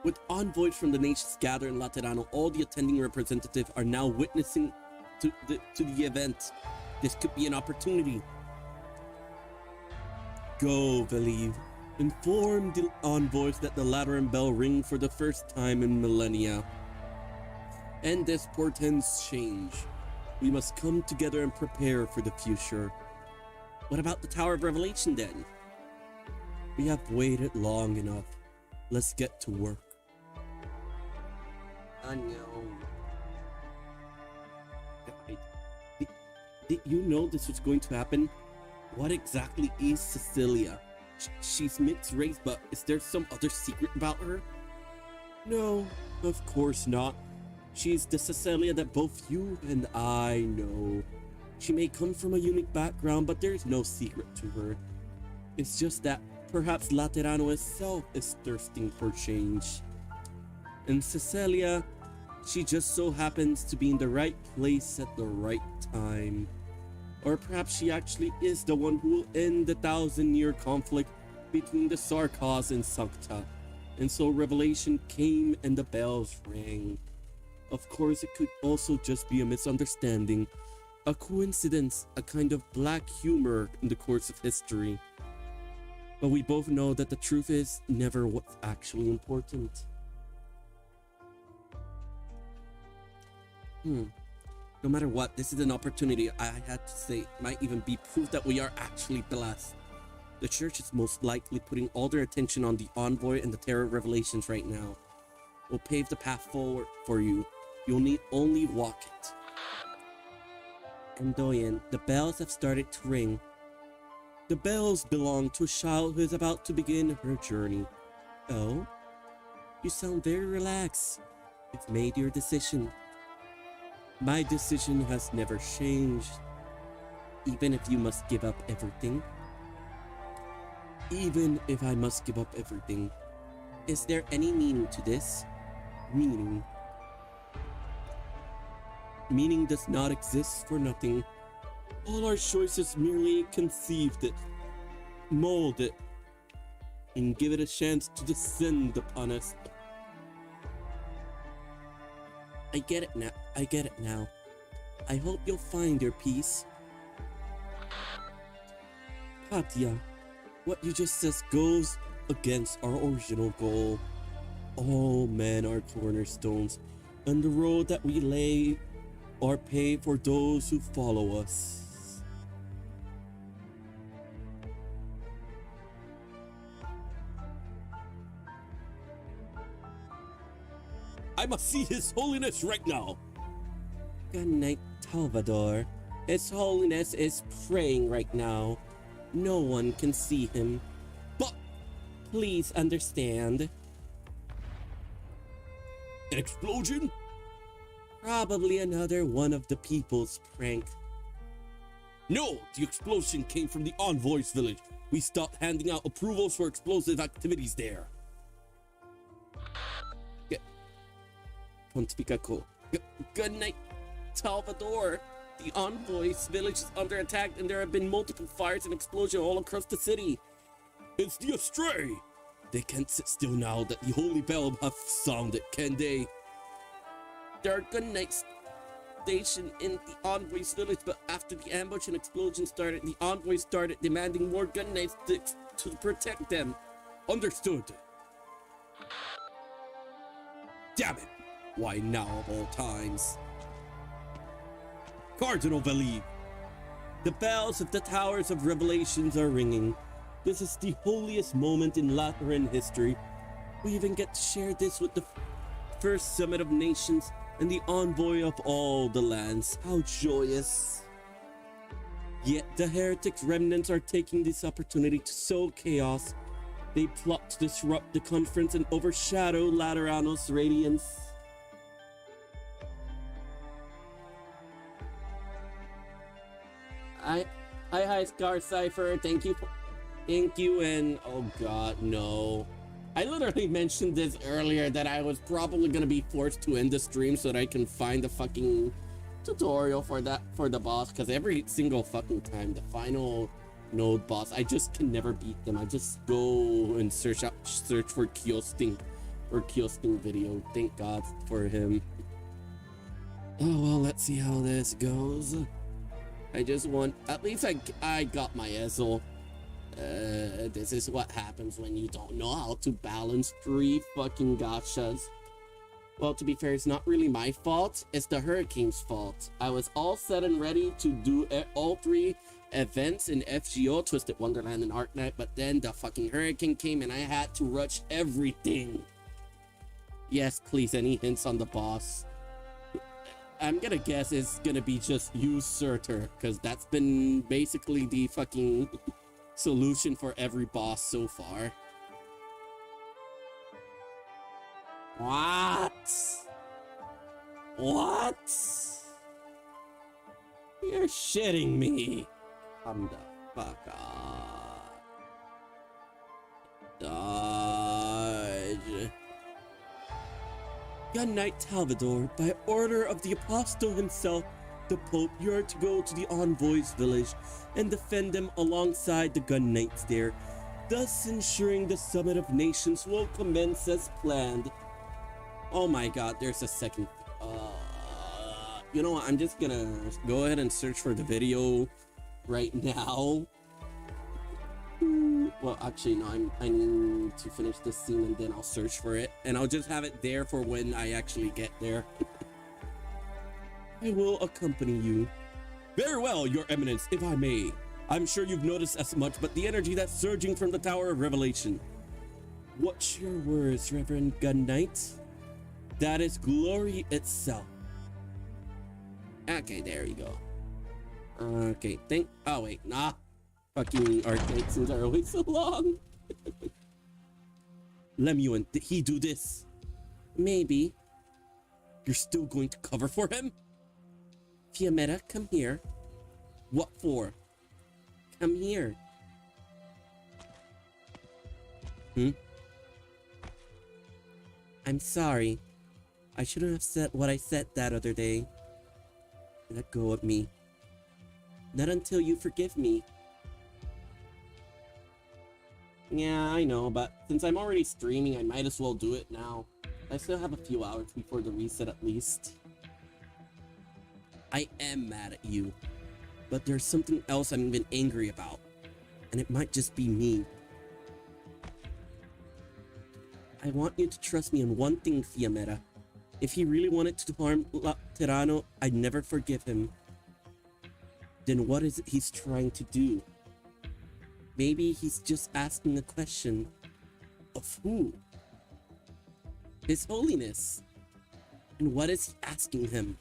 With envoys from the nations gathered in Laterano, all the attending representatives are now witnessing to the event. This could be an opportunity. Go, Velive. Inform the envoys that the Lateran bell ring for the first time in millennia. And this portends change. We must come together and prepare for the future. What about the Tower of Revelation then? We have waited long enough. Let's get to work. I know. Did you know this was going to happen? What exactly is Cecilia? She's mixed race, but is there some other secret about her? No, of course not. She's the Cecilia that both you and I know. She may come from a unique background, but there's no secret to her. It's just that perhaps Laterano itself is thirsting for change. And Cecilia, she just so happens to be in the right place at the right time. Or perhaps she actually is the one who will end the 1,000-year conflict between the Sarkaz and Sankta. And so revelation came and the bells rang. Of course, it could also just be a misunderstanding, a coincidence, a kind of black humor in the course of history. But we both know that the truth is never what's actually important. No matter what, this is an opportunity I had to say might even be proof that we are actually blessed. The church is most likely putting all their attention on the envoy and the Terror of Revelations right now. We'll pave the path forward for you. You'll need only walk it. And Doyen, the bells have started to ring. The bells belong to a child who is about to begin her journey. Oh? You sound very relaxed. You've made your decision. My decision has never changed. Even if you must give up everything. Even if I must give up everything. Is there any meaning to this? Meaning. Meaning does not exist for nothing. All our choices merely conceived it, mold it, and give it a chance to descend upon us. I get it now. I get it now. I hope you'll find your peace. Katya, what you just said goes against our original goal. All men are cornerstones, and the road that we lay or pay for those who follow us. I must see His Holiness right now. Good night, Salvador. His Holiness is praying right now. No one can see him. But please understand. An explosion? Probably another one of the people's prank. No, the explosion came from the Envoy's village. We stopped handing out approvals for explosive activities there. Pontificaco. Good night, Salvador. The envoy's village is under attack, and there have been multiple fires and explosions all across the city. It's the Astray! They can't sit still now that the holy bell have sounded, can they? There are good night stationed in the envoy's village, but after the ambush and explosion started, the envoy started demanding more gun knights to protect them. Understood. Damn it! Why now of all times? Cardinal Velive. The bells of the Towers of Revelations are ringing. This is the holiest moment in Lateran history. We even get to share this with the first summit of nations and the envoy of all the lands. How joyous. Yet the heretics' remnants are taking this opportunity to sow chaos. They plot to disrupt the conference and overshadow Laterano's radiance. Hi, Scar Cypher. Thank you, and oh god, no. I literally mentioned this earlier that I was probably gonna be forced to end the stream so that I can find the fucking tutorial for the boss, because every single fucking time the final node boss, I just can never beat them. I just go and search for Kiosting video. Thank God for him. Oh well, let's see how this goes. I just want, at least I got my Ezel. This is what happens when you don't know how to balance 3 fucking gachas. Well, to be fair, it's not really my fault. It's the Hurricane's fault. I was all set and ready to do all 3 events in FGO, Twisted Wonderland and Arknight, but then the fucking Hurricane came and I had to rush everything. Yes, please, any hints on the boss? I'm gonna guess it's gonna be just Usurter, because that's been basically the fucking solution for every boss so far. What? You're shitting me. Come the fuck up. Dodge. Gun Knight Salvador, by order of the Apostle himself, the Pope, you are to go to the envoy's village and defend them alongside the Gun Knights there, thus ensuring the Summit of Nations will commence as planned. Oh my god, there's a second. You know what, I'm just gonna go ahead and search for the video right now. Well, actually, no, I need to finish this scene and then I'll search for it. And I'll just have it there for when I actually get there. I will accompany you. Very well, Your Eminence, if I may. I'm sure you've noticed as much, but the energy that's surging from the Tower of Revelation. What's your words, Reverend Gun Knight? That is glory itself. Okay, there you go. Okay, oh wait, nah. Fucking Arknight scenes are always so long. Lemuel, did he do this? Maybe. You're still going to cover for him? Fiametta, come here. What for? Come here. I'm sorry. I shouldn't have said what I said that other day. Let go of me. Not until you forgive me. Yeah, I know, but since I'm already streaming, I might as well do it now. I still have a few hours before the reset at least. I am mad at you, but there's something else I'm even angry about, and it might just be me. I want you to trust me on one thing, Fiametta. If he really wanted to harm Laterano, I'd never forgive him. Then what is it he's trying to do? Maybe he's just asking a question. Of who? His Holiness. And what is he asking him?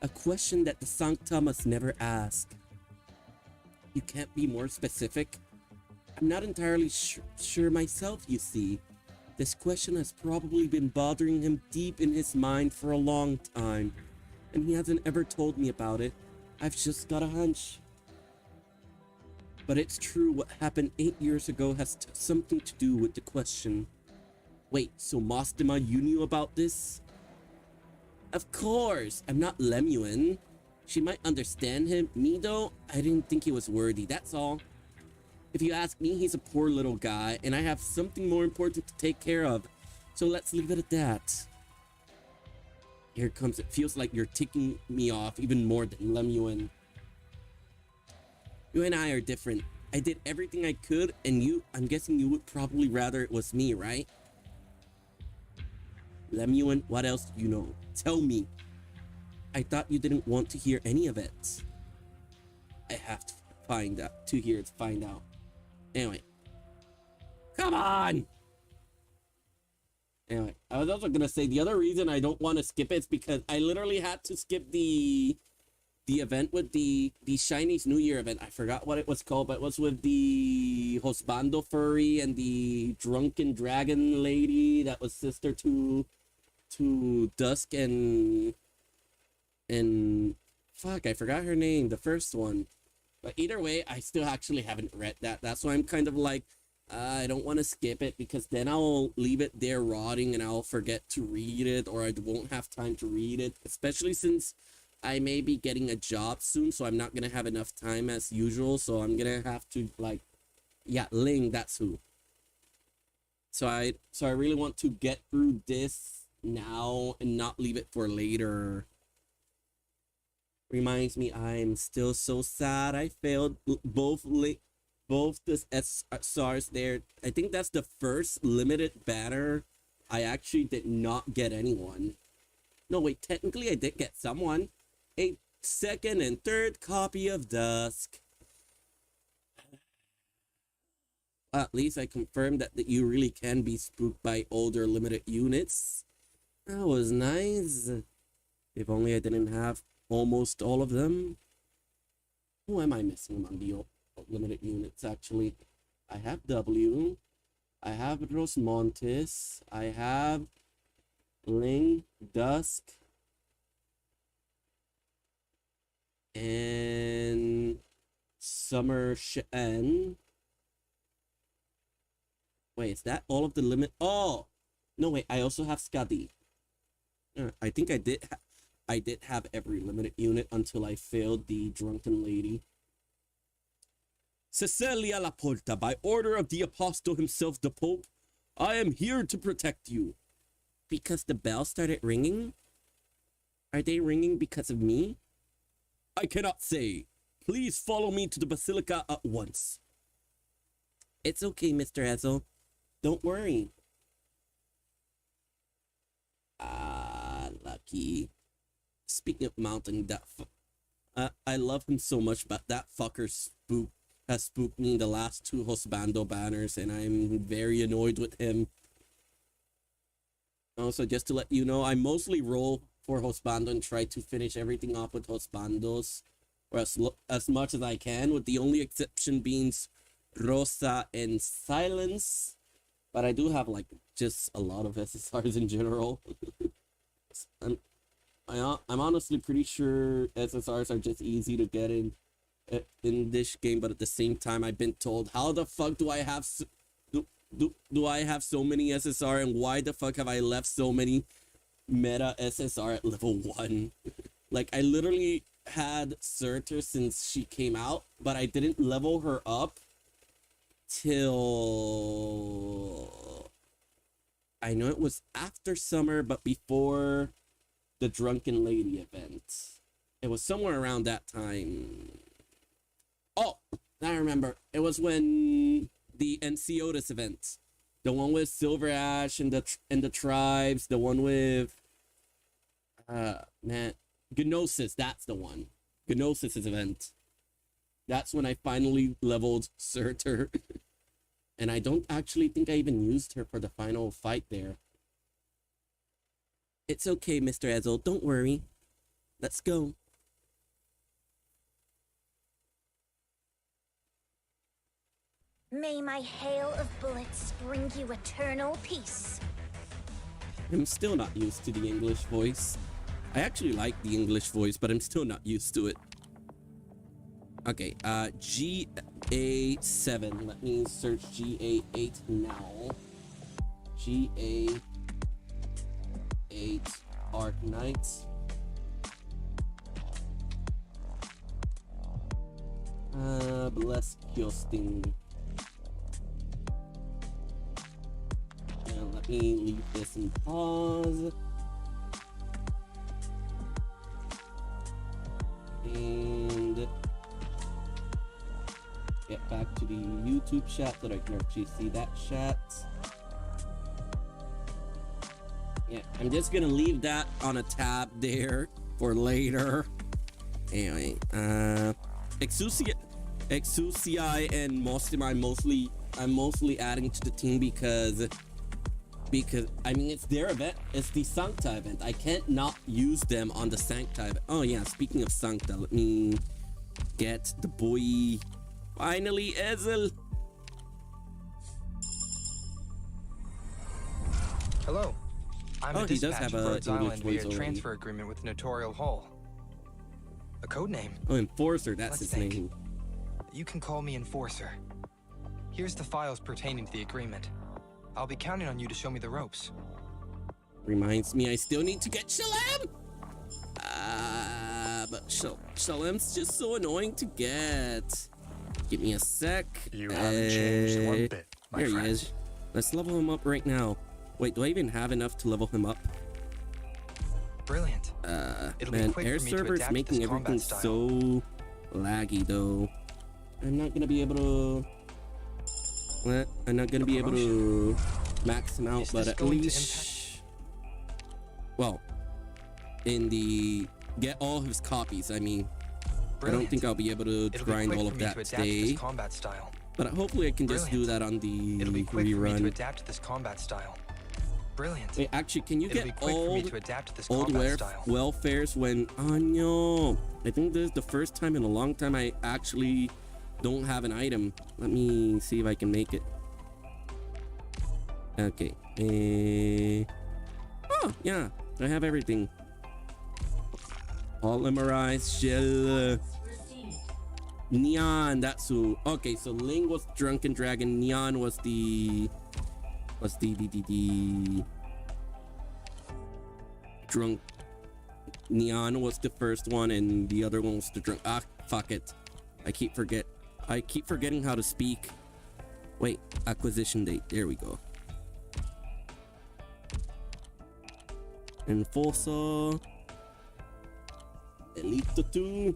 A question that the Sankta must never ask. You can't be more specific? I'm not entirely sure myself, you see. This question has probably been bothering him deep in his mind for a long time, and he hasn't ever told me about it. I've just got a hunch. But it's true, what happened 8 years ago has something to do with the question. Wait, so Mostima, you knew about this? Of course, I'm not Lemuel. She might understand him. Me though, I didn't think he was worthy, that's all. If you ask me, he's a poor little guy, and I have something more important to take care of. So let's leave it at that. Here it comes. It feels like you're ticking me off even more than Lemuel. You and I are different. I did everything I could, and I'm guessing you would probably rather it was me, right? Lemuel, what else do you know? Tell me. I thought you didn't want to hear any of it. I have to find out. Anyway. Come on! Anyway, I was also gonna say the other reason I don't want to skip it is because I literally had to skip the event with the Chinese New Year event. I forgot what it was called, but it was with the Hosbando furry and the drunken dragon lady that was sister to Dusk and fuck, I forgot her name, the first one. But either way, I still actually haven't read that. That's why I'm kind of like, I don't want to skip it, because then I'll leave it there rotting and I'll forget to read it, or I won't have time to read it, especially since I may be getting a job soon, so I'm not going to have enough time as usual, so I'm going to have to, like, yeah, Ling, that's who. So I really want to get through this now and not leave it for later. Reminds me, I'm still so sad I failed both the SRs there. I think that's the first limited banner I actually did not get anyone. No, wait, technically I did get someone. A second and third copy of Dusk. At least I confirmed that you really can be spooked by older limited units. That was nice. If only I didn't have almost all of them. Who am I missing among the limited units, actually? I have W. I have Rosmontis. I have Ling, Dusk, and Summer Shen. Wait, is that all of the limit? Oh! No, wait, I also have Skadi. I think I did have every limited unit until I failed the drunken lady. Cecilia Laporta, by order of the apostle himself, the Pope, I am here to protect you. Because the bell started ringing? Are they ringing because of me? I cannot say. Please follow me to the Basilica at once. It's okay, Mr. Ezel. Don't worry. Ah, lucky. Speaking of mounting, I love him so much, but that fucker has spooked me in the last two Hosbando banners, and I'm very annoyed with him. Also, just to let you know, I mostly roll for Hosbando and try to finish everything off with Hosbandos, or as much as I can, with the only exception being Rosa and Silence. But I do have, like, just a lot of SSRs in general. I'm honestly pretty sure SSRs are just easy to get in this game, but at the same time, I've been told, how the fuck do I have do I have so many SSR, and why the fuck have I left so many meta SSR at level 1? Like, I literally had Surtur since she came out, but I didn't level her up till I know it was after summer, but before the Drunken Lady event. It was somewhere around that time. Oh, I remember. It was when the Enciotis event, the one with Silver Ash and the tribes, the one with Gnosis. That's the one. Gnosis' event. That's when I finally leveled Surtur. And I don't actually think I even used her for the final fight there. It's okay, Mr. Ezel. Don't worry. Let's go. May my hail of bullets bring you eternal peace. I'm still not used to the English voice. I actually like the English voice, but I'm still not used to it. Okay, GA7. Let me search GA8 now. GA8. Arknight. Bless Kyosting. And let me leave this in pause. And get back to the YouTube chat so that I can actually see that chat. Yeah, I'm just gonna leave that on a tab there for later. Anyway, Exucia and Mostima, I'm mostly adding to the team because I mean it's their event. It's the Sankta event. I can't not use them on the Sankta event. Oh yeah, speaking of Sankta, let me get the boy. Finally, Ezel. Hello. I'm a he does dispatch have a Bird's English Island via voice already. transfer agreement with Notorial Hull. A code name. Oh, Enforcer, that's Let's his think. name. You can call me Enforcer. Here's the files pertaining to the agreement. I'll be counting on you to show me the ropes. Reminds me, I still need to get Shalem. But Shalem's just so annoying to get. Give me a sec. You haven't changed one bit, my There friend. he is. Let's level him up right now. Wait, do I even have enough to level him up? Brilliant. It'll be Man, quick air for me to server's adapt to making this everything combat style. so laggy though. I'm not gonna be able to. What? I'm not gonna be able to max him out, Is but this at going to least. Well, in the get all of his copies. I mean, I don't think I'll be able to It'll be grind quick all for of me that to adapt to today. this combat style. But hopefully I can just do Brilliant. that on the It'll be quick for me to rerun. adapt to this combat style. Brilliant. Wait, actually, can you It'll be get quick for me old to adapt to this old combat style. welfares when? Oh no! I think this is the first time in a long time I actually don't have an item. Let me see if I can make it. Okay. Oh yeah, I have everything. Polymerized shell. Neon. That's who. Okay, so Ling was Drunken Dragon. Neon was the drunk. Neon was the first one, and the other one was the drunk. Ah, fuck it. I keep forgetting how to speak. Wait, acquisition date. There we go. Enforcer. Elite 2.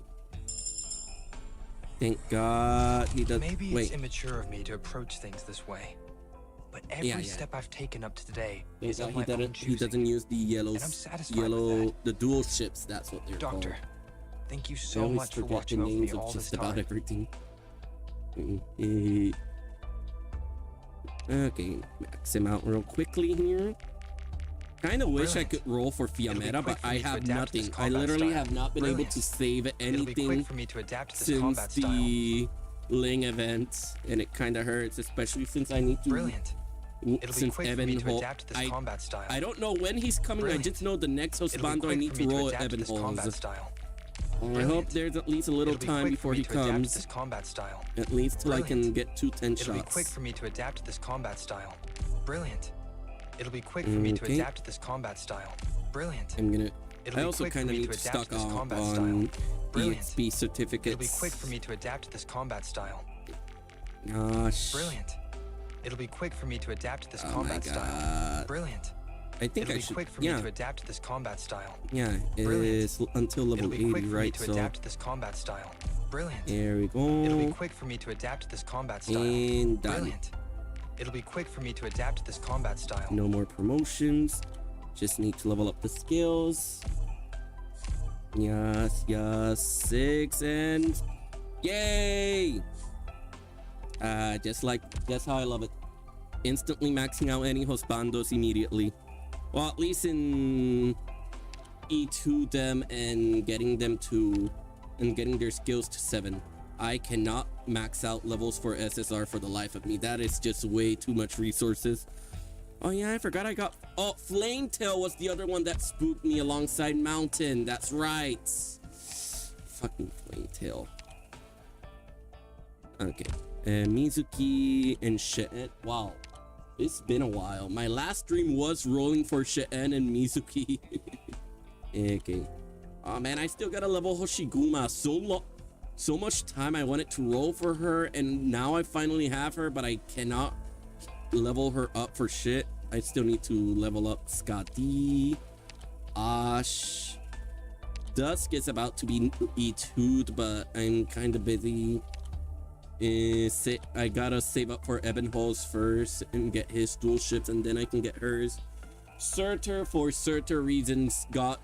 Thank God he does. Maybe Wait. it's immature of me to approach things this way, but every Yeah. step I've taken up to today Wait, is of he my own doesn't. He choosing. doesn't use the yellow. And I'm satisfied with that. The dual ships. That's what they're Doctor, called. thank you I so always much for forget watching the over me names of all this just about time. everything. Okay, max him out real quickly here. Kind of wish I Brilliant. could roll for Fiametta, quick but for I me to have adapt to this nothing. I combat literally style. have not been able to Brilliant. save It'll be anything quick for me to adapt to this since combat style. the Ling event, and it kind of hurts, especially since I need to. Brilliant. It'll be Since quick for Evan me to Hall, adapt to this combat style. I don't know when he's coming. Brilliant. I just know the next It'll be husbando I quick need for to me roll adapt at to Evan this combat Halls. style. I hope Brilliant. there's at least a little It'll be time quick before for me he to adapt to comes. this combat style. At least till I can Brilliant. get 2 10 It'll be shots. quick for me to adapt to this combat style. Brilliant. It'll be quick for me to Okay. adapt to this combat style. Brilliant. I'm gonna. It'll I be also quick for kind of me need to to adapt stock to this up combat on style. Brilliant. EXP certificates. It'll be quick for me to adapt to this combat style. Gosh. Brilliant. It'll be quick for me to adapt to this Oh my combat style. God. Brilliant. I think It'll I be should. quick for me Yeah. to adapt to this combat style. Yeah. It Brilliant. is until level It'll be 80, quick for me right? to So adapt to this combat style. Brilliant. there we It'll be go. quick for me to adapt to this combat style. And done. Brilliant. It'll be quick for me to adapt to this combat style. No more promotions. Just need to level up the skills. Yes, yes. 6 and yay! That's how I love it. Instantly maxing out any husbandos immediately. Well, at least in E2 them and getting their skills to 7. I cannot max out levels for SSR for the life of me. That is just way too much resources. Oh yeah, I forgot I got. Oh, Flametail was the other one that spooked me alongside Mountain. That's right. Fucking Flametail. Okay. And Mizuki and Shien. Wow. It's been a while. My last stream was rolling for Shien and Mizuki. Okay. Oh man, I still gotta level Hoshiguma. So much time I wanted to roll for her, and now I finally have her, but I cannot level her up for shit. I still need to level up Scotty. Ash. Dusk is about to be E2'd, but I'm kind of busy. I gotta save up for Ebenholz first and get his dual ships, and then I can get hers. Surtur, for Surtur reasons, got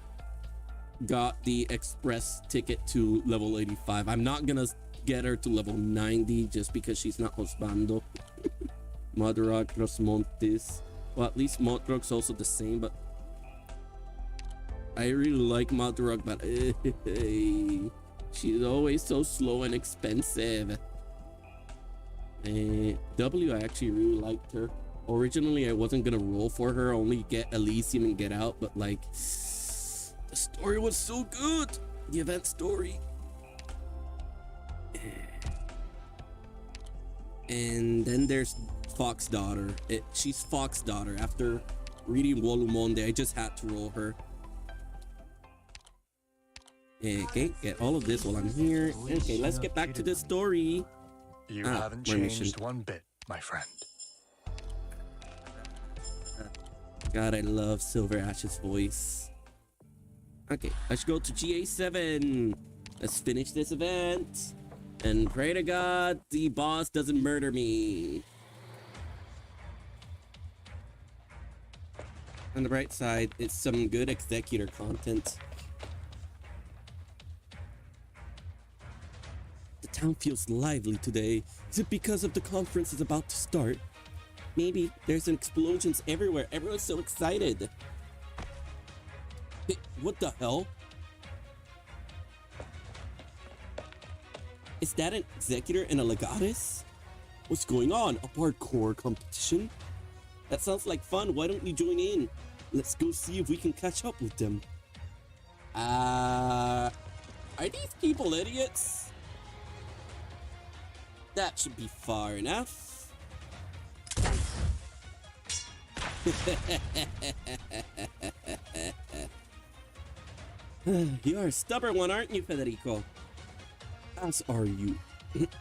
the express ticket to level 85. I'm not gonna get her to level 90 just because she's not Hosbando. Madrog plus Montes. Well, at least Montrog's also the same, but I really like Madrog, but she's always so slow and expensive. W, I actually really liked her. Originally, I wasn't gonna roll for her, only get Elysium and get out, but like, the story was so good. The event story. And then there's Fox Daughter. She's Fox Daughter. After reading Wolumonde, I just had to roll her. Okay, get all of this while I'm here. Okay, let's get back to the story. You haven't changed one bit, my friend. God, I love Silver Ash's voice. Okay, let's go to GA7. Let's finish this event. And pray to God the boss doesn't murder me. On the bright side, it's some good Executor content. The town feels lively today. Is it because of the conference is about to start? Maybe. There's explosions everywhere. Everyone's so excited. Hey, what the hell? Is that an Executor and a Legatus? What's going on? A parkour competition? That sounds like fun. Why don't we join in? Let's go see if we can catch up with them. Are these people idiots? That should be far enough. You are a stubborn one, aren't you, Federico? As are you.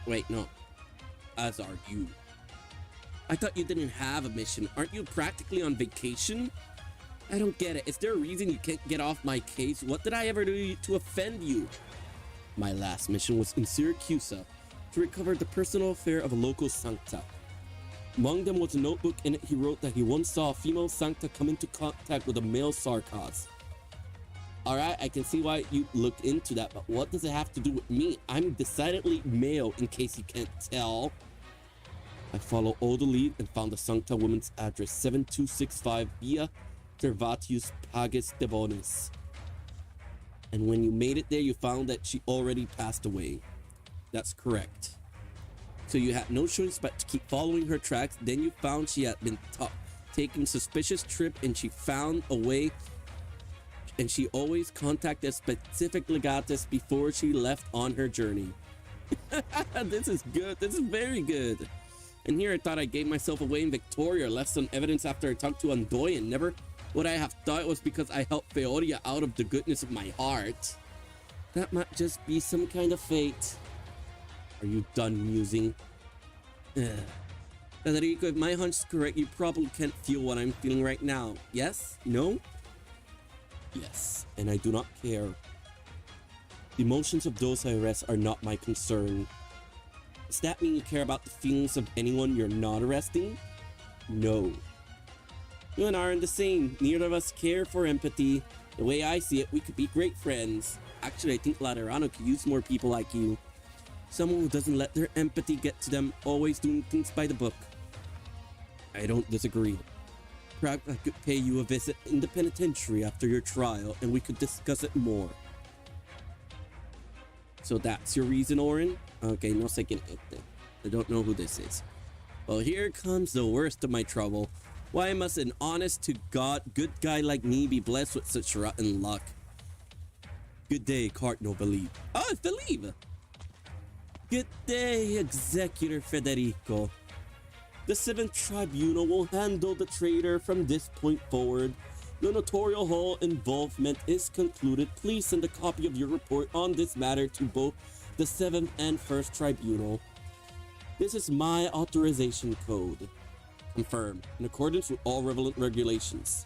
Wait, no. As are you. I thought you didn't have a mission. Aren't you practically on vacation? I don't get it. Is there a reason you can't get off my case? What did I ever do to offend you? My last mission was in Syracuse to recover the personal affair of a local Sankta. Among them was a notebook. In it he wrote that he once saw a female Sankta come into contact with a male Sarkaz. Alright, I can see why you looked into that, but what does it have to do with me? I'm decidedly male, in case you can't tell. I followed all the lead and found the Sankta woman's address, 7265 Via Servatius Pagus Devonis. And when you made it there, you found that she already passed away. That's correct. So you had no choice but to keep following her tracks. Then you found she had been taking suspicious trip, and she found a way. And she always contacted specific legatus before she left on her journey. This is good. This is very good. And here I thought I gave myself away in Victoria, left some evidence after I talked to Andoyan. Never would I have thought it was because I helped Feoria out of the goodness of my heart. That might just be some kind of fate. Are you done musing? Federico, if my hunch is correct, you probably can't feel what I'm feeling right now. Yes? No? Yes, and I do not care. The emotions of those I arrest are not my concern. Does that mean you care about the feelings of anyone you're not arresting? No. You and I are the same. Neither of us care for empathy. The way I see it, we could be great friends. Actually, I think Laterano could use more people like you. Someone who doesn't let their empathy get to them, always doing things by the book. I don't disagree. Perhaps I could pay you a visit in the penitentiary after your trial, and we could discuss it more. So that's your reason, Orin? Okay, no second. I don't know who this is. Well, here comes the worst of my trouble. Why must an honest-to-God good guy like me be blessed with such rotten luck? Good day, Cardinal Believe. Oh, it's Believe! Good day, Executor Federico. The 7th Tribunal will handle the traitor from this point forward. The notarial hall involvement is concluded. Please send a copy of your report on this matter to both the 7th and 1st Tribunal. This is my authorization code. Confirmed, in accordance with all relevant regulations.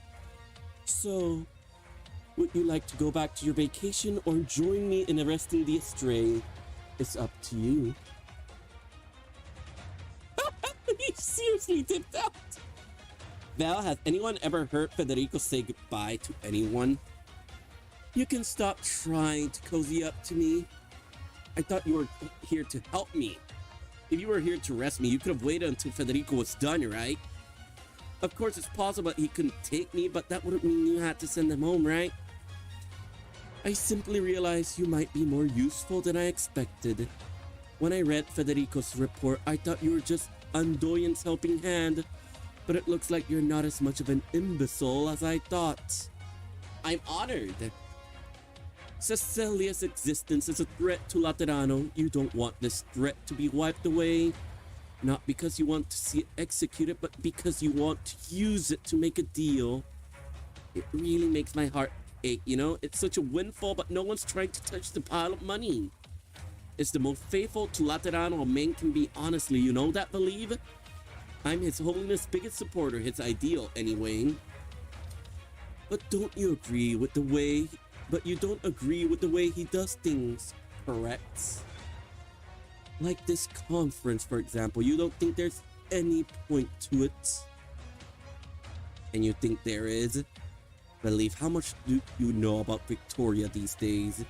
So, would you like to go back to your vacation or join me in arresting the Astray? It's up to you. He seriously dipped out. Val, has anyone ever heard Federico say goodbye to anyone? You can stop trying to cozy up to me. I thought you were here to help me. If you were here to arrest me, you could have waited until Federico was done, right? Of course, it's possible he couldn't take me, but that wouldn't mean you had to send him home, right? I simply realized you might be more useful than I expected. When I read Federico's report, I thought you were just Andoyan's helping hand, but it looks like you're not as much of an imbecile as I thought. I'm honored. Cecilia's existence is a threat to Laterano. You don't want this threat to be wiped away. Not because you want to see it executed, but because you want to use it to make a deal. It really makes my heart ache, you know? It's such a windfall, but no one's trying to touch the pile of money. It's the most faithful to Laterano a man can be, honestly. You know that, believe? I'm His Holiness' biggest supporter, his ideal, anyway. But don't you agree with the way... But you don't agree with the way he does things, correct? Like this conference, for example. You don't think there's any point to it? And you think there is? Believe, how much do you know about Victoria these days?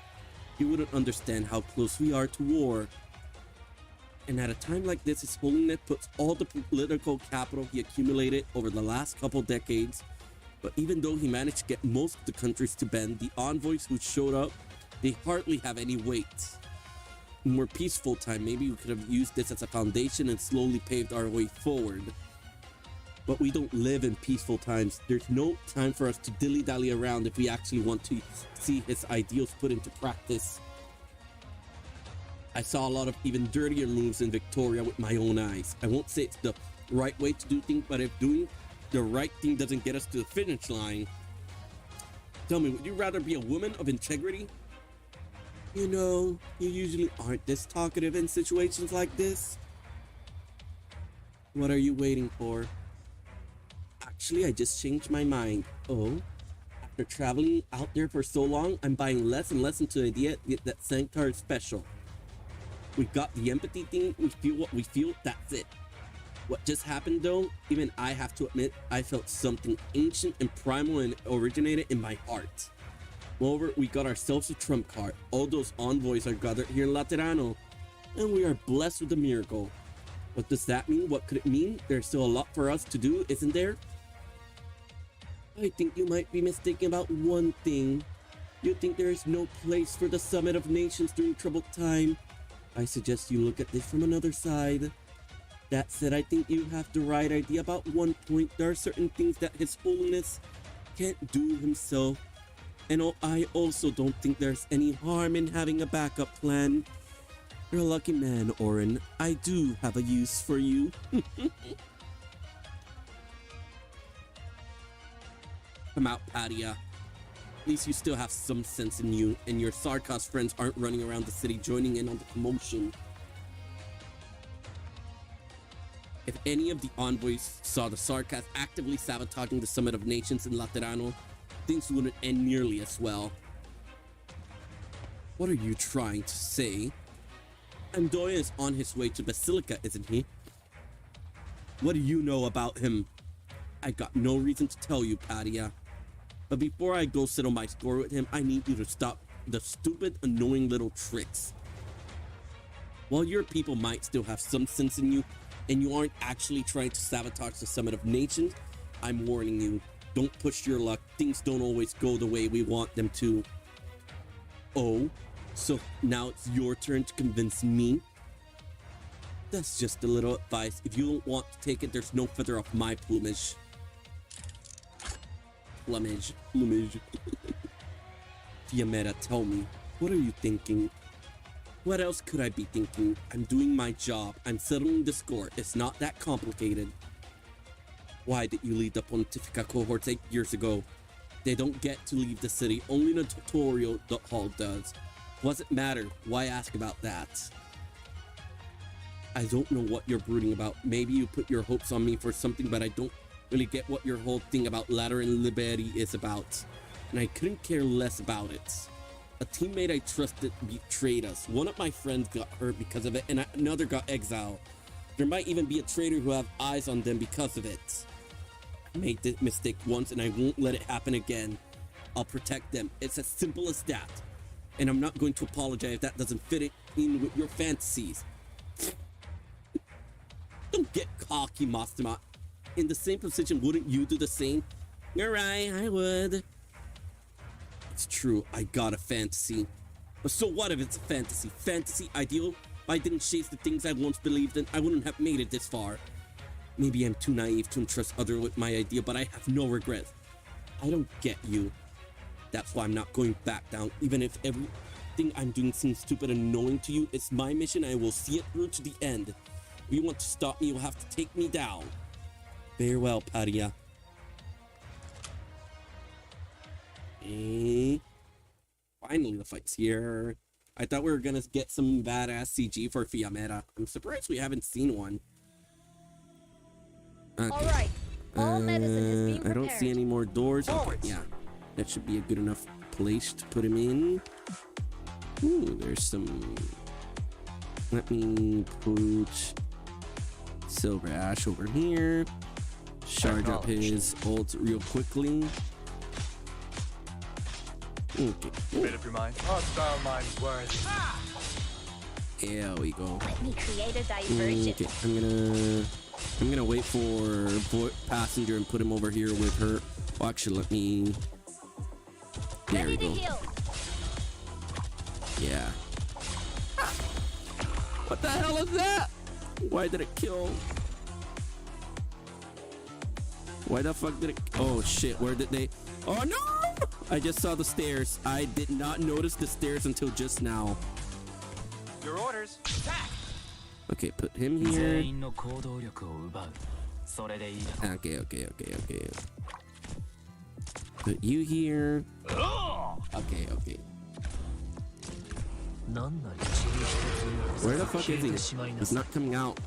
You wouldn't understand how close we are to war. And at a time like this, His Holiness puts all the political capital he accumulated over the last couple decades. But even though he managed to get most of the countries to bend, the envoys who showed up, they hardly have any weight. In more peaceful time, maybe we could have used this as a foundation and slowly paved our way forward. But we don't live in peaceful times. There's no time for us to dilly-dally around if we actually want to see his ideals put into practice. I saw a lot of even dirtier moves in Victoria with my own eyes. I won't say it's the right way to do things, but if doing the right thing doesn't get us to the finish line. Tell me, would you rather be a woman of integrity? You know, you usually aren't this talkative in situations like this. What are you waiting for? Actually, I just changed my mind. Oh, after traveling out there for so long, I'm buying less and less into the idea that Sankta is special. We got the empathy thing, we feel what we feel, that's it. What just happened though, even I have to admit, I felt something ancient and primal and originated in my heart. Moreover, we got ourselves a trump card. All those envoys are gathered here in Laterano, and we are blessed with a miracle. What does that mean? What could it mean? There's still a lot for us to do, isn't there? I think you might be mistaken about one thing. You think there is no place for the Summit of Nations during troubled time. I suggest you look at this from another side. That said, I think you have the right idea about one point. There are certain things that His Holiness can't do himself. And I also don't think there's any harm in having a backup plan. You're a lucky man, Orin. I do have a use for you. Come out, Padia. At least you still have some sense in you, and your Sarkos friends aren't running around the city joining in on the commotion. If any of the envoys saw the Sarkos actively sabotaging the Summit of Nations in Laterano, things wouldn't end nearly as well. What are you trying to say? Andoya is on his way to Basilica, isn't he? What do you know about him? I got no reason to tell you, Padia. But before I go settle my score with him, I need you to stop the stupid, annoying little tricks. While your people might still have some sense in you, and you aren't actually trying to sabotage the Summit of Nations, I'm warning you, don't push your luck. Things don't always go the way we want them to. Oh, so now it's your turn to convince me? That's just a little advice. If you don't want to take it, there's no feather off my plumage. Plumage. Fiametta, tell me, what are you thinking? What else could I be thinking? I'm doing my job. I'm settling the score. It's not that complicated. Why did you lead the Pontifica cohorts 8 years ago? They don't get to leave the city. Only the tutorial hall does. Doesn't matter. Why ask about that? I don't know what you're brooding about. Maybe you put your hopes on me for something, but I don't really get what your whole thing about Ladder and Liberty is about. And I couldn't care less about it. A teammate I trusted betrayed us. One of my friends got hurt because of it, and another got exiled. There might even be a traitor who have eyes on them because of it. I made this mistake once, and I won't let it happen again. I'll protect them. It's as simple as that. And I'm not going to apologize if that doesn't fit in with your fantasies. Don't get cocky, Mastema. In the same position, wouldn't you do the same? You're right, I would. It's true, I got a fantasy. But so what if it's a fantasy? Fantasy ideal? If I didn't chase the things I once believed in, I wouldn't have made it this far. Maybe I'm too naive to entrust others with my idea, but I have no regrets. I don't get you. That's why I'm not going back down, even if everything I'm doing seems stupid and annoying to you. It's my mission, I will see it through to the end. If you want to stop me, you'll have to take me down. Very well, Paria. Okay. Finally, the fight's here. I thought we were gonna get some badass CG for Fiametta. I'm surprised we haven't seen one. Okay. All right. All medicine is being I don't prepared. see any more doors. Okay, yeah. That should be a good enough place to put him in. Ooh, there's some... Let me put Silver Ash over here. Charge up his ult real quickly. Okay. Made up your mind? Hostile mind's worthy. There we go. Let me create a diversion. Okay, I'm gonna wait for Passenger and put him over here with her. Well, actually, let me... There we Ready to go. heal. Yeah. What the hell is that? Why did it kill? Why the fuck did it... Oh shit, where did they... Oh no! I just saw the stairs. I did not notice the stairs until just now. Your orders. Attack! Okay, put him here. 全員の行動力を奪う。それでいいだろう。 Okay. Put you here. Okay. なんなり塵一つ Where the fuck is he? He's not coming out.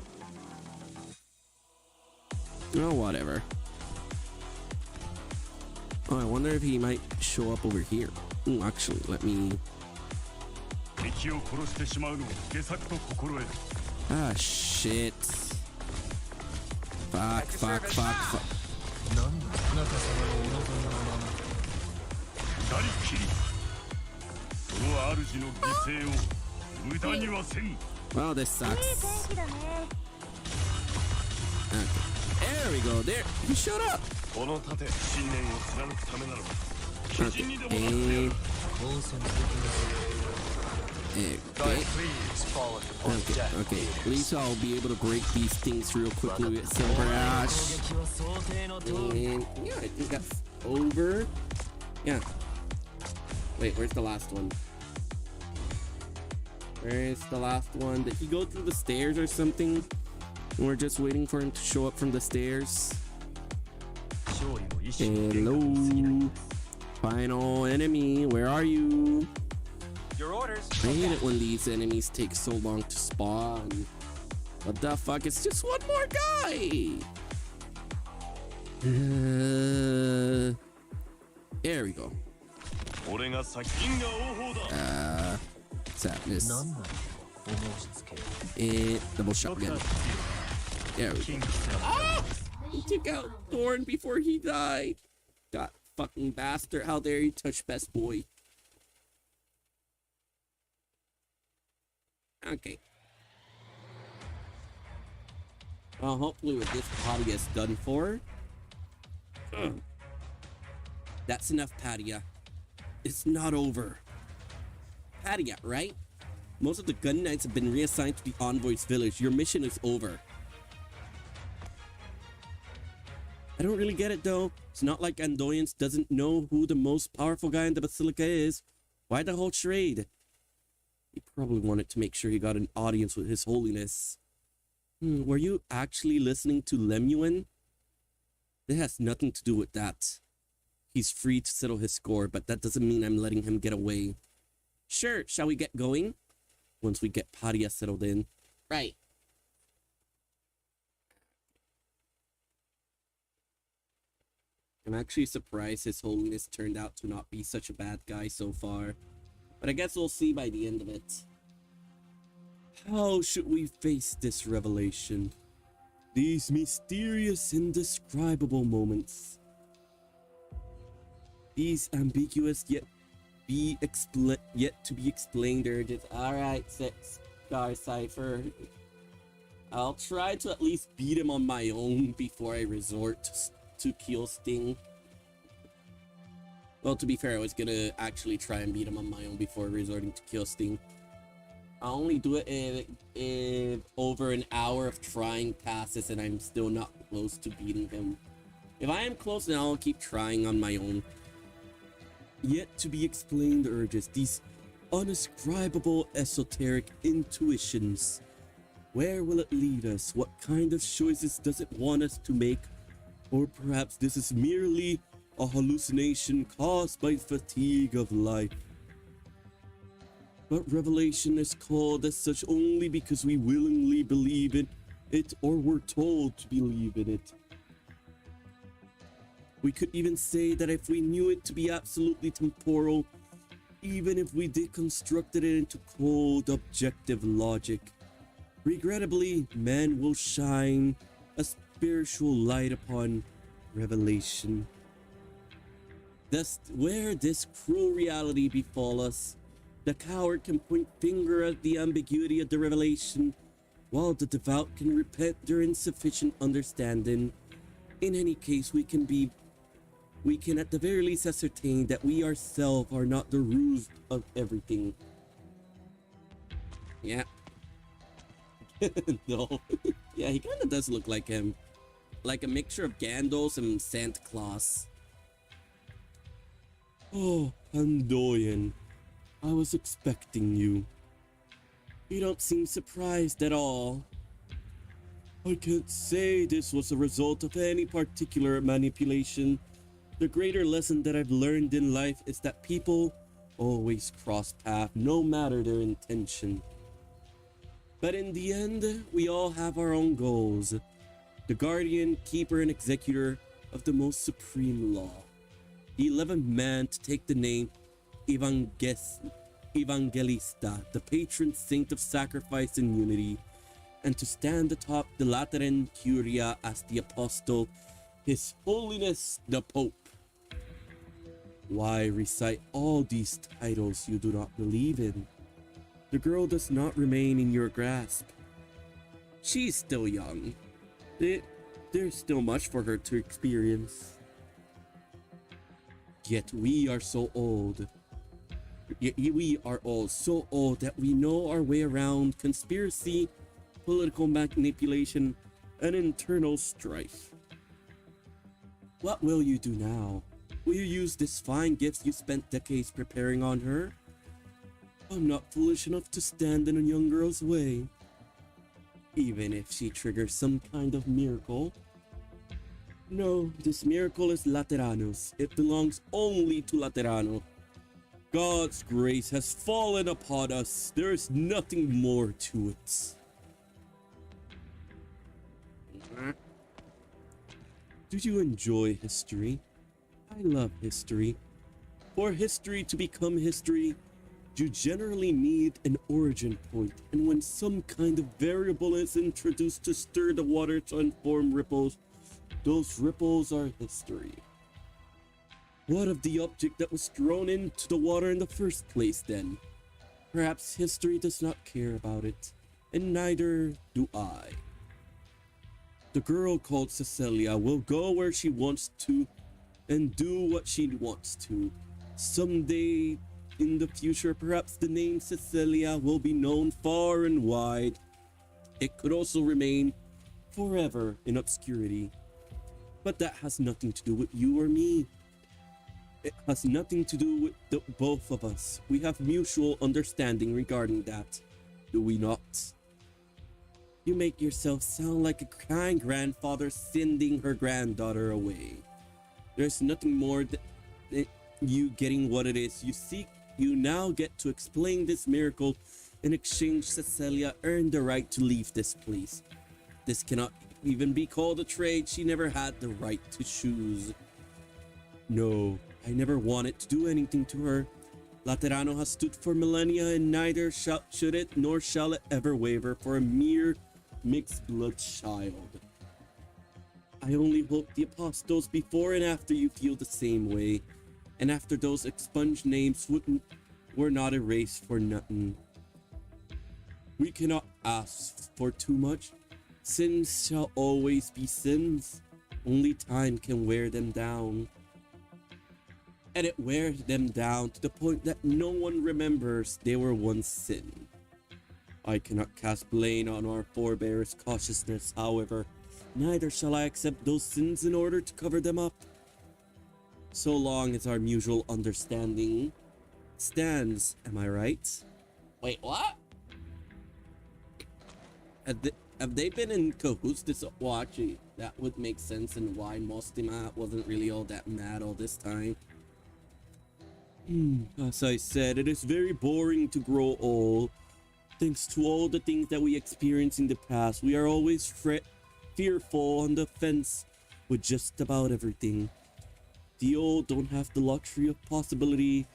Oh, whatever. Oh, I wonder if he might show up over here. Ooh, actually, let me... 敵を殺してしまうのを下策と心得る。 Ah, shit. Fuck. なんだ、中様のお望みのまま。左利き。その主の犠牲を無駄にはせん。 Well, this いい sucks. 天気だね。 Okay. There we go. There. He showed up. この盾、信念を貫くためならば。巨人にでもなってや Okay. る。当選できません。 Okay. Please fall at the point of death. Okay. At least I'll be able to break these things real quickly with Silver Ash. 攻撃は想定の通り。 And yeah, I think that's over. Yeah. Wait, where's the last one? Where's the last one? Did he go through the stairs or something? And we're just waiting for him to show up from the stairs. 勝利も一種の変化に過ぎない。 Hello. Final enemy, where are you? Your orders. I hate it when these enemies take so long to spawn. What the fuck? It's just one more guy. There we go. 俺が先銀河王鵬だ。 Sadness. なんならお申し付け。 And double shotgun. There we go. キングスラム。 He took out Thorn before he died. God fucking bastard. How dare you touch best boy. Okay. Well, hopefully with this Padia is done for. That's enough, Padia. It's not over. Padia, right? Most of the gun knights have been reassigned to the Envoy's village. Your mission is over. I don't really get it though. It's not like Andoyans doesn't know who the most powerful guy in the Basilica is. Why the whole charade? He probably wanted to make sure he got an audience with His Holiness. Were you actually listening to Lemuel? It has nothing to do with that. He's free to settle his score, but that doesn't mean I'm letting him get away. Sure, shall we get going? Once we get Paria settled in. Right. I'm actually surprised His Holiness turned out to not be such a bad guy so far. But I guess we'll see by the end of it. How should we face this revelation? These mysterious, indescribable moments. These ambiguous yet to be explained urges. Alright, 6 Star Cipher. I'll try to at least beat him on my own before I resort to Kill Sting. Well, to be fair, I was gonna actually try and beat him on my own before resorting to Kill Sting. I'll only do it if over an hour of trying passes and I'm still not close to beating him. If I am close, then I'll keep trying on my own. Yet to be explained urges, these unascribable esoteric intuitions. Where will it lead us? What kind of choices does it want us to make? Or perhaps this is merely a hallucination caused by fatigue of life. But revelation is called as such only because we willingly believe in it or were told to believe in it. We could even say that if we knew it to be absolutely temporal, even if we deconstructed it into cold, objective logic, regrettably, man will shine a spiritual light upon revelation. Thus, where this cruel reality befall us, the coward can point finger at the ambiguity of the revelation, while the devout can repent their insufficient understanding. In any case, we can at the very least ascertain that we ourselves are not the ruse of everything. Yeah. No. Yeah, he kind of does look like him. Like a mixture of Gandalf and Santa Claus. Oh, Pandoyan. I was expecting you. You don't seem surprised at all. I can't say this was a result of any particular manipulation. The greater lesson that I've learned in life is that people always cross paths, no matter their intention. But in the end, we all have our own goals. The guardian, keeper, and executor of the most supreme law. The 11th man to take the name Evangelista, the patron saint of sacrifice and unity, and to stand atop the Lateran Curia as the apostle, His Holiness the Pope. Why recite all these titles you do not believe in? The girl does not remain in your grasp. She's still young. There's still much for her to experience. Yet we are so old. We are all so old that we know our way around conspiracy, political manipulation, and internal strife. What will you do now? Will you use this fine gifts you spent decades preparing on her? I'm not foolish enough to stand in a young girl's way. Even if she triggers some kind of miracle. No, this miracle is Lateranos. It belongs only to Laterano. God's grace has fallen upon us. There is nothing more to it. Do you enjoy history? I love history. For history to become history, you generally need an origin point, and when some kind of variable is introduced to stir the water to inform ripples, those ripples are history. What of the object that was thrown into the water in the first place then? Perhaps history does not care about it, and neither do I. The girl called Cecilia will go where she wants to and do what she wants to. Someday in the future, perhaps the name Cecilia will be known far and wide. It could also remain forever in obscurity. But that has nothing to do with you or me. It has nothing to do with the both of us. We have mutual understanding regarding that, do we not? You make yourself sound like a kind grandfather sending her granddaughter away. There's nothing more you getting what it is you seek. You now get to explain this miracle. In exchange, Cecilia earned the right to leave this place. This cannot even be called a trade. She never had the right to choose. No, I never wanted to do anything to her. Laterano has stood for millennia, and neither should it nor shall it ever waver for a mere mixed blood child. I only hope the apostles before and after you feel the same way, and after those expunged names were not erased for nothing. We cannot ask for too much. Sins shall always be sins. Only time can wear them down. And it wears them down to the point that no one remembers they were once sin. I cannot cast blame on our forebears' cautiousness, however. Neither shall I accept those sins in order to cover them up. So long as our mutual understanding stands, am I right? Wait, what? Have they been in cahoots this actually, that would make sense and why Mostima wasn't really all that mad all this time. As I said, it is very boring to grow old. Thanks to all the things that we experienced in the past, we are always fearful on the fence with just about everything. The old don't have the luxury of possibility.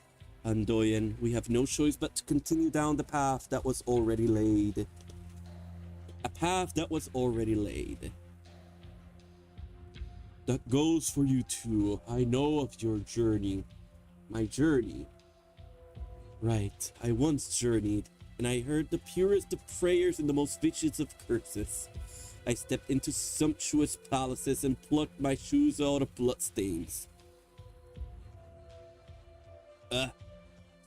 Andoyan, we have no choice but to continue down the path that was already laid. A path that was already laid. That goes for you too. I know of your journey. My journey. Right, I once journeyed, and I heard the purest of prayers and the most vicious of curses. I stepped into sumptuous palaces and plucked my shoes out of bloodstains.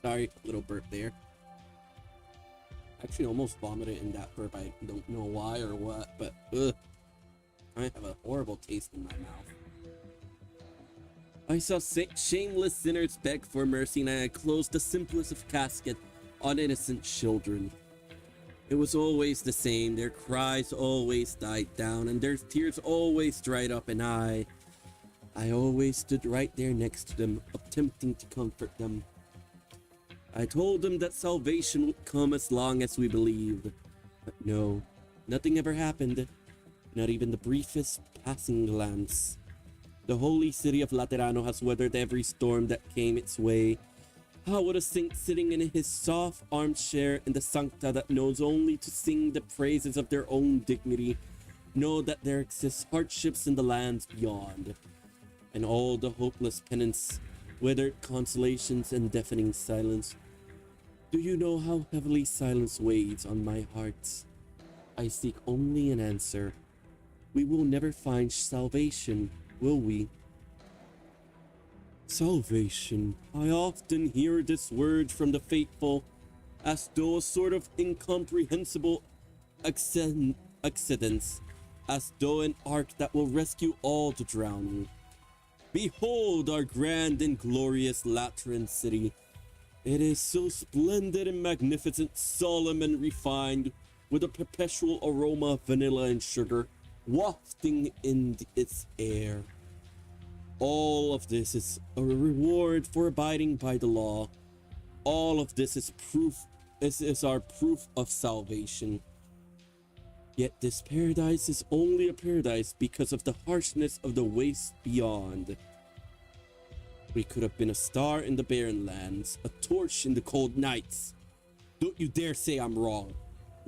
Sorry, little burp there. Actually almost vomited in that burp. I don't know why or what, but I have a horrible taste in my mouth. I saw shameless sinners beg for mercy, and I closed the simplest of caskets on innocent children. It was always the same. Their cries always died down, and their tears always dried up, and I always stood right there next to them, attempting to comfort them. I told them that salvation would come as long as we believed. But no, nothing ever happened. Not even the briefest passing glance. The holy city of Laterano has weathered every storm that came its way. How would a saint sitting in his soft armchair in the Sankta that knows only to sing the praises of their own dignity know that there exist hardships in the lands beyond, and all the hopeless penance, withered consolations, and deafening silence? Do you know how heavily silence weighs on my heart? I seek only an answer. We will never find salvation, will we? Salvation. I often hear this word from the faithful, as though a sort of incomprehensible accidents, as though an ark that will rescue all the drowning. Behold our grand and glorious Lateran city. It is so splendid and magnificent, solemn and refined, with a perpetual aroma of vanilla and sugar wafting in its air. All of this is a reward for abiding by the law. All of this is our proof of salvation. Yet this paradise is only a paradise because of the harshness of the waste beyond. We could have been a star in the barren lands, a torch in the cold nights. Don't you dare say I'm wrong.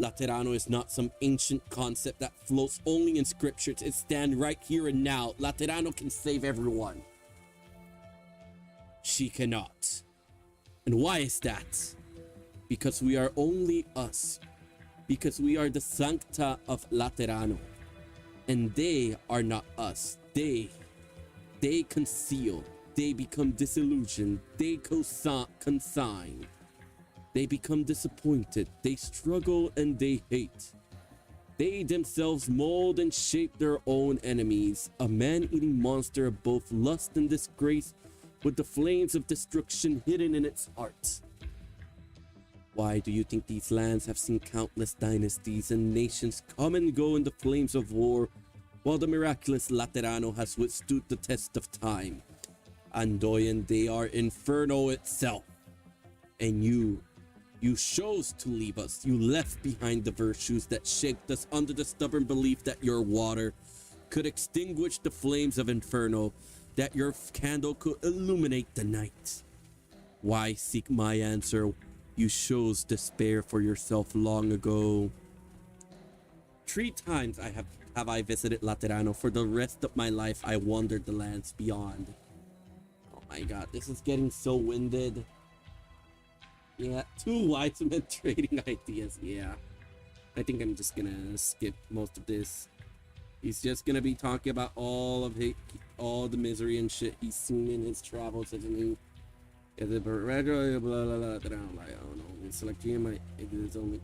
Laterano is not some ancient concept that floats only in scriptures. It stands right here and now. Laterano can save everyone. She cannot. And why is that? Because we are only us. Because we are the Sankta of Laterano. And they are not us. They conceal. They become disillusioned. They consign. They become disappointed. They struggle and they hate. They themselves mold and shape their own enemies. A man-eating monster of both lust and disgrace, with the flames of destruction hidden in its heart. Why do you think these lands have seen countless dynasties and nations come and go in the flames of war, while the miraculous Laterano has withstood the test of time? Andoyan, they are Inferno itself. And you chose to leave us. You left behind the virtues that shaped us under the stubborn belief that your water could extinguish the flames of Inferno, that your candle could illuminate the night. Why seek my answer? You chose despair for yourself long ago. 3 times have I visited Laterano. For the rest of my life, I wandered the lands beyond. Oh my god, this is getting so winded. Yeah, 2 wise men trading ideas. Yeah, I think I'm just gonna skip most of this. He's just gonna be talking about all the misery and shit he's seen in his travels as a new. Blah blah blah. I don't know. It's like GMI. It is only.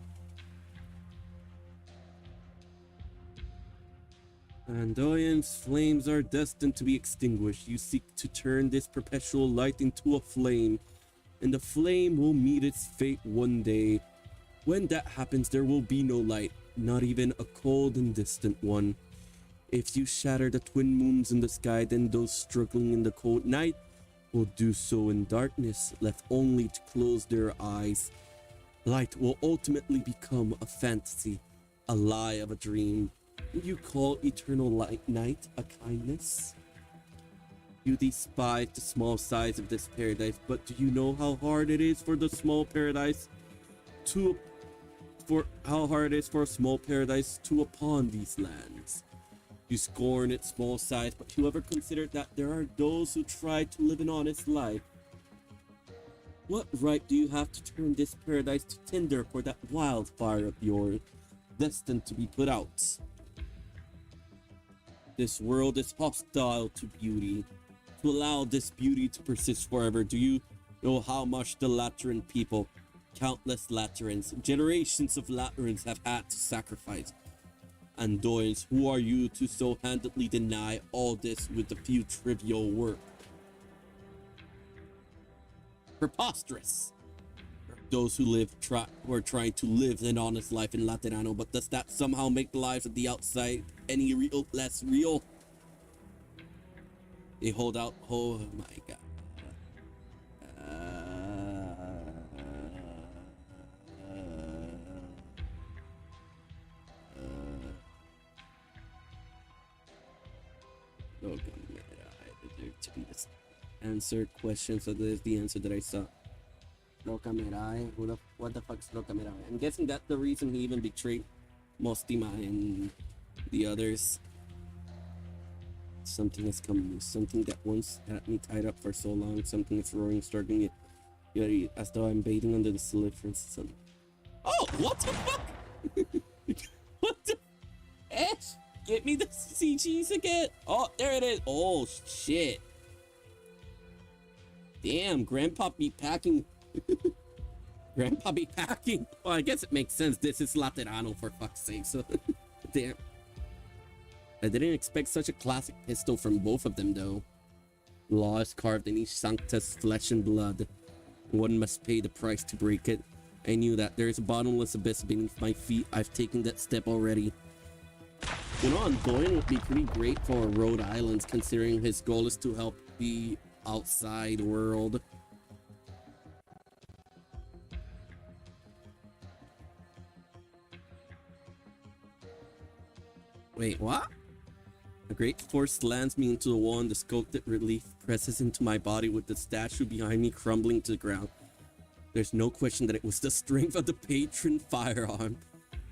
Andoyan's flames are destined to be extinguished. You seek to turn this perpetual light into a flame, and the flame will meet its fate one day. When that happens, there will be no light, not even a cold and distant one. If you shatter the twin moons in the sky, then those struggling in the cold night will do so in darkness, left only to close their eyes. Light will ultimately become a fantasy, a lie of a dream. Would you call eternal night a kindness? You despise the small size of this paradise, but do you know how hard it is for the small paradise for a small paradise to upon these lands? You scorn its small size, but you ever considered that there are those who try to live an honest life? What right do you have to turn this paradise to tinder for that wildfire of yours, destined to be put out? This world is hostile to beauty. To allow this beauty to persist forever, do you know how much the Lateran people, countless Laterans, generations of Laterans have had to sacrifice? Andoyans, who are you to so handedly deny all this with a few trivial work? Preposterous. Those who are trying to live an honest life in Laterano, but does that somehow make the lives of the outside any less real? They hold out. Oh my god. To be this answered question, so there's the answer that I saw. Loca Mirai? What the fuck's Loca Mirai? I'm guessing that's the reason he even betrayed Mostima and the others. Something has come loose. Something that once had me tied up for so long. Something is roaring, struggling it, as though I'm bathing under the slippery sun. Oh, what the fuck? What the? Ash, get me the CGs again. Oh, there it is. Oh, shit. Damn, Grandpa be packing. Grandpa be packing. Well, I guess it makes sense. This is Laterano, for fuck's sake. So, damn. I didn't expect such a classic pistol from both of them, though. Law is carved in each Sankta's flesh and blood. One must pay the price to break it. I knew that there is a bottomless abyss beneath my feet. I've taken that step already. You know, Andoyan would be pretty great for Rhode Island, considering his goal is to help the outside world. Wait, what? A great force slams me into the wall, and the sculpted relief presses into my body with the statue behind me crumbling to the ground. There's no question that it was the strength of the patron firearm.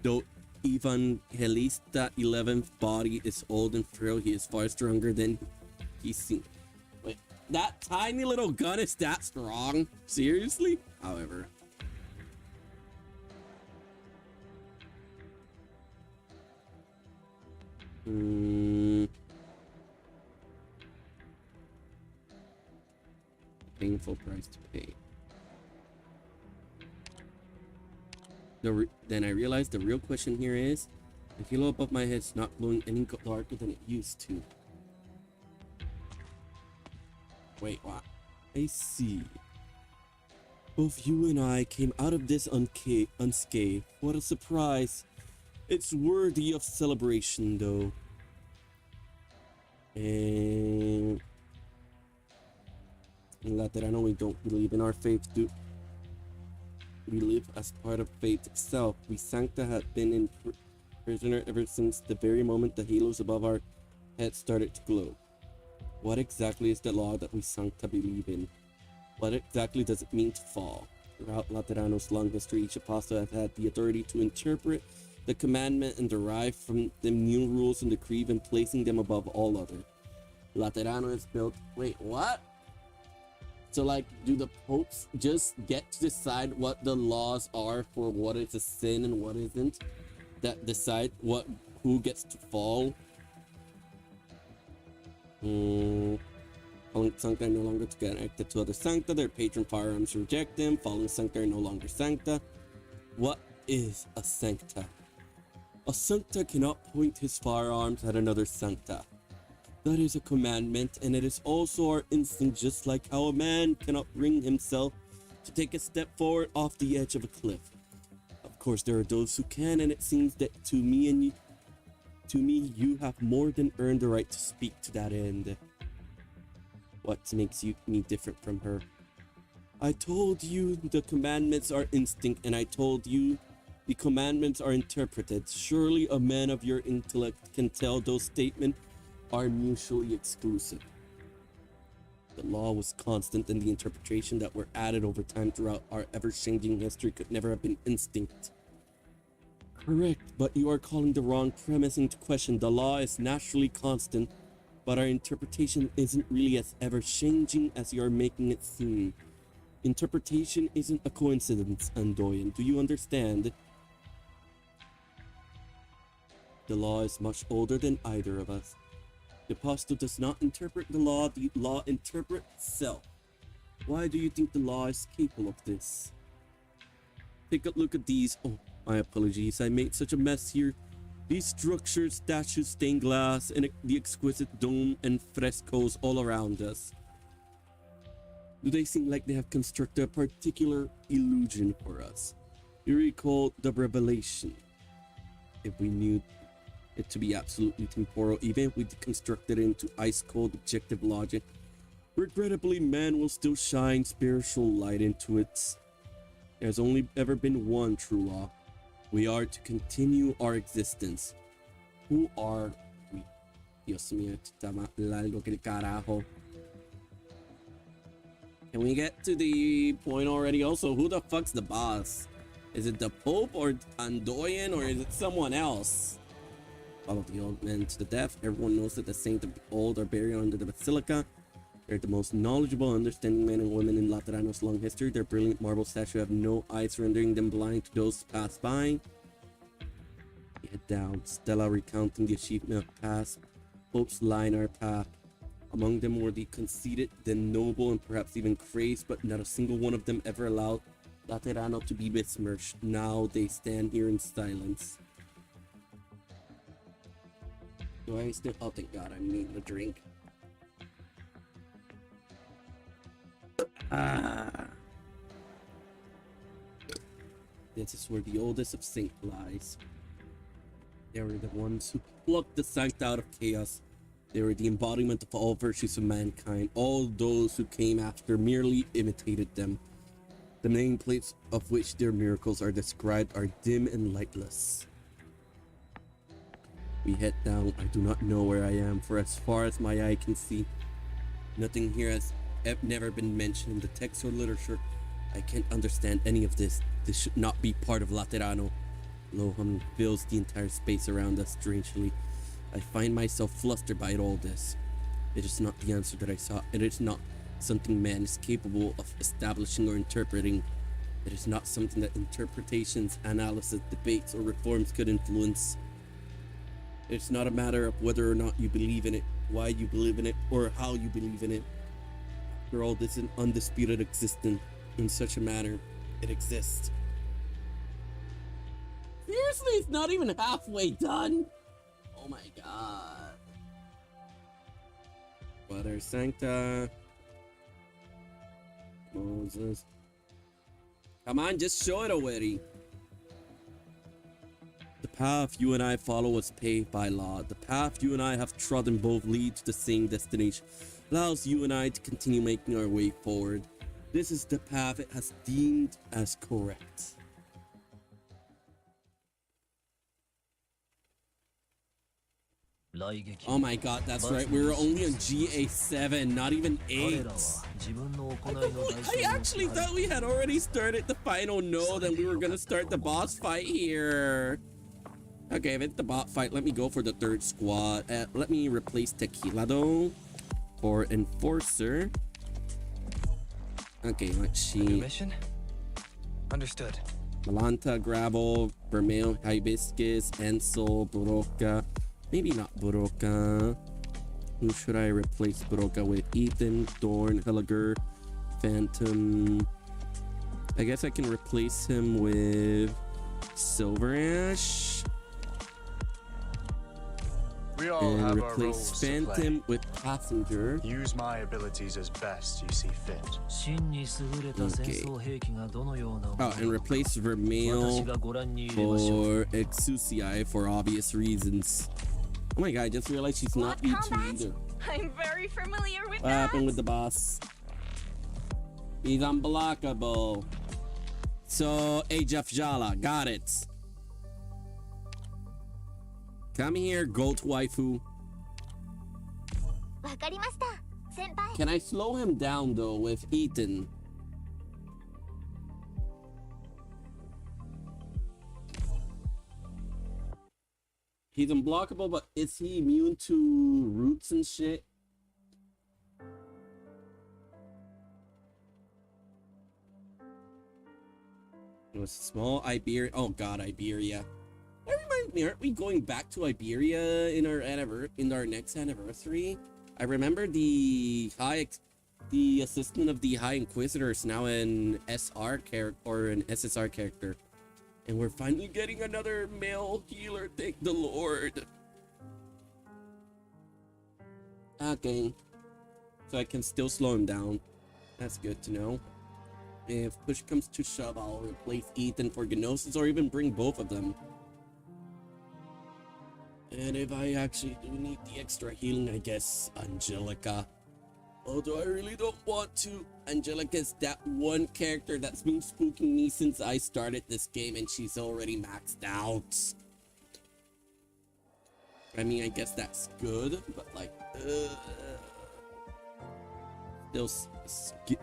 Though Evangelista 11's body is old and frail, he is far stronger than he's seen. Wait, that tiny little gun is that strong? Seriously? However. Painful price to pay. Then I realized the real question here is, the halo above my head's not glowing any darker than it used to. Wait, what? I see. Both you and I came out of this unscathed. What a surprise. It's worthy of celebration, though. And In Laterano, we don't believe in our faith, do we live as part of faith itself. We Sancta had been in prisoner ever since the very moment the halos above our heads started to glow. What exactly is the law that we Sancta believe in? What exactly does it mean to fall? Throughout Laterano's long history, each apostle has had the authority to interpret the commandment and derive from them new rules in the creed and placing them above all other. Laterano is built... Wait, what? So, like, do the popes just get to decide what the laws are for what is a sin and what isn't? That decide who gets to fall? Following Sancta are no longer connected to other Sancta. Their patron firearms reject them. Following Sancta are no longer Sancta. What is a Sancta? A Sancta cannot point his firearms at another Sancta. That is a commandment, and it is also our instinct, just like how a man cannot bring himself to take a step forward off the edge of a cliff. Of course, there are those who can, and it seems that to me, you have more than earned the right to speak to that end. What makes me different from her? I told you the commandments are instinct, and I told you the commandments are interpreted. Surely a man of your intellect can tell those statements are mutually exclusive. The law was constant, and the interpretation that were added over time throughout our ever-changing history could never have been instinct. Correct, but you are calling the wrong premise into question. The law is naturally constant, but our interpretation isn't really as ever-changing as you are making it seem. Interpretation isn't a coincidence, Andoyan. Do you understand? The law is much older than either of us. The apostle does not interpret the law interprets itself. Why do you think the law is capable of this? Take a look at these. Oh, my apologies, I made such a mess here. These structures, statues, stained glass, and the exquisite dome and frescoes all around us. Do they seem like they have constructed a particular illusion for us? You recall the revelation. If we knew it to be absolutely temporal, even if we deconstructed it into ice-cold objective logic, regrettably, man will still shine spiritual light into it. There's only ever been one true law. We are to continue our existence. Who are we? Dios mío, está más largo que el carajo. Can we get to the point already? Also, who the fuck's the boss? Is it the Pope or Andoyan, or is it someone else? Follow the old men to the death. Everyone knows that the saints of the old are buried under the basilica. They're the most knowledgeable, understanding men and women in Laterano's long history. Their brilliant marble statue have no eyes, rendering them blind to those who pass by. We head down. Stella recounting the achievement of past popes line our path. Among them were the conceited, the noble, and perhaps even crazed, but not a single one of them ever allowed Laterano to be besmirched. Now they stand here in silence. Do I still? Oh, thank God, I'm needing a drink. This is where the oldest of saints lies. They were the ones who plucked the Sancta out of chaos. They were the embodiment of all virtues of mankind. All those who came after merely imitated them. The nameplates of which their miracles are described are dim and lightless. We head down. I do not know where I am, for as far as my eye can see, nothing here has never been mentioned in the text or literature. I can't understand any of this. This should not be part of Laterano. Low humming fills the entire space around us strangely. I find myself flustered by all this. It is not the answer that I sought. It is not something man is capable of establishing or interpreting. It is not something that interpretations, analysis, debates, or reforms could influence. It's not a matter of whether or not you believe in it, why you believe in it, or how you believe in it. After all, this is an undisputed existence. In such a manner, it exists. Seriously, it's not even halfway done? Oh my God. Father Sancta. Moses. Come on, just show it already. The path you and I follow was paved by law. The path you and I have trodden both lead to the same destination. allows you and I to continue making our way forward. This is the path it has deemed as correct. Oh my god, that's right. We were only on GA7, not even 8. I actually thought we had already started the final node and we were gonna start the boss fight here. Okay, if it's the boss fight, let me go for the third squad. Let me replace Tequila though for Enforcer. Okay, let's see. New mission? Understood. Malanta, Gravel, Vermeil, Hibiscus, Ensel, Broca. Maybe not Broca. Who should I replace Broca with? Ethan, Dorn, Helliger, Phantom. I guess I can replace him with Silver Ash. We all And have our replace roles to play. Phantom with Passenger. Use my abilities as best you see fit. Okay. Oh, and replace Vermeil for Exucii for obvious reasons. Oh my god, I just realized she's not What E2 combat? either. I'm very familiar with What that. happened with the boss? He's unblockable. So, Jeff Jala, got it. Come here, goat waifu. わかりました、先輩。 Can I slow him down though with Ethan? He's unblockable, but is he immune to roots and shit? It was small Iberia. Oh god, Iberia. That reminds me, aren't we going back to Iberia in our next anniversary? I remember the assistant of the High Inquisitor is now an SR character or an SSR character. And we're finally getting another male healer, thank the Lord. Okay. So I can still slow him down. That's good to know. If push comes to shove, I'll replace Ethan for Gnosis or even bring both of them. And if I actually do need the extra healing, I guess Angelica. Although I really don't want to. Angelica's that one character that's been spooking me since I started this game and she's already maxed out. I mean, I guess that's good, but like, still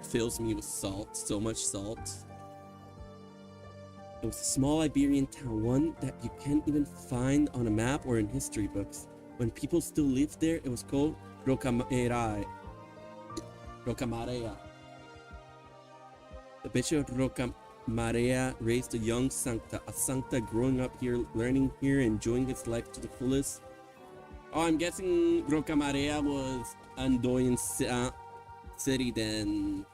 fills me with salt, so much salt. It was a small Iberian town, one that you can't even find on a map or in history books. When people still lived there, it was called Rocamarea. The Bishop of Rocamarea raised a young Sankta, a Sankta growing up here, learning here, enjoying his life to the fullest. Oh, I'm guessing Rocamarea was Andoyan city then.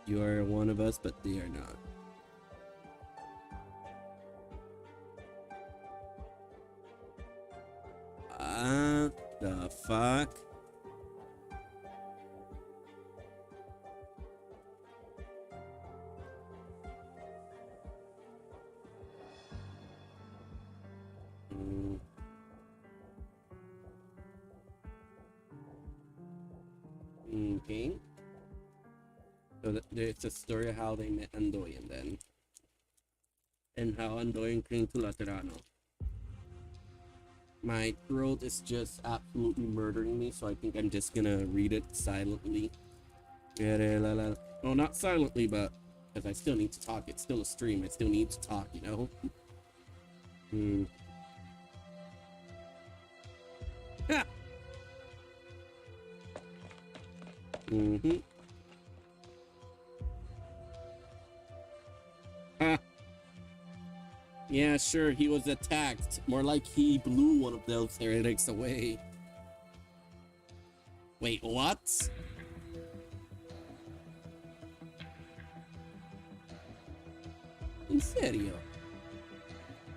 You are one of us, but they are not. The fuck? Okay. So there's a story of how they met Andoyan then. And how Andoyan came to Laterano. My throat is just absolutely murdering me, so I think I'm just gonna read it silently. No, not silently, but because I still need to talk. It's still a stream. I still need to talk, you know? Ha! Ah. Yeah, sure, he was attacked. More like he blew one of those heretics away. Wait, what? In serio?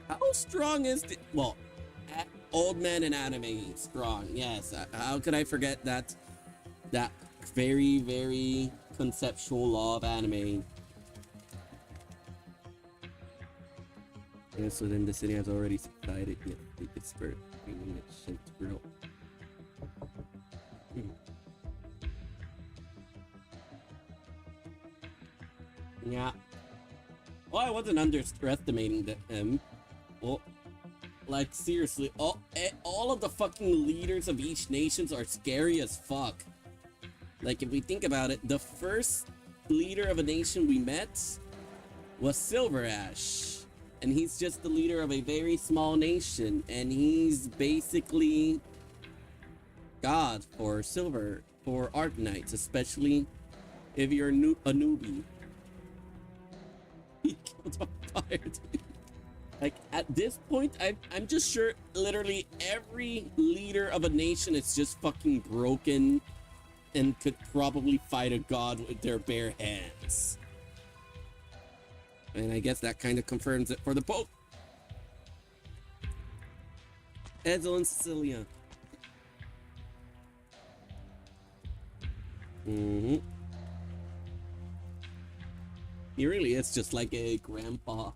How strong is the... Well, old man in anime strong, yes. How could I forget that very, very conceptual law of anime? Yes, within the city has already subsided, yet they dispersed, bringing it shit to grow. Yeah. Well, I wasn't underestimating them. Well, like, seriously, all of the fucking leaders of each nation are scary as fuck. Like, if we think about it, the first leader of a nation we met was Silver Ash. And he's just the leader of a very small nation. And he's basically God for Arknights, especially if you're a newbie. He killed on fire, dude. Like, at this point, I'm just sure literally every leader of a nation is just fucking broken and could probably fight a god with their bare hands. And I guess that kind of confirms it for the Pope. Ezel and Cecilia. He really is just like a grandpa.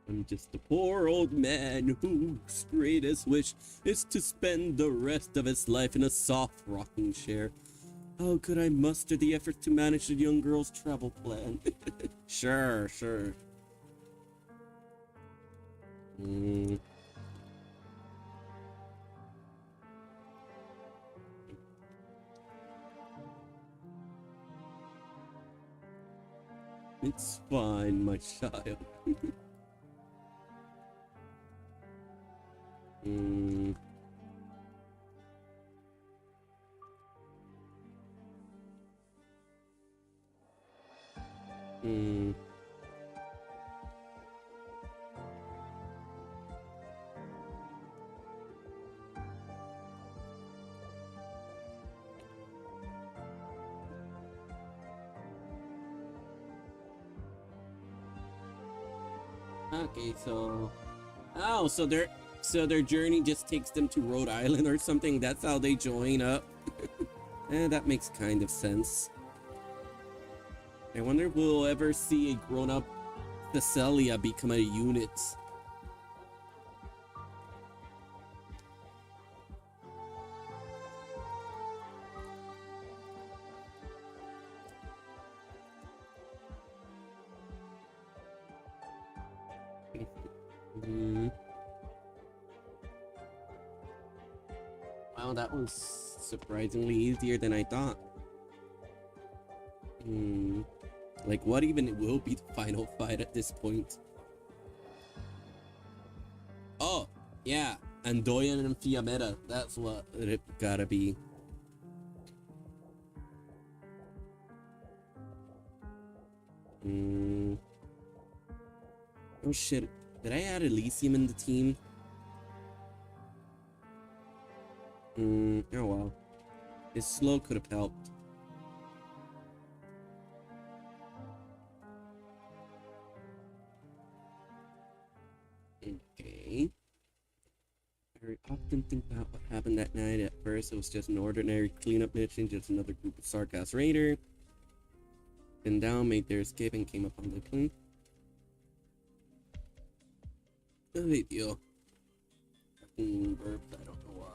I'm just a poor old man whose greatest wish is to spend the rest of his life in a soft rocking chair. How could I muster the effort to manage the young girl's travel plan? Sure. It's fine, my child. Okay, so their journey just takes them to Rhode Island or something. That's how they join up. That makes kind of sense. I wonder if we'll ever see a grown-up Thessalia become a unit. Wow, that was surprisingly easier than I thought. Like, what even will be the final fight at this point? Oh, yeah, Andoyan and Fiametta. That's what it gotta be. Oh shit, did I add Elysium in the team? Oh well. His slow could have helped. Okay. I often think about what happened that night. At first, it was just an ordinary cleanup mission, just another group of Sarkas Raider. Then down made their escape and came upon the plane. No big deal. Burped, I don't know why.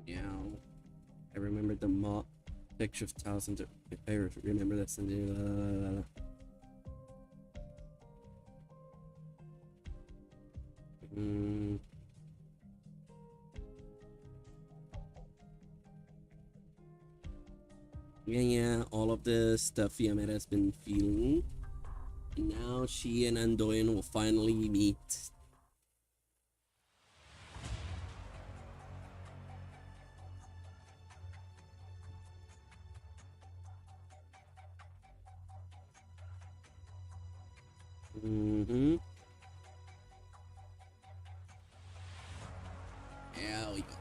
Now, I remember the mock picture of thousands. I remember this and yeah, all of the stuff Fiametta has been feeling. And now she and Andoyan will finally meet. Yeah, we go.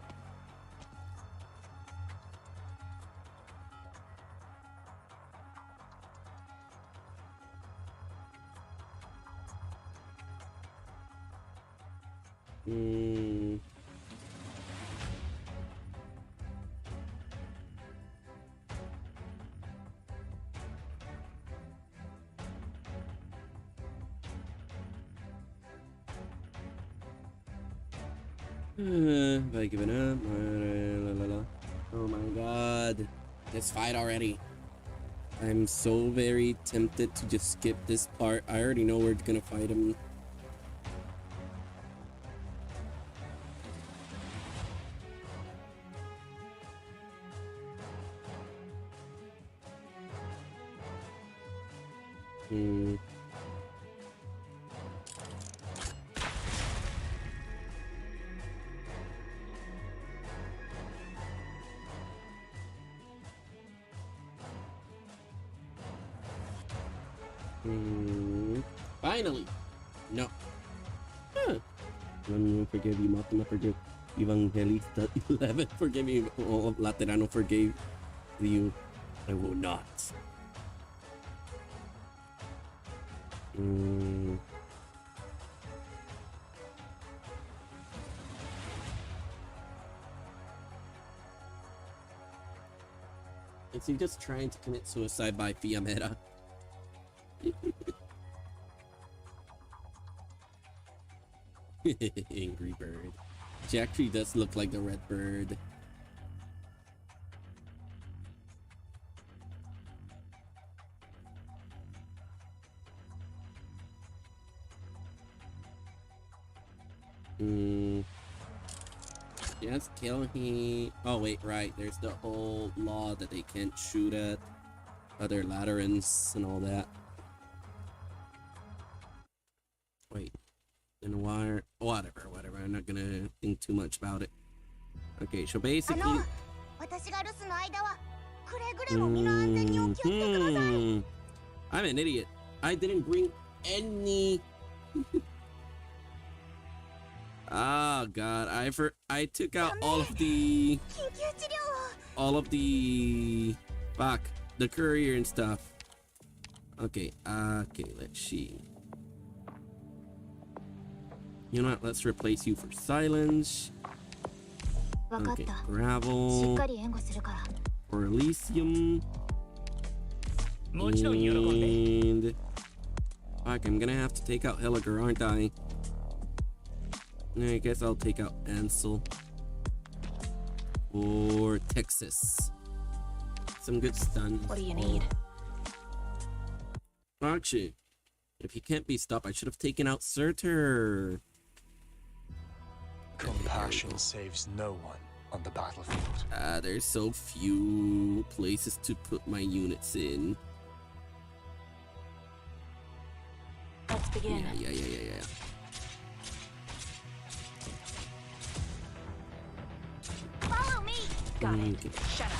Hmm. Have I given up? Oh my god. Let's fight already. I'm so very tempted to just skip this part. I already know we're gonna fight him. Hmm. Finally! No. Huh. One forgive you, Matima forgive. Evangelista 11 forgive me. All Laterano forgave you. I will not. Is he just trying to commit suicide by Fiametta? Angry bird. She actually does look like the red bird. Yes, kill him. Oh wait, right. There's the whole law that they can't shoot at other Laterans and all that. Wait. And wire, whatever. I'm not gonna think too much about it. Okay, so basically, I'm an idiot. I didn't bring any. Oh god, I took out all of the fuck, the courier and stuff. Okay, let's see. You know what? Let's replace you for silence. Okay, gravel. Or Elysium. And fuck, I'm gonna have to take out Helliger, aren't I? I guess I'll take out Ansel. Or Texas. Some good stuns. What do you need? Actually, if he can't be stopped, I should have taken out Surtur. Compassion saves no one on the battlefield. There's so few places to put my units in. Let's begin. Yeah. Follow me! Got it. Okay. Shut up.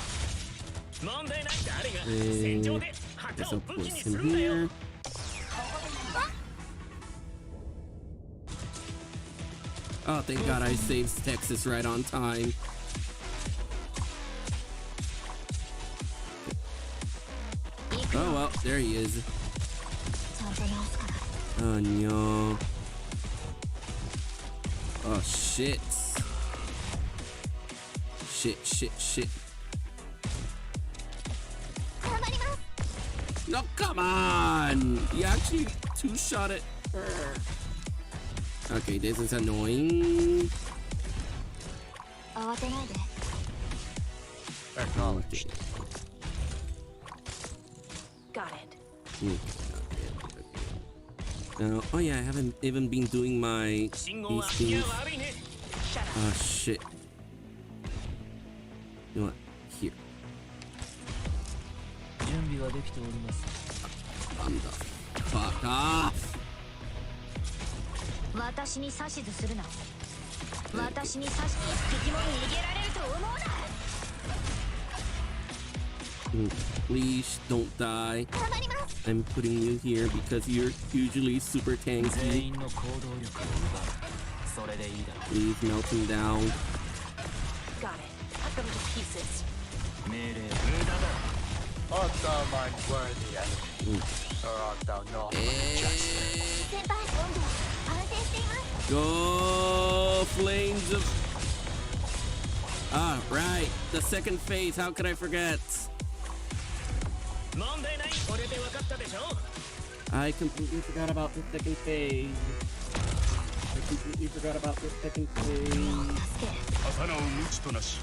Guess I'll place him here. Oh, thank God I saved Texas right on time. Oh well, there he is. Oh no. Oh shit. Shit. No, come on! You actually two-shot it. Okay, this is annoying. Acknowledged. Got it. Now, oh yeah, I haven't even been doing my these things. Oh shit. You know what? Here. Fuck off! 私に指図するな。私に指図敵も逃げられると思うな。 Please don't die. I'm putting you here because you're usually super tanky. Please melt him down. Got it. Cut them to pieces. Art thou mine worthy enemy, or art thou not just? Go! Oh, flames of... Ah, right. The second phase. How could I forget? I completely forgot about the second phase. I completely forgot about the second phase. 刀を無知となし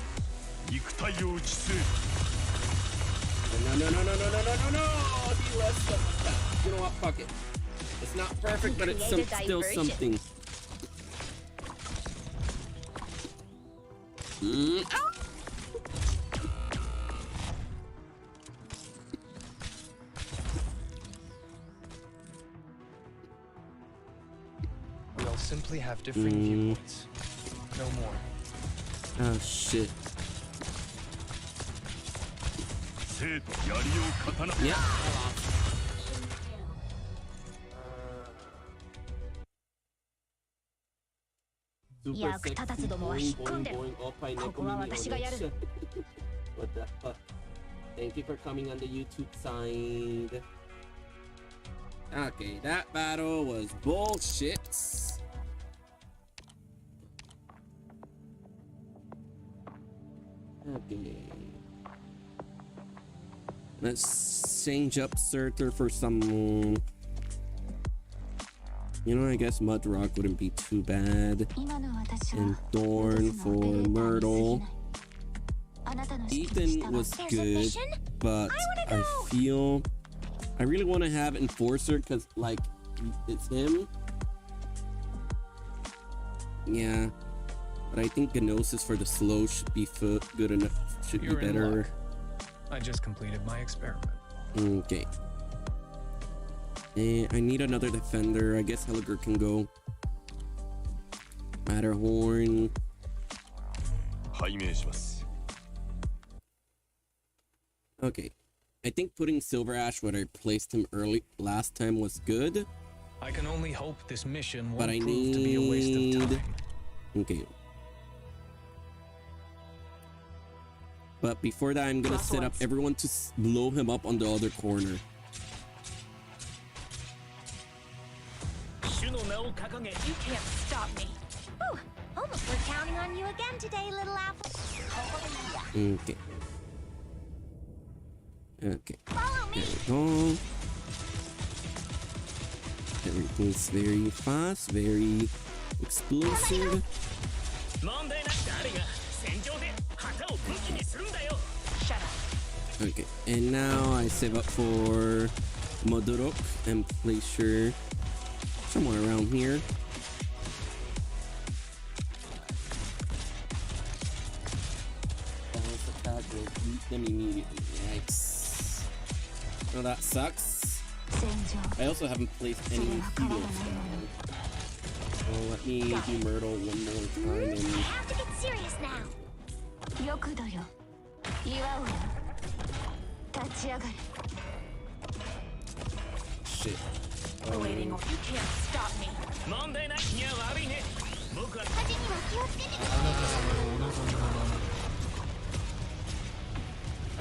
肉体を打ち据え No. He left stuff. You know what? Fuck it. It's not perfect, but it's still something. Ow! We'll simply have differing viewpoints. No more. Oh shit. 生と槍を刀 Yeah. Super sexy, boing, boing, boing, oppai neko mimi oneshi. What the fuck? Thank you for coming on the YouTube side. Okay, that battle was bullshit. Okay. Let's change up Surtur for some... You know, I guess Mudrock wouldn't be too bad. And Thorn for Myrtle. Ethan was good, but I feel... I really want to have Enforcer because, like, it's him. Yeah. But I think Gnosis for the slow should be good enough. Should be better. I just completed my experiment. Okay. I need another defender. I guess Helliger can go. Matterhorn. Okay. I think putting Silver Ash where I placed him early last time was good. I can only hope this mission won't But I prove to be a waste of time. Okay. But before that, I'm gonna set up everyone to blow him up on the other corner. You can't stop me. Whew, almost we're counting on you again today, little apple. Okay. Okay. Follow me. There we go. Everything's very fast, very explosive. Shut up. Okay, and now I save up for Modorok and place her somewhere around here. Balance attack will beat them immediately. Yikes. Oh, that sucks. I also haven't placed any heals down. So let me do Myrtle one more time I and... have to get serious now. Shit. Waiting. You can't stop me.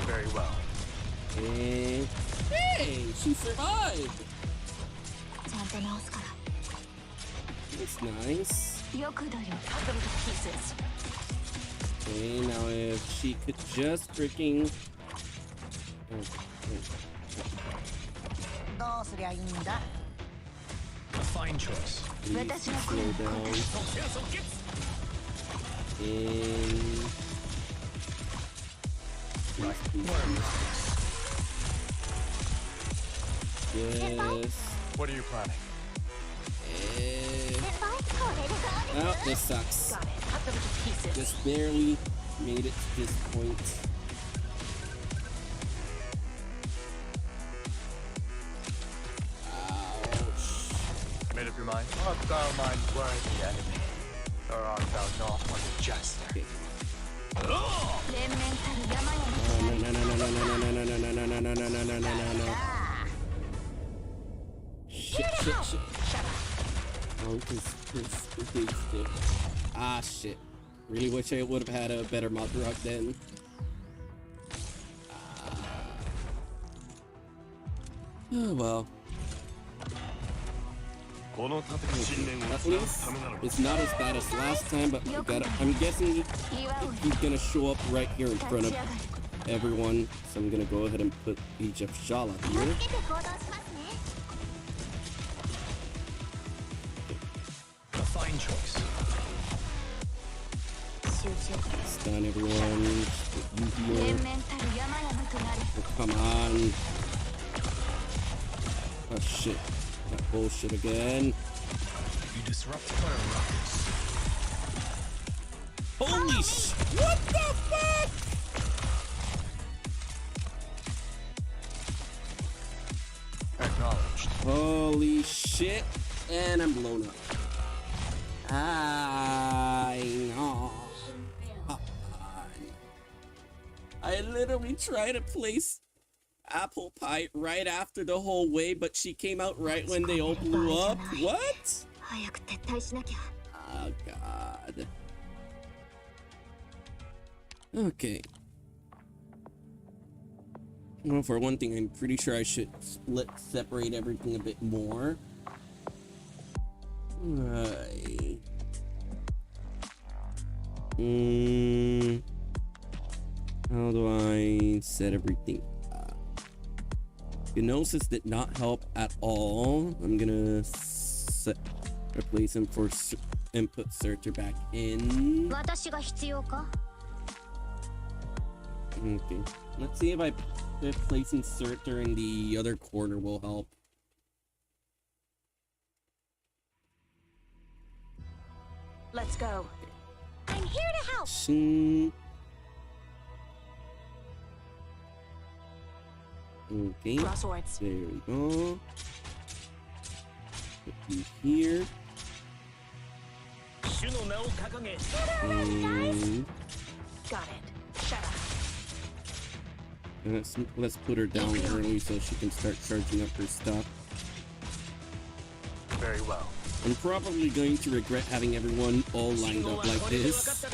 Very well. And... Hey! She survived! That's nice. Cut them to pieces. Okay, now if she could just freaking... A fine choice. Please slow down. And... Yes. What are you planning? Oh, this sucks. Got it. Cut them to pieces. Just barely made it to this point. Ouch. Made up your mind? Art thou mind word the enemy? Or art thou not one of jester? Okay. Oh, no. Shit. Oh, this. Ah, shit. Really wish I would have had a better Mudrock then. Oh, well. この盾信念を At 貫く least ためなの it's not as bad as last time, but I'm guessing he's gonna show up right here in front of everyone. So I'm gonna go ahead and put Age of Shala here. A fine choice. Stun everyone. Put you here. Oh, come on. Oh shit. That bullshit again. You disrupt fire rockets. Holy sh! What the fuck? Acknowledged. Holy shit. And I'm blown up. I know. I literally tried to place apple pie right after the whole wave, but she came out right when they all blew up. What? Oh god. Okay. Well, for one thing, I'm pretty sure I should separate everything a bit more. Right. How do I set everything up? Gnosis did not help at all. I'm gonna replace him for input searcher back in. Okay. Let's see if placing searcher in the other corner will help. Let's go. I'm here to help. Okay. Crosswords. There we go. Put you here. And Got it. Shut up. let's put her down early so she can start charging up her stuff. Very well. I'm probably going to regret having everyone all lined up like this.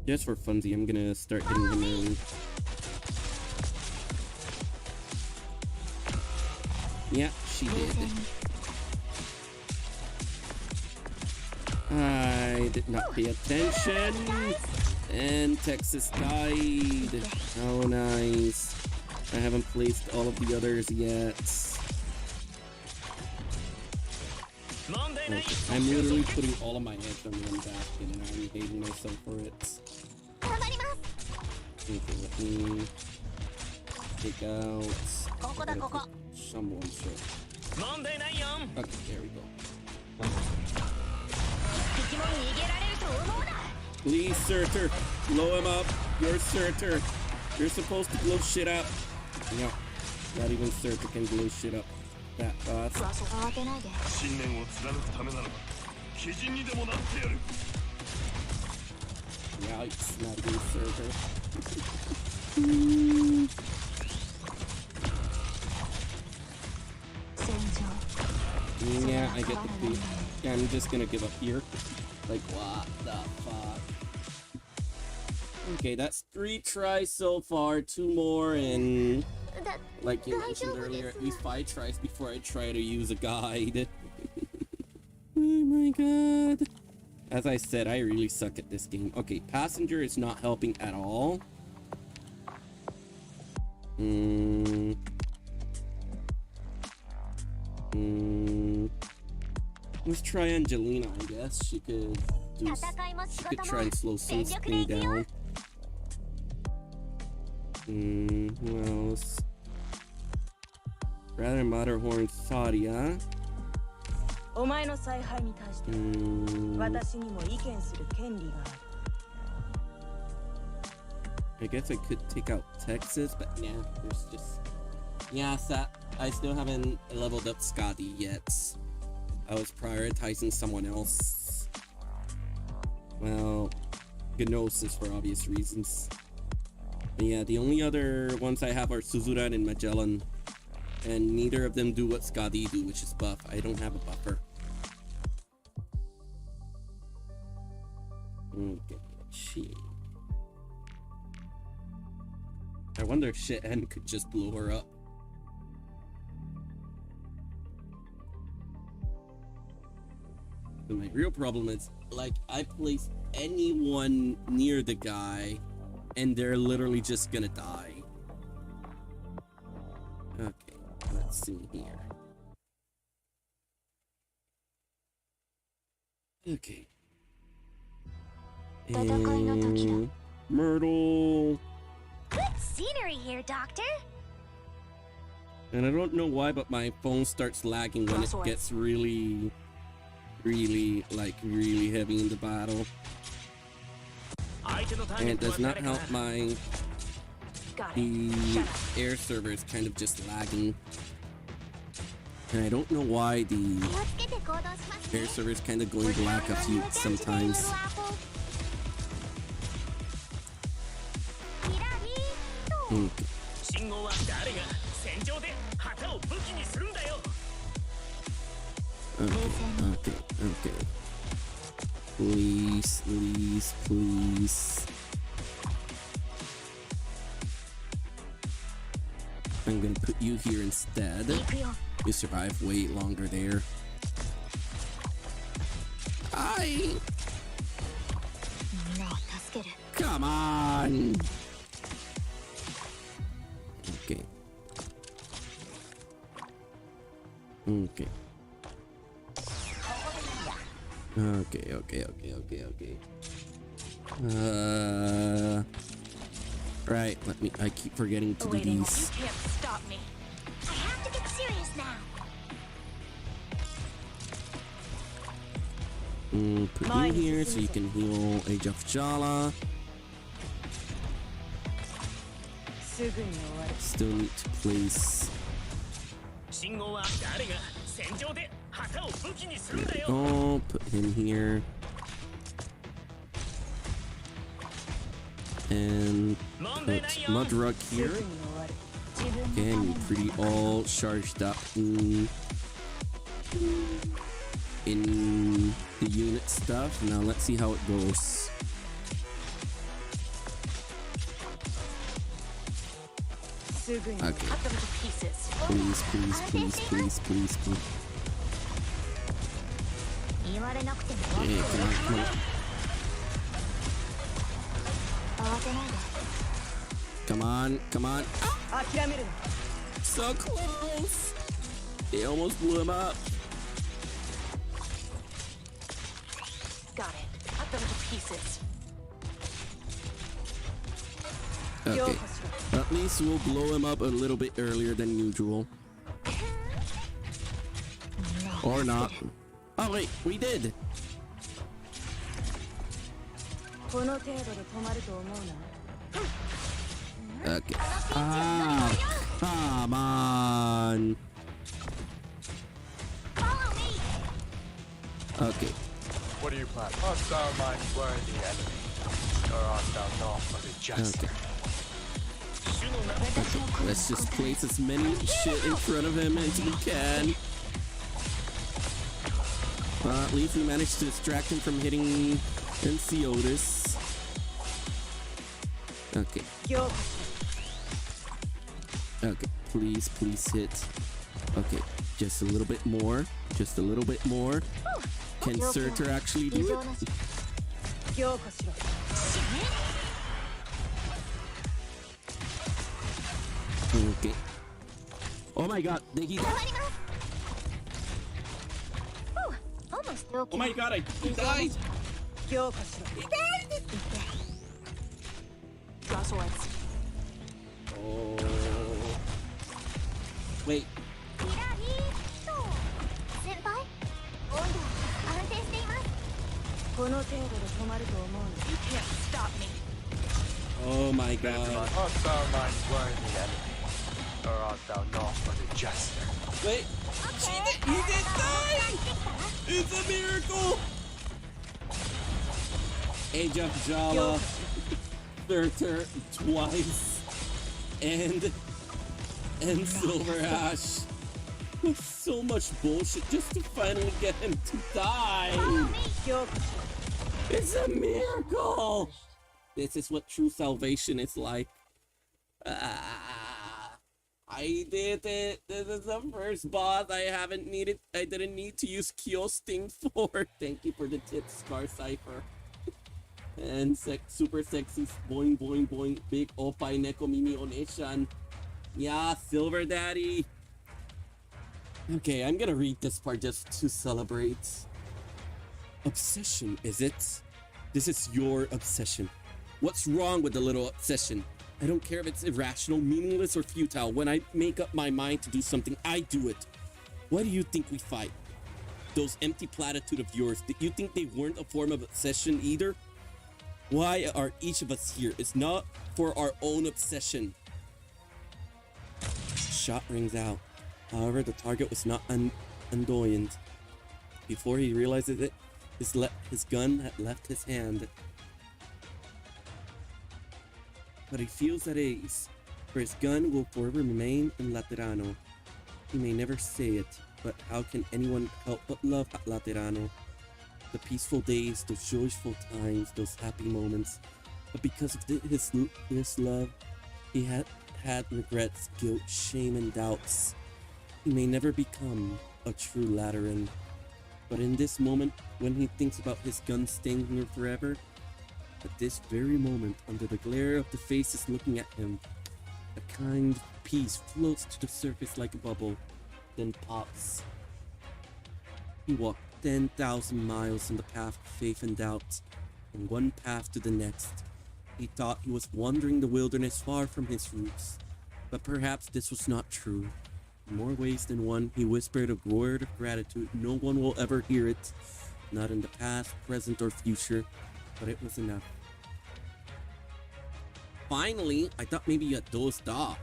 Just for funsies, I'm gonna start hitting them early. Yeah, she did. I did not pay attention. And Texas died. How nice. I haven't placed all of the others yet. Okay. I'm literally putting all of my eggs on one basket and I'm hating myself for it. Okay, let me take out someone short. Okay, there we go. Please, Surtur, blow him up. You're Surtur. You're supposed to blow shit up. No, not even Surtur can blow shit up that fast. 信念を貫くためならば鬼人にでもなってやる Yikes, not even Surtur. Yeah, I get the beat. Yeah, I'm just gonna give up here. Like, what the fuck? Okay, that's 3 tries so far, 2 more, and like you mentioned earlier, at least 5 tries before I try to use a guide. Oh my god. As I said, I really suck at this game. Okay, Passenger is not helping at all. Let's try Angelina, I guess. She could try and slow something down. Who else? Rather Matterhorn Sadia. お前の采配に対して私にも意見する権利がある。I guess I could take out Texas, but yeah, there's just... Yeah, I still haven't leveled up Scotty yet. I was prioritizing someone else. Well, Gnosis for obvious reasons. But yeah, the only other ones I have are Suzuran and Magellan. And neither of them do what Scotty do, which is buff. I don't have a buffer. Okay, let's see. I wonder if Shit-Hen could just blow her up. But my real problem is, like, I place anyone near the guy, and they're literally just gonna die. Okay, let's see here. Okay. And Myrtle. Good scenery here, Doctor. And I don't know why, but my phone starts lagging when it gets really really heavy in the battle. And it does not help the air server is kind of just lagging. And I don't know why the air server is kind of going black a few sometimes. Okay. Okay. Please. I'm gonna put you here instead. You survive way longer there. Come on! Okay. Okay. Right, I keep forgetting to do these. You can't stop me. I have to get serious now. Put you here so you can heal Age of Jala. Still need to place. There we go. Put him here. And put Mudrug here. Again, you're pretty all charged up in the unit stuff. Now let's see how it goes. Okay. Please. Hey, come on. So close. They almost blew him up. Got it. Cut them to pieces. Okay. At least we'll blow him up a little bit earlier than usual. Or not. Oh wait, we did. Okay. Ah, come on. Okay. What do you plan? Art thou mine worthy enemy, or art thou not but a jest? Okay. Let's just place as many shit in front of him as we can. At least we managed to distract him from hitting Enciotis. Okay. Okay, please hit. Okay, just a little bit more. Can Surtur actually do it? Okay. Oh my god, did he die? Oh my god, he died! He died! Draw swords. Oh. Wait. You can't stop me. Oh my god. Art thou mine worthy enemy, or art thou not but a jester? Wait. He did die! It's a miracle! Age of Jala, Surtur twice, and Silver Ash. With so much bullshit just to finally get him to die. It's a miracle! This is what true salvation is like. I did it. This is the first boss I didn't need to use Kyo Sting for. Thank you for the tip, Scar Cypher. And super sexy boing boing boing big opai neko mimi oneshan. Yeah, Silver Daddy. Okay, I'm gonna read this part just to celebrate. Obsession, is it? This is your obsession. What's wrong with the little obsession? I don't care if it's irrational, meaningless, or futile. When I make up my mind to do something, I do it. Why do you think we fight? Those empty platitudes of yours, did you think they weren't a form of obsession either? Why are each of us here? It's not for our own obsession. Shot rings out. However, the target was not Undoyant. Before he realizes it, his gun had left his hand. But he feels at ease, for his gun will forever remain in Laterano. He may never say it, but how can anyone help but love Laterano? The peaceful days, those joyful times, those happy moments. But because of his love, he had regrets, guilt, shame, and doubts. He may never become a true Lateran. But in this moment, when he thinks about his gun staying here forever, at this very moment, under the glare of the faces looking at him, a kind of peace floats to the surface like a bubble, then pops. He walked 10,000 miles on the path of faith and doubt, from one path to the next. He thought he was wandering the wilderness far from his roots, but perhaps this was not true. In more ways than one, he whispered a word of gratitude. No one will ever hear it, not in the past, present, or future, but it was enough. Finally, I thought maybe you had dozed off.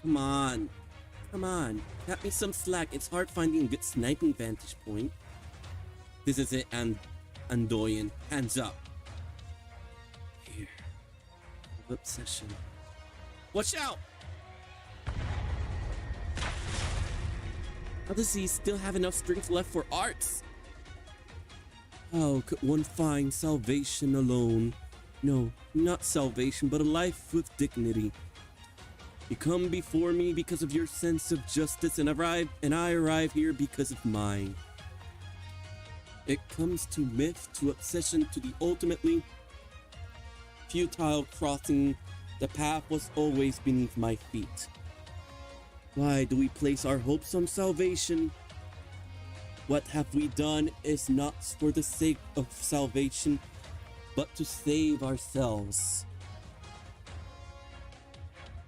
Come on. Come on. Cut me some slack. It's hard finding a good sniping vantage point. This is it, Andoyan. Hands up. Here. Obsession. Watch out! How does he still have enough strength left for arts? How could one find salvation alone? No, not salvation, but a life with dignity. You come before me because of your sense of justice, and I arrive here because of mine. It comes to myth, to obsession, to the ultimately futile crossing. The path was always beneath my feet. Why do we place our hopes on salvation? What have we done is not for the sake of salvation, but to save ourselves.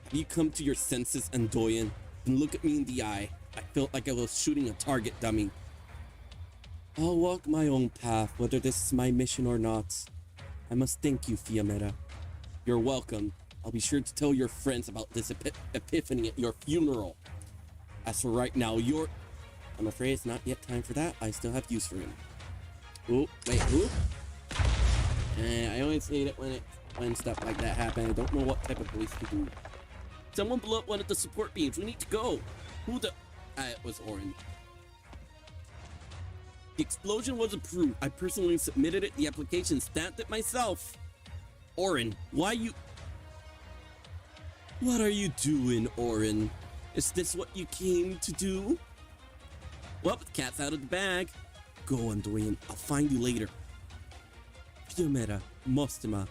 Have you come to your senses, Andoyan? And look at me in the eye. I felt like I was shooting a target dummy. I'll walk my own path, whether this is my mission or not. I must thank you, Fiametta. You're welcome. I'll be sure to tell your friends about this epiphany at your funeral. As for right now, I'm afraid it's not yet time for that. I still have use for him. Oh, wait, who? I always hate it when stuff like that happens. I don't know what type of voice to do. Someone blew up one of the support beams. We need to go. Who the... it was Orin. The explosion was approved. I personally submitted it. The application stamped it myself. Orin, why you... What are you doing, Orin? Is this what you came to do? Well, the cat's out of the bag. Go, Andoyan. I'll find you later. Fiametta, Mostima.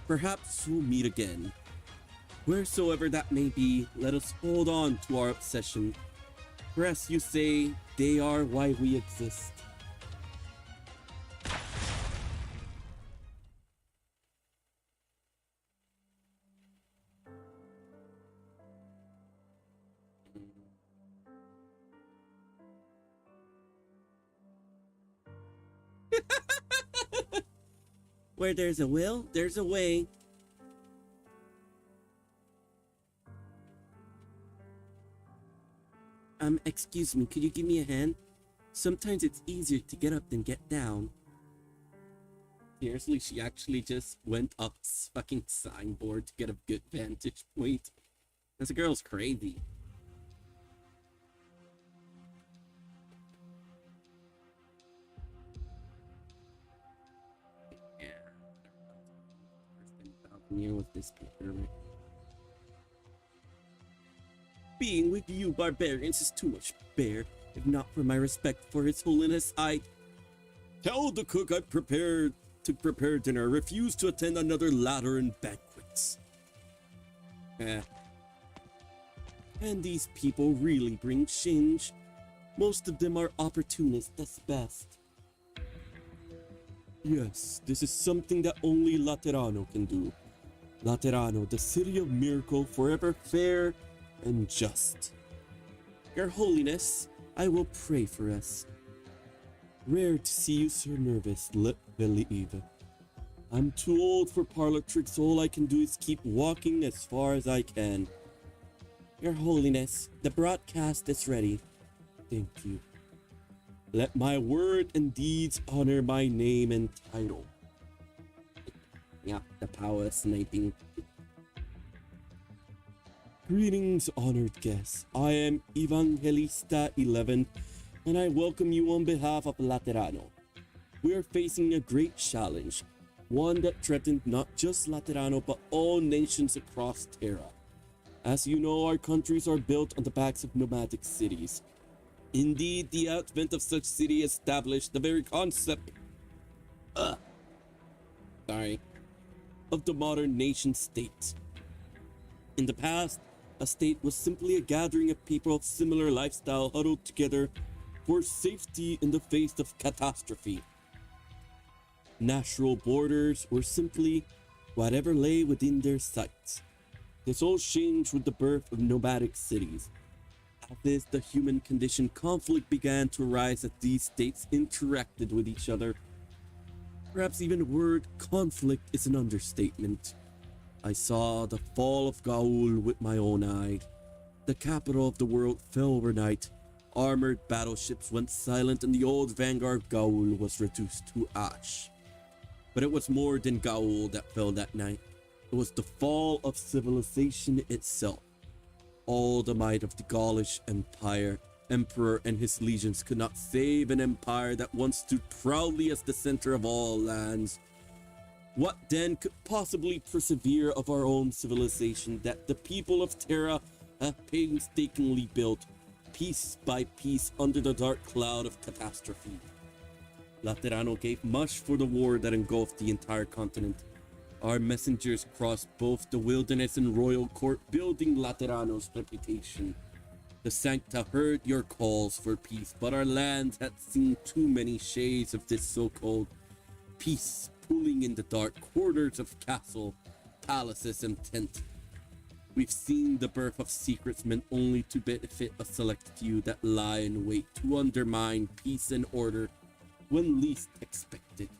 Perhaps we'll meet again. Wheresoever that may be, let us hold on to our obsession. For as you say, they are why we exist. Where there's a will, there's a way. Excuse me, could you give me a hand? Sometimes it's easier to get up than get down. Seriously, she actually just went up this fucking signboard to get a good vantage point. This girl's crazy. Yeah. Near with this paper. Being with you barbarians is too much bear. If not for my respect for His Holiness, I... Tell the cook I prepared to prepare dinner. Refuse to attend another Lateran banquets. And these people really bring change. Most of them are opportunists, that's best. Yes, this is something that only Laterano can do. Laterano, the city of miracle, forever fair and just. Your Holiness, I will pray for us. Rare to see you so nervous, let believe. I'm too old for parlor tricks. All I can do is keep walking as far as I can. Your Holiness, the broadcast is ready. Thank you. Let my word and deeds honor my name and title. Yeah, the power sniping. Greetings, honored guests. I am Evangelista 11, and I welcome you on behalf of Laterano. We are facing a great challenge, one that threatened not just Laterano but all nations across Terra. As you know, our countries are built on the backs of nomadic cities. Indeed, the advent of such city established the very concept of the modern nation state. In the past, a state was simply a gathering of people of similar lifestyle huddled together for safety in the face of catastrophe. Natural borders were simply whatever lay within their sight. This all changed with the birth of nomadic cities. As is the human condition, conflict began to arise as these states interacted with each other. Perhaps even the word conflict is an understatement. I saw the fall of Gaul with my own eye. The capital of the world fell overnight. Armored battleships went silent and the old vanguard of Gaul was reduced to ash. But it was more than Gaul that fell that night. It was the fall of civilization itself. All the might of the Gaulish emperor and his legions could not save an empire that once stood proudly as the center of all lands. What then could possibly persevere of our own civilization that the people of Terra have painstakingly built, piece by piece, under the dark cloud of catastrophe? Laterano gave much for the war that engulfed the entire continent. Our messengers crossed both the wilderness and royal court, building Laterano's reputation. The Sankta heard your calls for peace, but our land had seen too many shades of this so-called peace pooling in the dark corners of castle, palaces, and tent. We've seen the birth of secrets meant only to benefit a select few that lie in wait to undermine peace and order when least expected.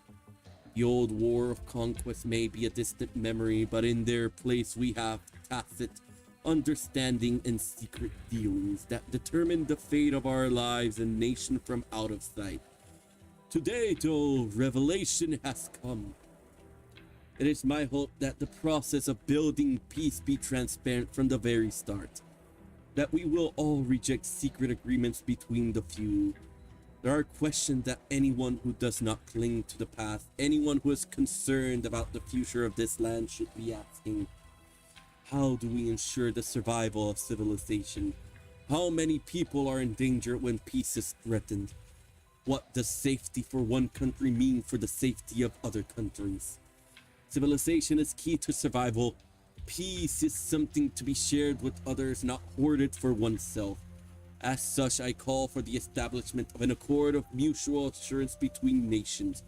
The old war of conquest may be a distant memory, but in their place we have tacit understanding and secret dealings that determine the fate of our lives and nation from out of sight. Today, though, revelation has come. It is my hope that the process of building peace be transparent from the very start, that we will all reject secret agreements between the few. There are questions that anyone who does not cling to the past, anyone who is concerned about the future of this land should be asking. How do we ensure the survival of civilization? How many people are in danger when peace is threatened? What does safety for one country mean for the safety of other countries? Civilization is key to survival. Peace is something to be shared with others, not hoarded for oneself. As such, I call for the establishment of an accord of mutual assurance between nations.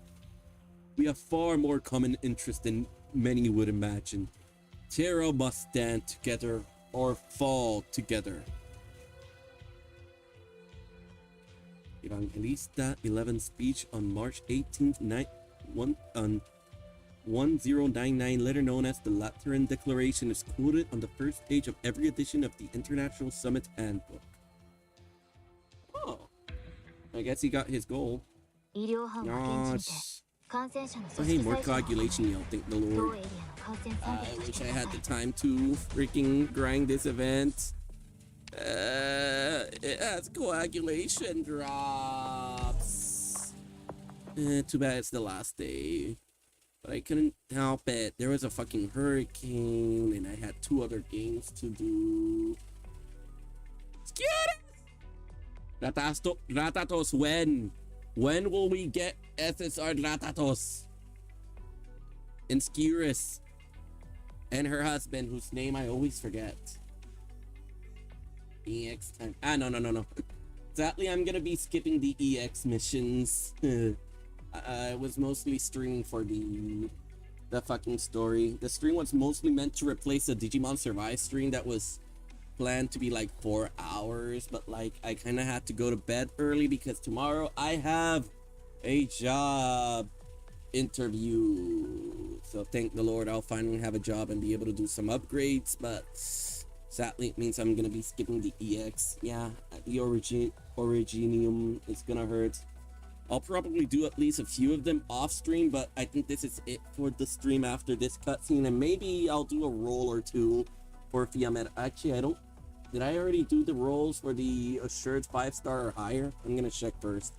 We have far more common interests than many would imagine. Terra must stand together or fall together. Evangelista 11 speech on March 18th, 1099, later known as the Lateran Declaration, is quoted on the first page of every edition of the International Summit Handbook. Oh, I guess he got his goal. Gosh. I hate more coagulation, y'all, thank the Lord. I wish I had the time to freaking grind this event. It has coagulation drops. Too bad it's the last day. But I couldn't help it. There was a fucking hurricane and I had 2 other games to do. Ratatos, when? When will we get SSR Ratatos? And Skirus. And her husband, whose name I always forget. EX time. No. Sadly, I'm gonna be skipping the EX missions. I was mostly streaming for the fucking story. The stream was mostly meant to replace the Digimon Survive stream that was planned to be like 4 hours, but like I kind of had to go to bed early because tomorrow I have a job interview. So thank the Lord I'll finally have a job and be able to do some upgrades, but sadly it means I'm gonna be skipping the EX. Yeah, the Originium is gonna hurt. I'll probably do at least a few of them off stream, but I think this is it for the stream after this cutscene, and maybe I'll do a roll or two for Fiametta. Actually, did I already do the rolls for the assured 5-star or higher? I'm gonna check first.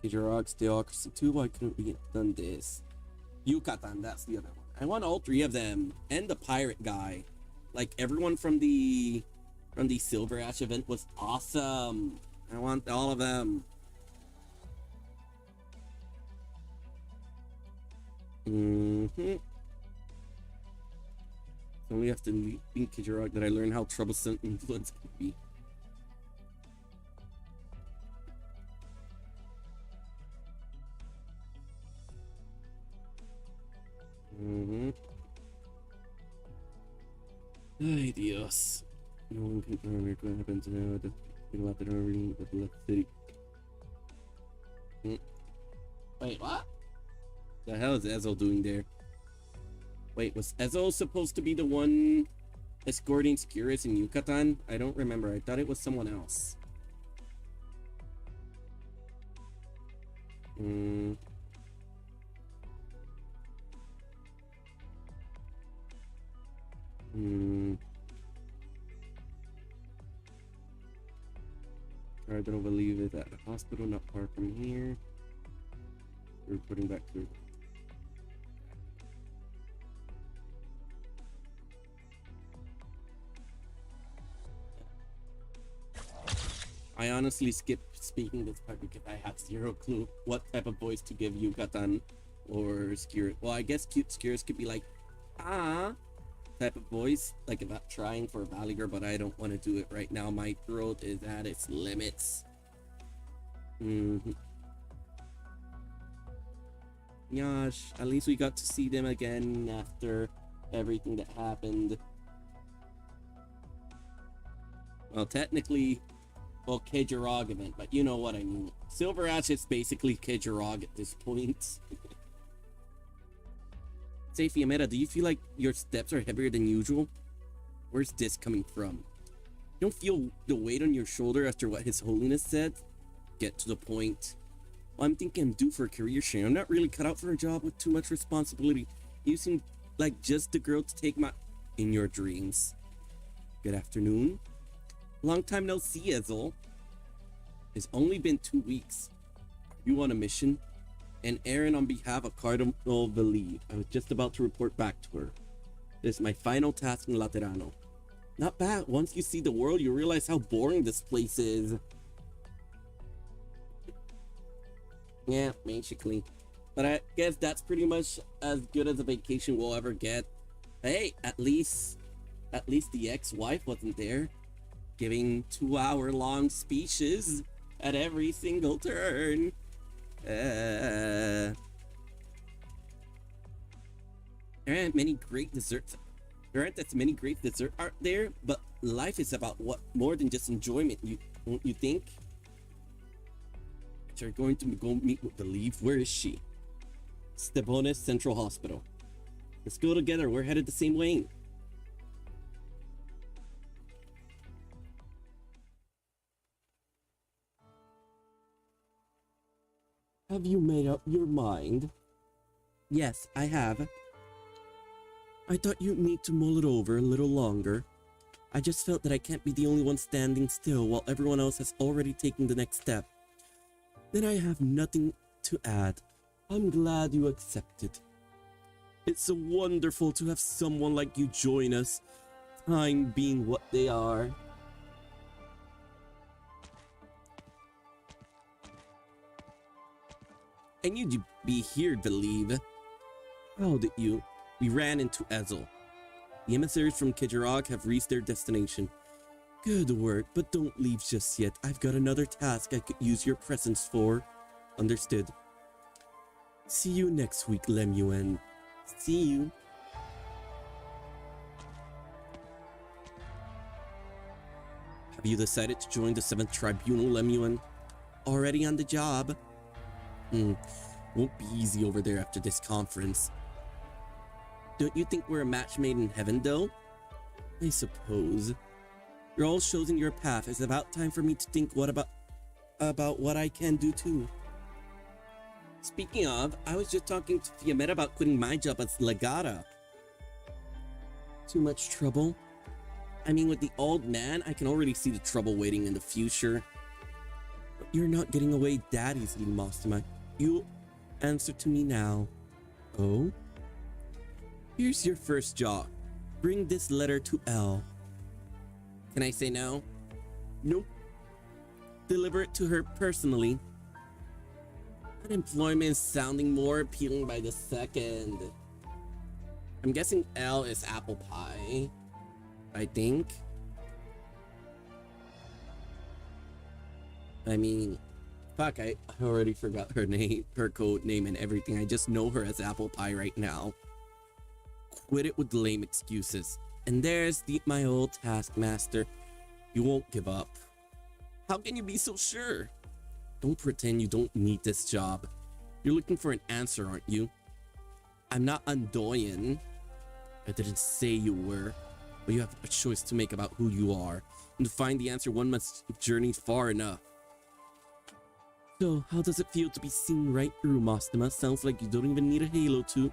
Kijirog, Theocracy 2, why couldn't we have done this? Yucatan, that's the other one. I want all 3 of them, and the pirate guy. Like, everyone from the Silver Ash event was awesome. I want all of them. Only after leaving Kijirog that I learned how troublesome influence can be. Ay, Dios. No one can remember what happened to now. The thing about the reading of the city. Wait, what? The hell is Ezel doing there? Wait, was Ezel supposed to be the one escorting Skirus in Yucatan? I don't remember. I thought it was someone else. I don't believe it at the hospital, not far from here. We're putting back through. I honestly skipped speaking this part because I have zero clue what type of voice to give Yucatan or Skirus. Well, I guess cute Skirus could be like, type of voice, like about trying for Valiger, but I don't want to do it right now. My throat is at its limits. Gosh, at least we got to see them again after everything that happened. Well, technically, well, Kijirog event, but you know what I mean. Silver Ash is basically Kijirog at this point. Say, Fiametta, do you feel like your steps are heavier than usual? Where's this coming from? You don't feel the weight on your shoulder after what His Holiness said? Get to the point. Well, I'm thinking I'm due for a career change. I'm not really cut out for a job with too much responsibility. You seem like just the girl to take my... In your dreams. Good afternoon. Long time no see, Ezel. It's only been 2 weeks. Are you on a mission? And Aaron on behalf of Cardinal Velive. I was just about to report back to her. This is my final task in Laterano. Not bad. Once you see the world, you realize how boring this place is. Yeah, basically. But I guess that's pretty much as good as a vacation we'll ever get. Hey, at least the ex-wife wasn't there, giving 2-hour-long speeches at every single turn. There aren't many great desserts. There aren't as many great desserts out there, but life is about what more than just enjoyment. You think? You're going to go meet with Velive. Where is she? Stebonis Central Hospital. Let's go together. We're headed the same way. Have you made up your mind? Yes, I have. I thought you'd need to mull it over a little longer. I just felt that I can't be the only one standing still while everyone else has already taken the next step. Then I have nothing to add. I'm glad you accepted. It's so wonderful to have someone like you join us. time being what they are. I knew you'd be here to leave. How did you? We ran into Ezel. The emissaries from Kijarog have reached their destination. Good work, but don't leave just yet. I've got another task I could use your presence for. Understood. See you next week, Lemuel. See you. Have you decided to join the 7th Tribunal, Lemuel? Already on the job? Won't be easy over there after this conference. Don't you think we're a match made in heaven, though? I suppose. You're all choosing your path. It's about time for me to think about what I can do too. Speaking of, I was just talking to Fiametta about quitting my job as Legata. Too much trouble? I mean, with the old man, I can already see the trouble waiting in the future. But you're not getting away that easily, Mostima. You answer to me now. Oh? Here's your first job. Bring this letter to L. Can I say no? Nope. Deliver it to her personally. Unemployment is sounding more appealing by the second. I'm guessing L is apple pie. I think. I mean, fuck, I already forgot her name, her code name and everything. I just know her as apple pie right now. Quit it with lame excuses. And there's my old taskmaster. You won't give up. How can you be so sure? Don't pretend you don't need this job. You're looking for an answer, aren't you? I'm not Undoyen. I didn't say you were. But you have a choice to make about who you are. And to find the answer, one must journey far enough. So, how does it feel to be seen right through, Mostima? Sounds like you don't even need a halo to.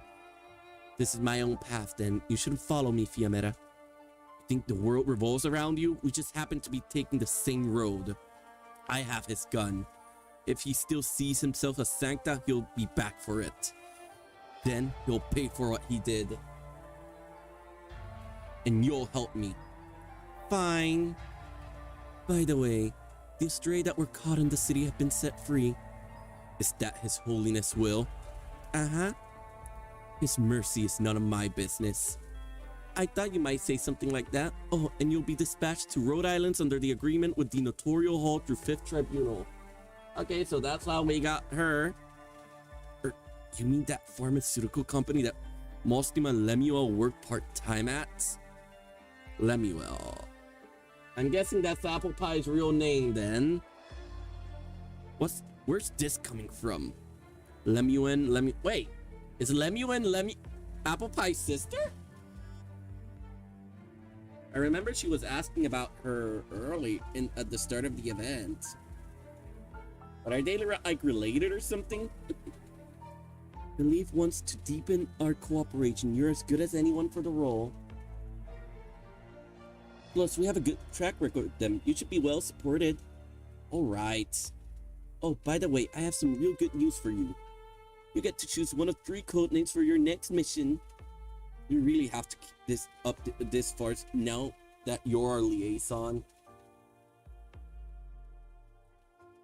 This is my own path, then. You shouldn't follow me, Fiametta. You think the world revolves around you? We just happen to be taking the same road. I have his gun. If he still sees himself as Sankta, he'll be back for it. Then, he'll pay for what he did. And you'll help me. Fine. By the way, the stray that were caught in the city have been set free. Is that His Holiness' will? Uh-huh. His mercy is none of my business. I thought you might say something like that. Oh, and you'll be dispatched to Rhode Islands under the agreement with the Notorial Hall through 5th Tribunal. Okay, so that's how we got her. You mean that pharmaceutical company that Mostima and Lemuel worked part-time at? Lemuel. I'm guessing that's Apple Pie's real name then. Where's this coming from? Wait, is Lemuel Apple Pie's sister? I remember she was asking about her early at the start of the event. But are they like related or something? The Leaf wants to deepen our cooperation. You're as good as anyone for the role. Plus, we have a good track record with them. You should be well supported. Alright. Oh, by the way, I have some real good news for you. You get to choose one of 3 codenames for your next mission. You really have to keep this up this far now that you're our liaison.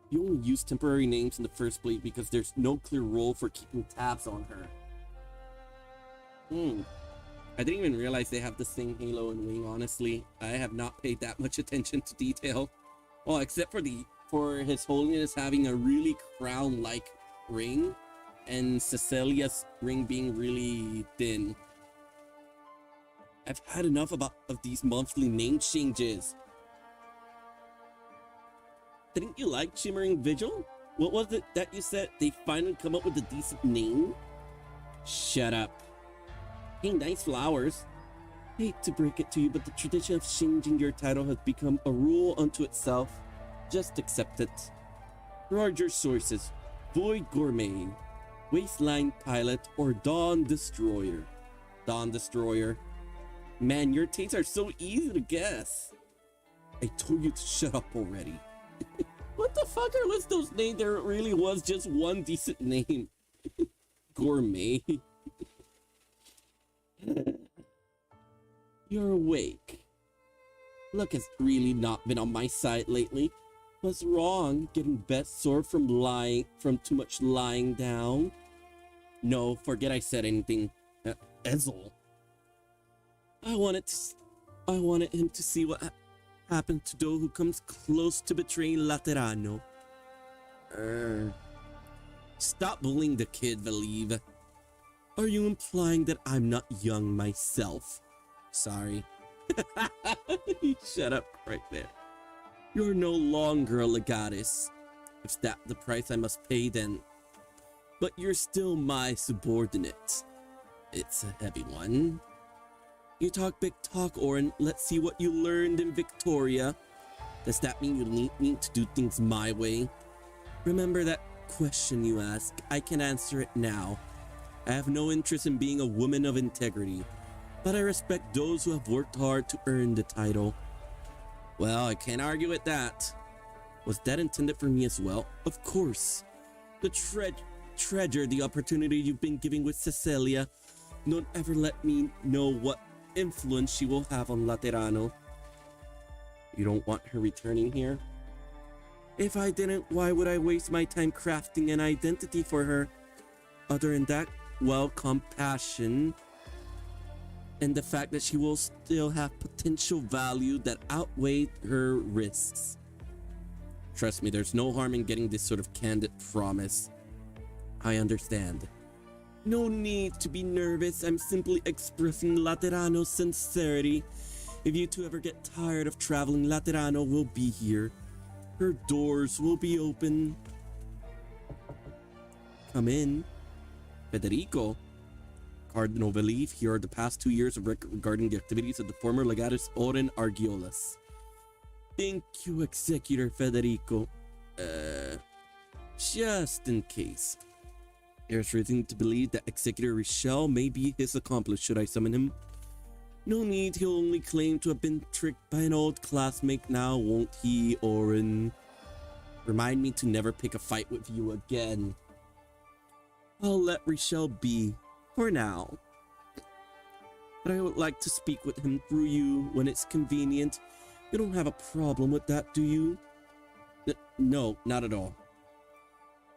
You only use temporary names in the first place because there's no clear role for keeping tabs on her. I didn't even realize they have the same halo and wing, honestly. I have not paid that much attention to detail. Well, except for His Holiness having a really crown-like ring and Cecilia's ring being really thin. I've had enough of these monthly name changes. Didn't you like Shimmering Vigil? What was it that you said they finally come up with a decent name? Shut up. Hey, nice flowers. Hate to break it to you, but the tradition of changing your title has become a rule unto itself. Just accept it. Here are your sources. Void Gourmet, Wasteland Pilot, or Dawn Destroyer. Dawn Destroyer. Man, your tastes are so easy to guess. I told you to shut up already. What the fuck are with those names? There really was just one decent name. Gourmet. You're awake. Luck has really not been on my side lately. What's wrong? Getting best sore from too much lying down? No, forget I said anything. Ezel. I wanted him to see what happened to those who comes close to betraying Laterano. Stop bullying the kid, Valiv. Are you implying that I'm not young myself? Sorry. Shut up right there. You're no longer a legatus. If that's the price I must pay, then... But you're still my subordinate. It's a heavy one. You talk big talk, Orin. Let's see what you learned in Victoria. Does that mean you need me to do things my way? Remember that question you asked? I can answer it now. I have no interest in being a woman of integrity, but I respect those who have worked hard to earn the title. Well, I can't argue with that. Was that intended for me as well? Of course. The treasure the opportunity you've been giving with Cecilia. Don't ever let me know what influence she will have on Laterano. You don't want her returning here? If I didn't, why would I waste my time crafting an identity for her? Other than that, well, compassion and the fact that she will still have potential value that outweigh her risks. Trust me, there's no harm in getting this sort of candid promise. I understand. No need to be nervous. I'm simply expressing Laterano's sincerity. If you two ever get tired of traveling, Laterano will be here. Her doors will be open. Come in. Federico. Cardinal Valiv, here are the past 2 years of record regarding the activities of the former legatus Oren Argiolas. Thank you, Executor Federico. Just in case. There's reason to believe that Executor Richel may be his accomplice should I summon him. No need, he'll only claim to have been tricked by an old classmate now, won't he, Oren? Remind me to never pick a fight with you again. I'll let Richel be, for now. But I would like to speak with him through you when it's convenient. You don't have a problem with that, do you? No, not at all.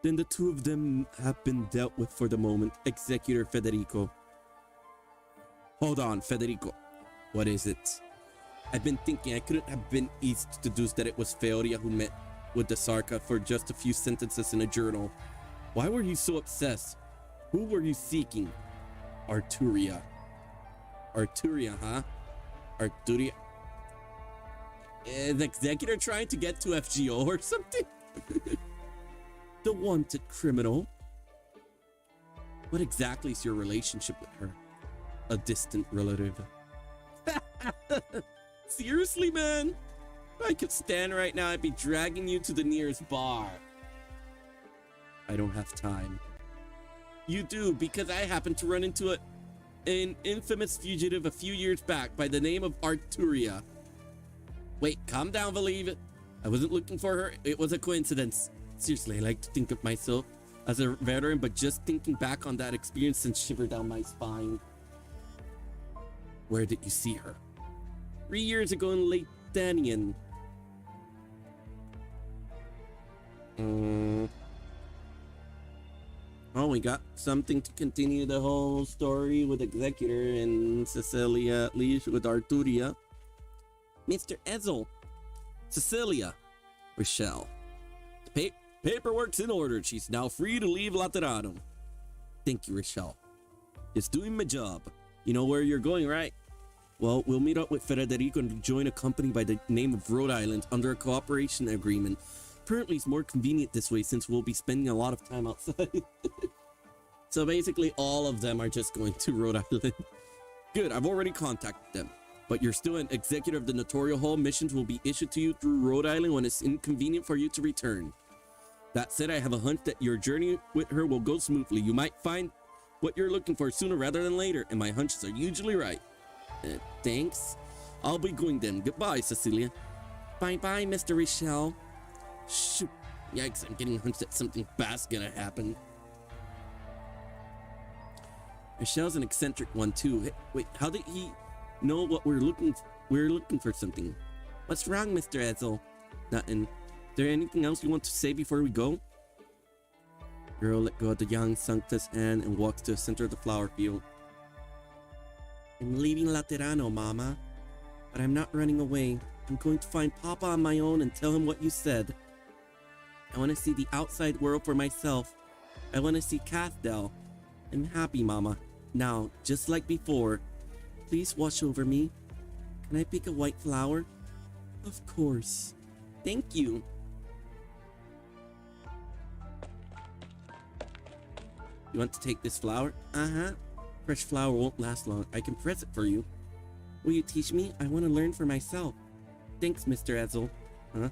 Then the two of them have been dealt with for the moment, Executor Federico. Hold on, Federico. What is it? I've been thinking I couldn't have been easy to deduce that it was Feoria who met with the Sarka for just a few sentences in a journal. Why were you so obsessed? Who were you seeking? Arturia. Arturia, huh? Arturia. Is Executor trying to get to FGO or something? The wanted criminal. What exactly is your relationship with her? A distant relative. Seriously, man? If I could stand right now, I'd be dragging you to the nearest bar. I don't have time. You do, because I happened to run into an infamous fugitive a few years back by the name of Arturia. Wait, calm down, Valiv. I wasn't looking for her. It was a coincidence. Seriously, I like to think of myself as a veteran, but just thinking back on that experience sends shiver down my spine. Where did you see her? 3 years ago in Lake Danian. Oh, we got something to continue the whole story with Executor and Cecilia, at least with Arturia. Mr. Ezel. Cecilia. Rochelle. The paperwork's in order. She's now free to leave Laterano. Thank you, Rochelle. It's doing my job. You know where you're going, right? Well, we'll meet up with Federico and join a company by the name of Rhode Island under a cooperation agreement. Apparently, it's more convenient this way since we'll be spending a lot of time outside. So basically, all of them are just going to Rhode Island. Good, I've already contacted them. But you're still an executive of the Notorial Hall. Missions will be issued to you through Rhode Island when it's inconvenient for you to return. That said, I have a hunch that your journey with her will go smoothly. You might find what you're looking for sooner rather than later, and my hunches are usually right. Thanks. I'll be going then. Goodbye, Cecilia. Bye-bye, Mr. Richel. Shoot. Yikes, I'm getting a hunch that something bad's gonna happen. Richel's an eccentric one, too. Hey, wait, how did he know what we're looking for something? What's wrong, Mr. Edsel? Nothing. Is there anything else you want to say before we go? Girl let go of the young Sankta's hand and walks to the center of the flower field. I'm leaving Laterano, Mama. But I'm not running away. I'm going to find Papa on my own and tell him what you said. I want to see the outside world for myself. I want to see Cathdale. I'm happy, Mama. Now, just like before, please watch over me. Can I pick a white flower? Of course. Thank you. You want to take this flower? Uh-huh. Fresh flower won't last long. I can press it for you. Will you teach me? I want to learn for myself. Thanks, Mr. Edsel. Huh?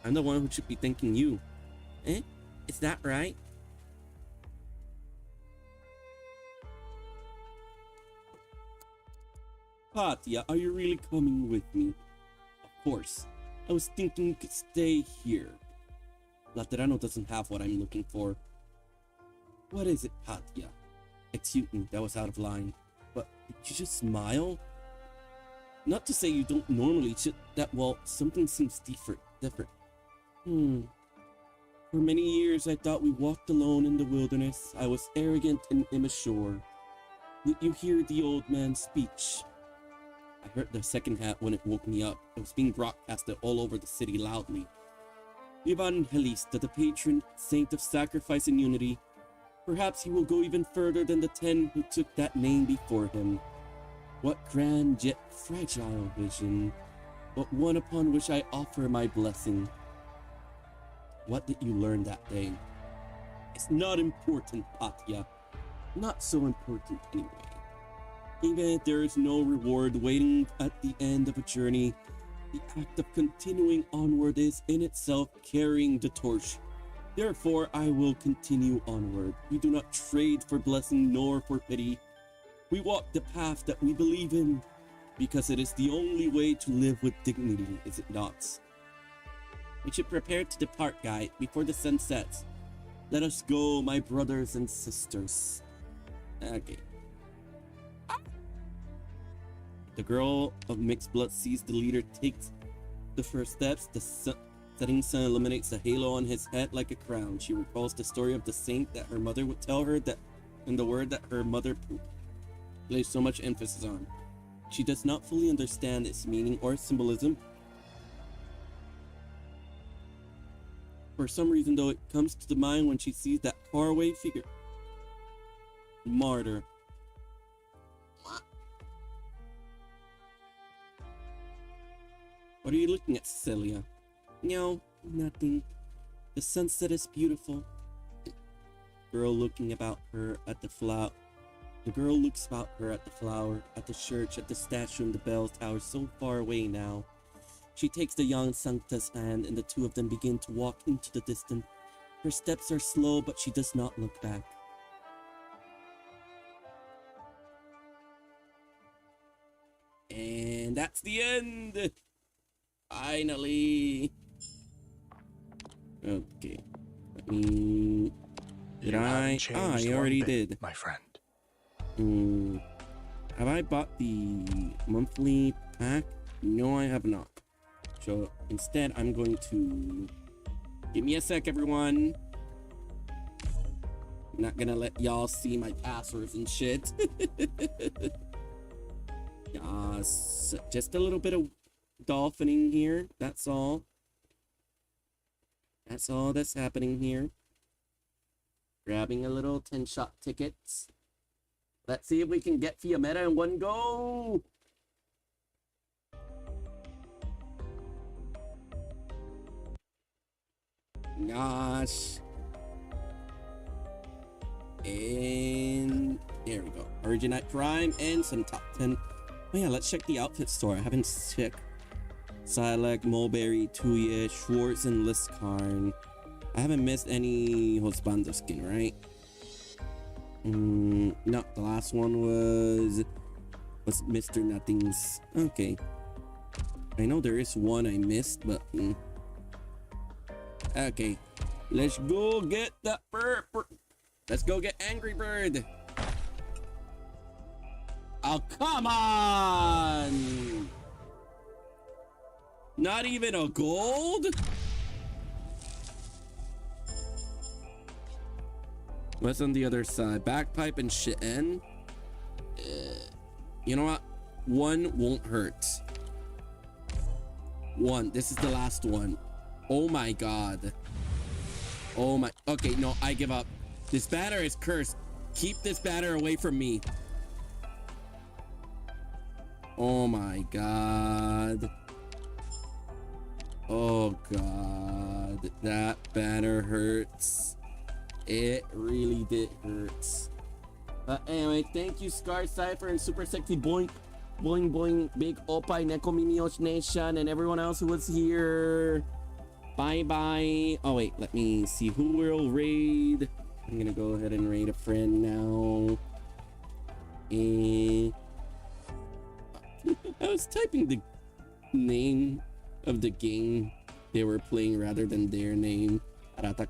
I'm the one who should be thanking you. Eh? Is that right? Katya, are you really coming with me? Of course. I was thinking you could stay here. Laterano doesn't have what I'm looking for. What is it, Katya? Excuse me, that was out of line. But did you just smile? Not to say you don't normally well, something seems different. For many years I thought we walked alone in the wilderness. I was arrogant and immature. Did you hear the old man's speech? I heard the second half when it woke me up. It was being broadcasted all over the city loudly. Evangelista, the patron saint of sacrifice and unity. Perhaps he will go even further than the 10 who took that name before him. What grand yet fragile vision, but one upon which I offer my blessing. What did you learn that day? It's not important, Katya. Not so important anyway. Even if there is no reward waiting at the end of a journey, the act of continuing onward is in itself carrying the torch. Therefore, I will continue onward. We do not trade for blessing nor for pity. We walk the path that we believe in, because it is the only way to live with dignity, is it not? We should prepare to depart, guide, before the sun sets. Let us go, my brothers and sisters. Okay. The girl of mixed blood sees the leader takes the first steps. The setting sun illuminates a halo on his head like a crown. She recalls the story of the saint that her mother would tell her, that and the word that her mother placed so much emphasis on. She does not fully understand its meaning or symbolism. For some reason, though, it comes to the mind when she sees that faraway figure. Martyr. What are you looking at, Cecilia? No, nothing. The sunset is beautiful. Girl looking about her at the flower. The girl looks about her at the flower, at the church, at the statue and the bell tower so far away now. She takes the young Sankta's hand and the two of them begin to walk into the distance. Her steps are slow, but she does not look back. And that's the end! Finally! Okay. Let me... Did I? Ah, I already did. My friend. Have I bought the monthly pack? No, I have not. So instead, I'm going to... Give me a sec, everyone. I'm not gonna let y'all see my passwords and shit. Yes, just a little bit of dolphining here. That's all. That's all that's happening here. Grabbing a little 10-shot tickets. Let's see if we can get Fiametta in one go. Gosh. And there we go. Arknight Prime and some top 10. Oh yeah, let's check the outfit store. I haven't checked. Silac, Mulberry, Tuya, Schwartz, and Liskarn. I haven't missed any Husbando skin, right? No, the last one was Mr. Nothing's. Okay. I know there is one I missed, but okay. Let's go get that bird. Let's go get Angry Bird. Oh, come on! Not even a gold? What's on the other side? Backpipe and Shitten? You know what? One won't hurt. One. This is the last one. Oh my god. Oh my. Okay, no, I give up. This batter is cursed. Keep this batter away from me. Oh my god. Oh god. That batter hurts. It really did hurt. Anyway, thank you, Scar Cypher and Super Sexy Boink. Boing Boing, Big Oppai, Neko Mimiosh Nation, and everyone else who was here. Bye bye. Oh wait, let me see who will raid. I'm gonna go ahead and raid a friend now. I was typing the name of the game they were playing rather than their name. Arata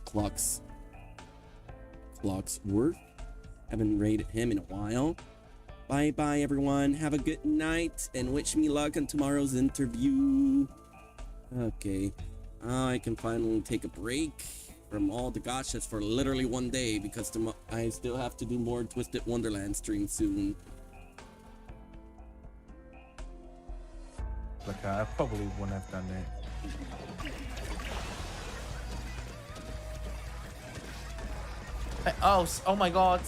Clocksworth. Haven't raided him in a while. Bye bye everyone. Have a good night and wish me luck on tomorrow's interview. Okay. I can finally take a break from all the gachas for literally one day because I still have to do more Twisted Wonderland stream soon. Like I probably wouldn't have done that. Oh my god.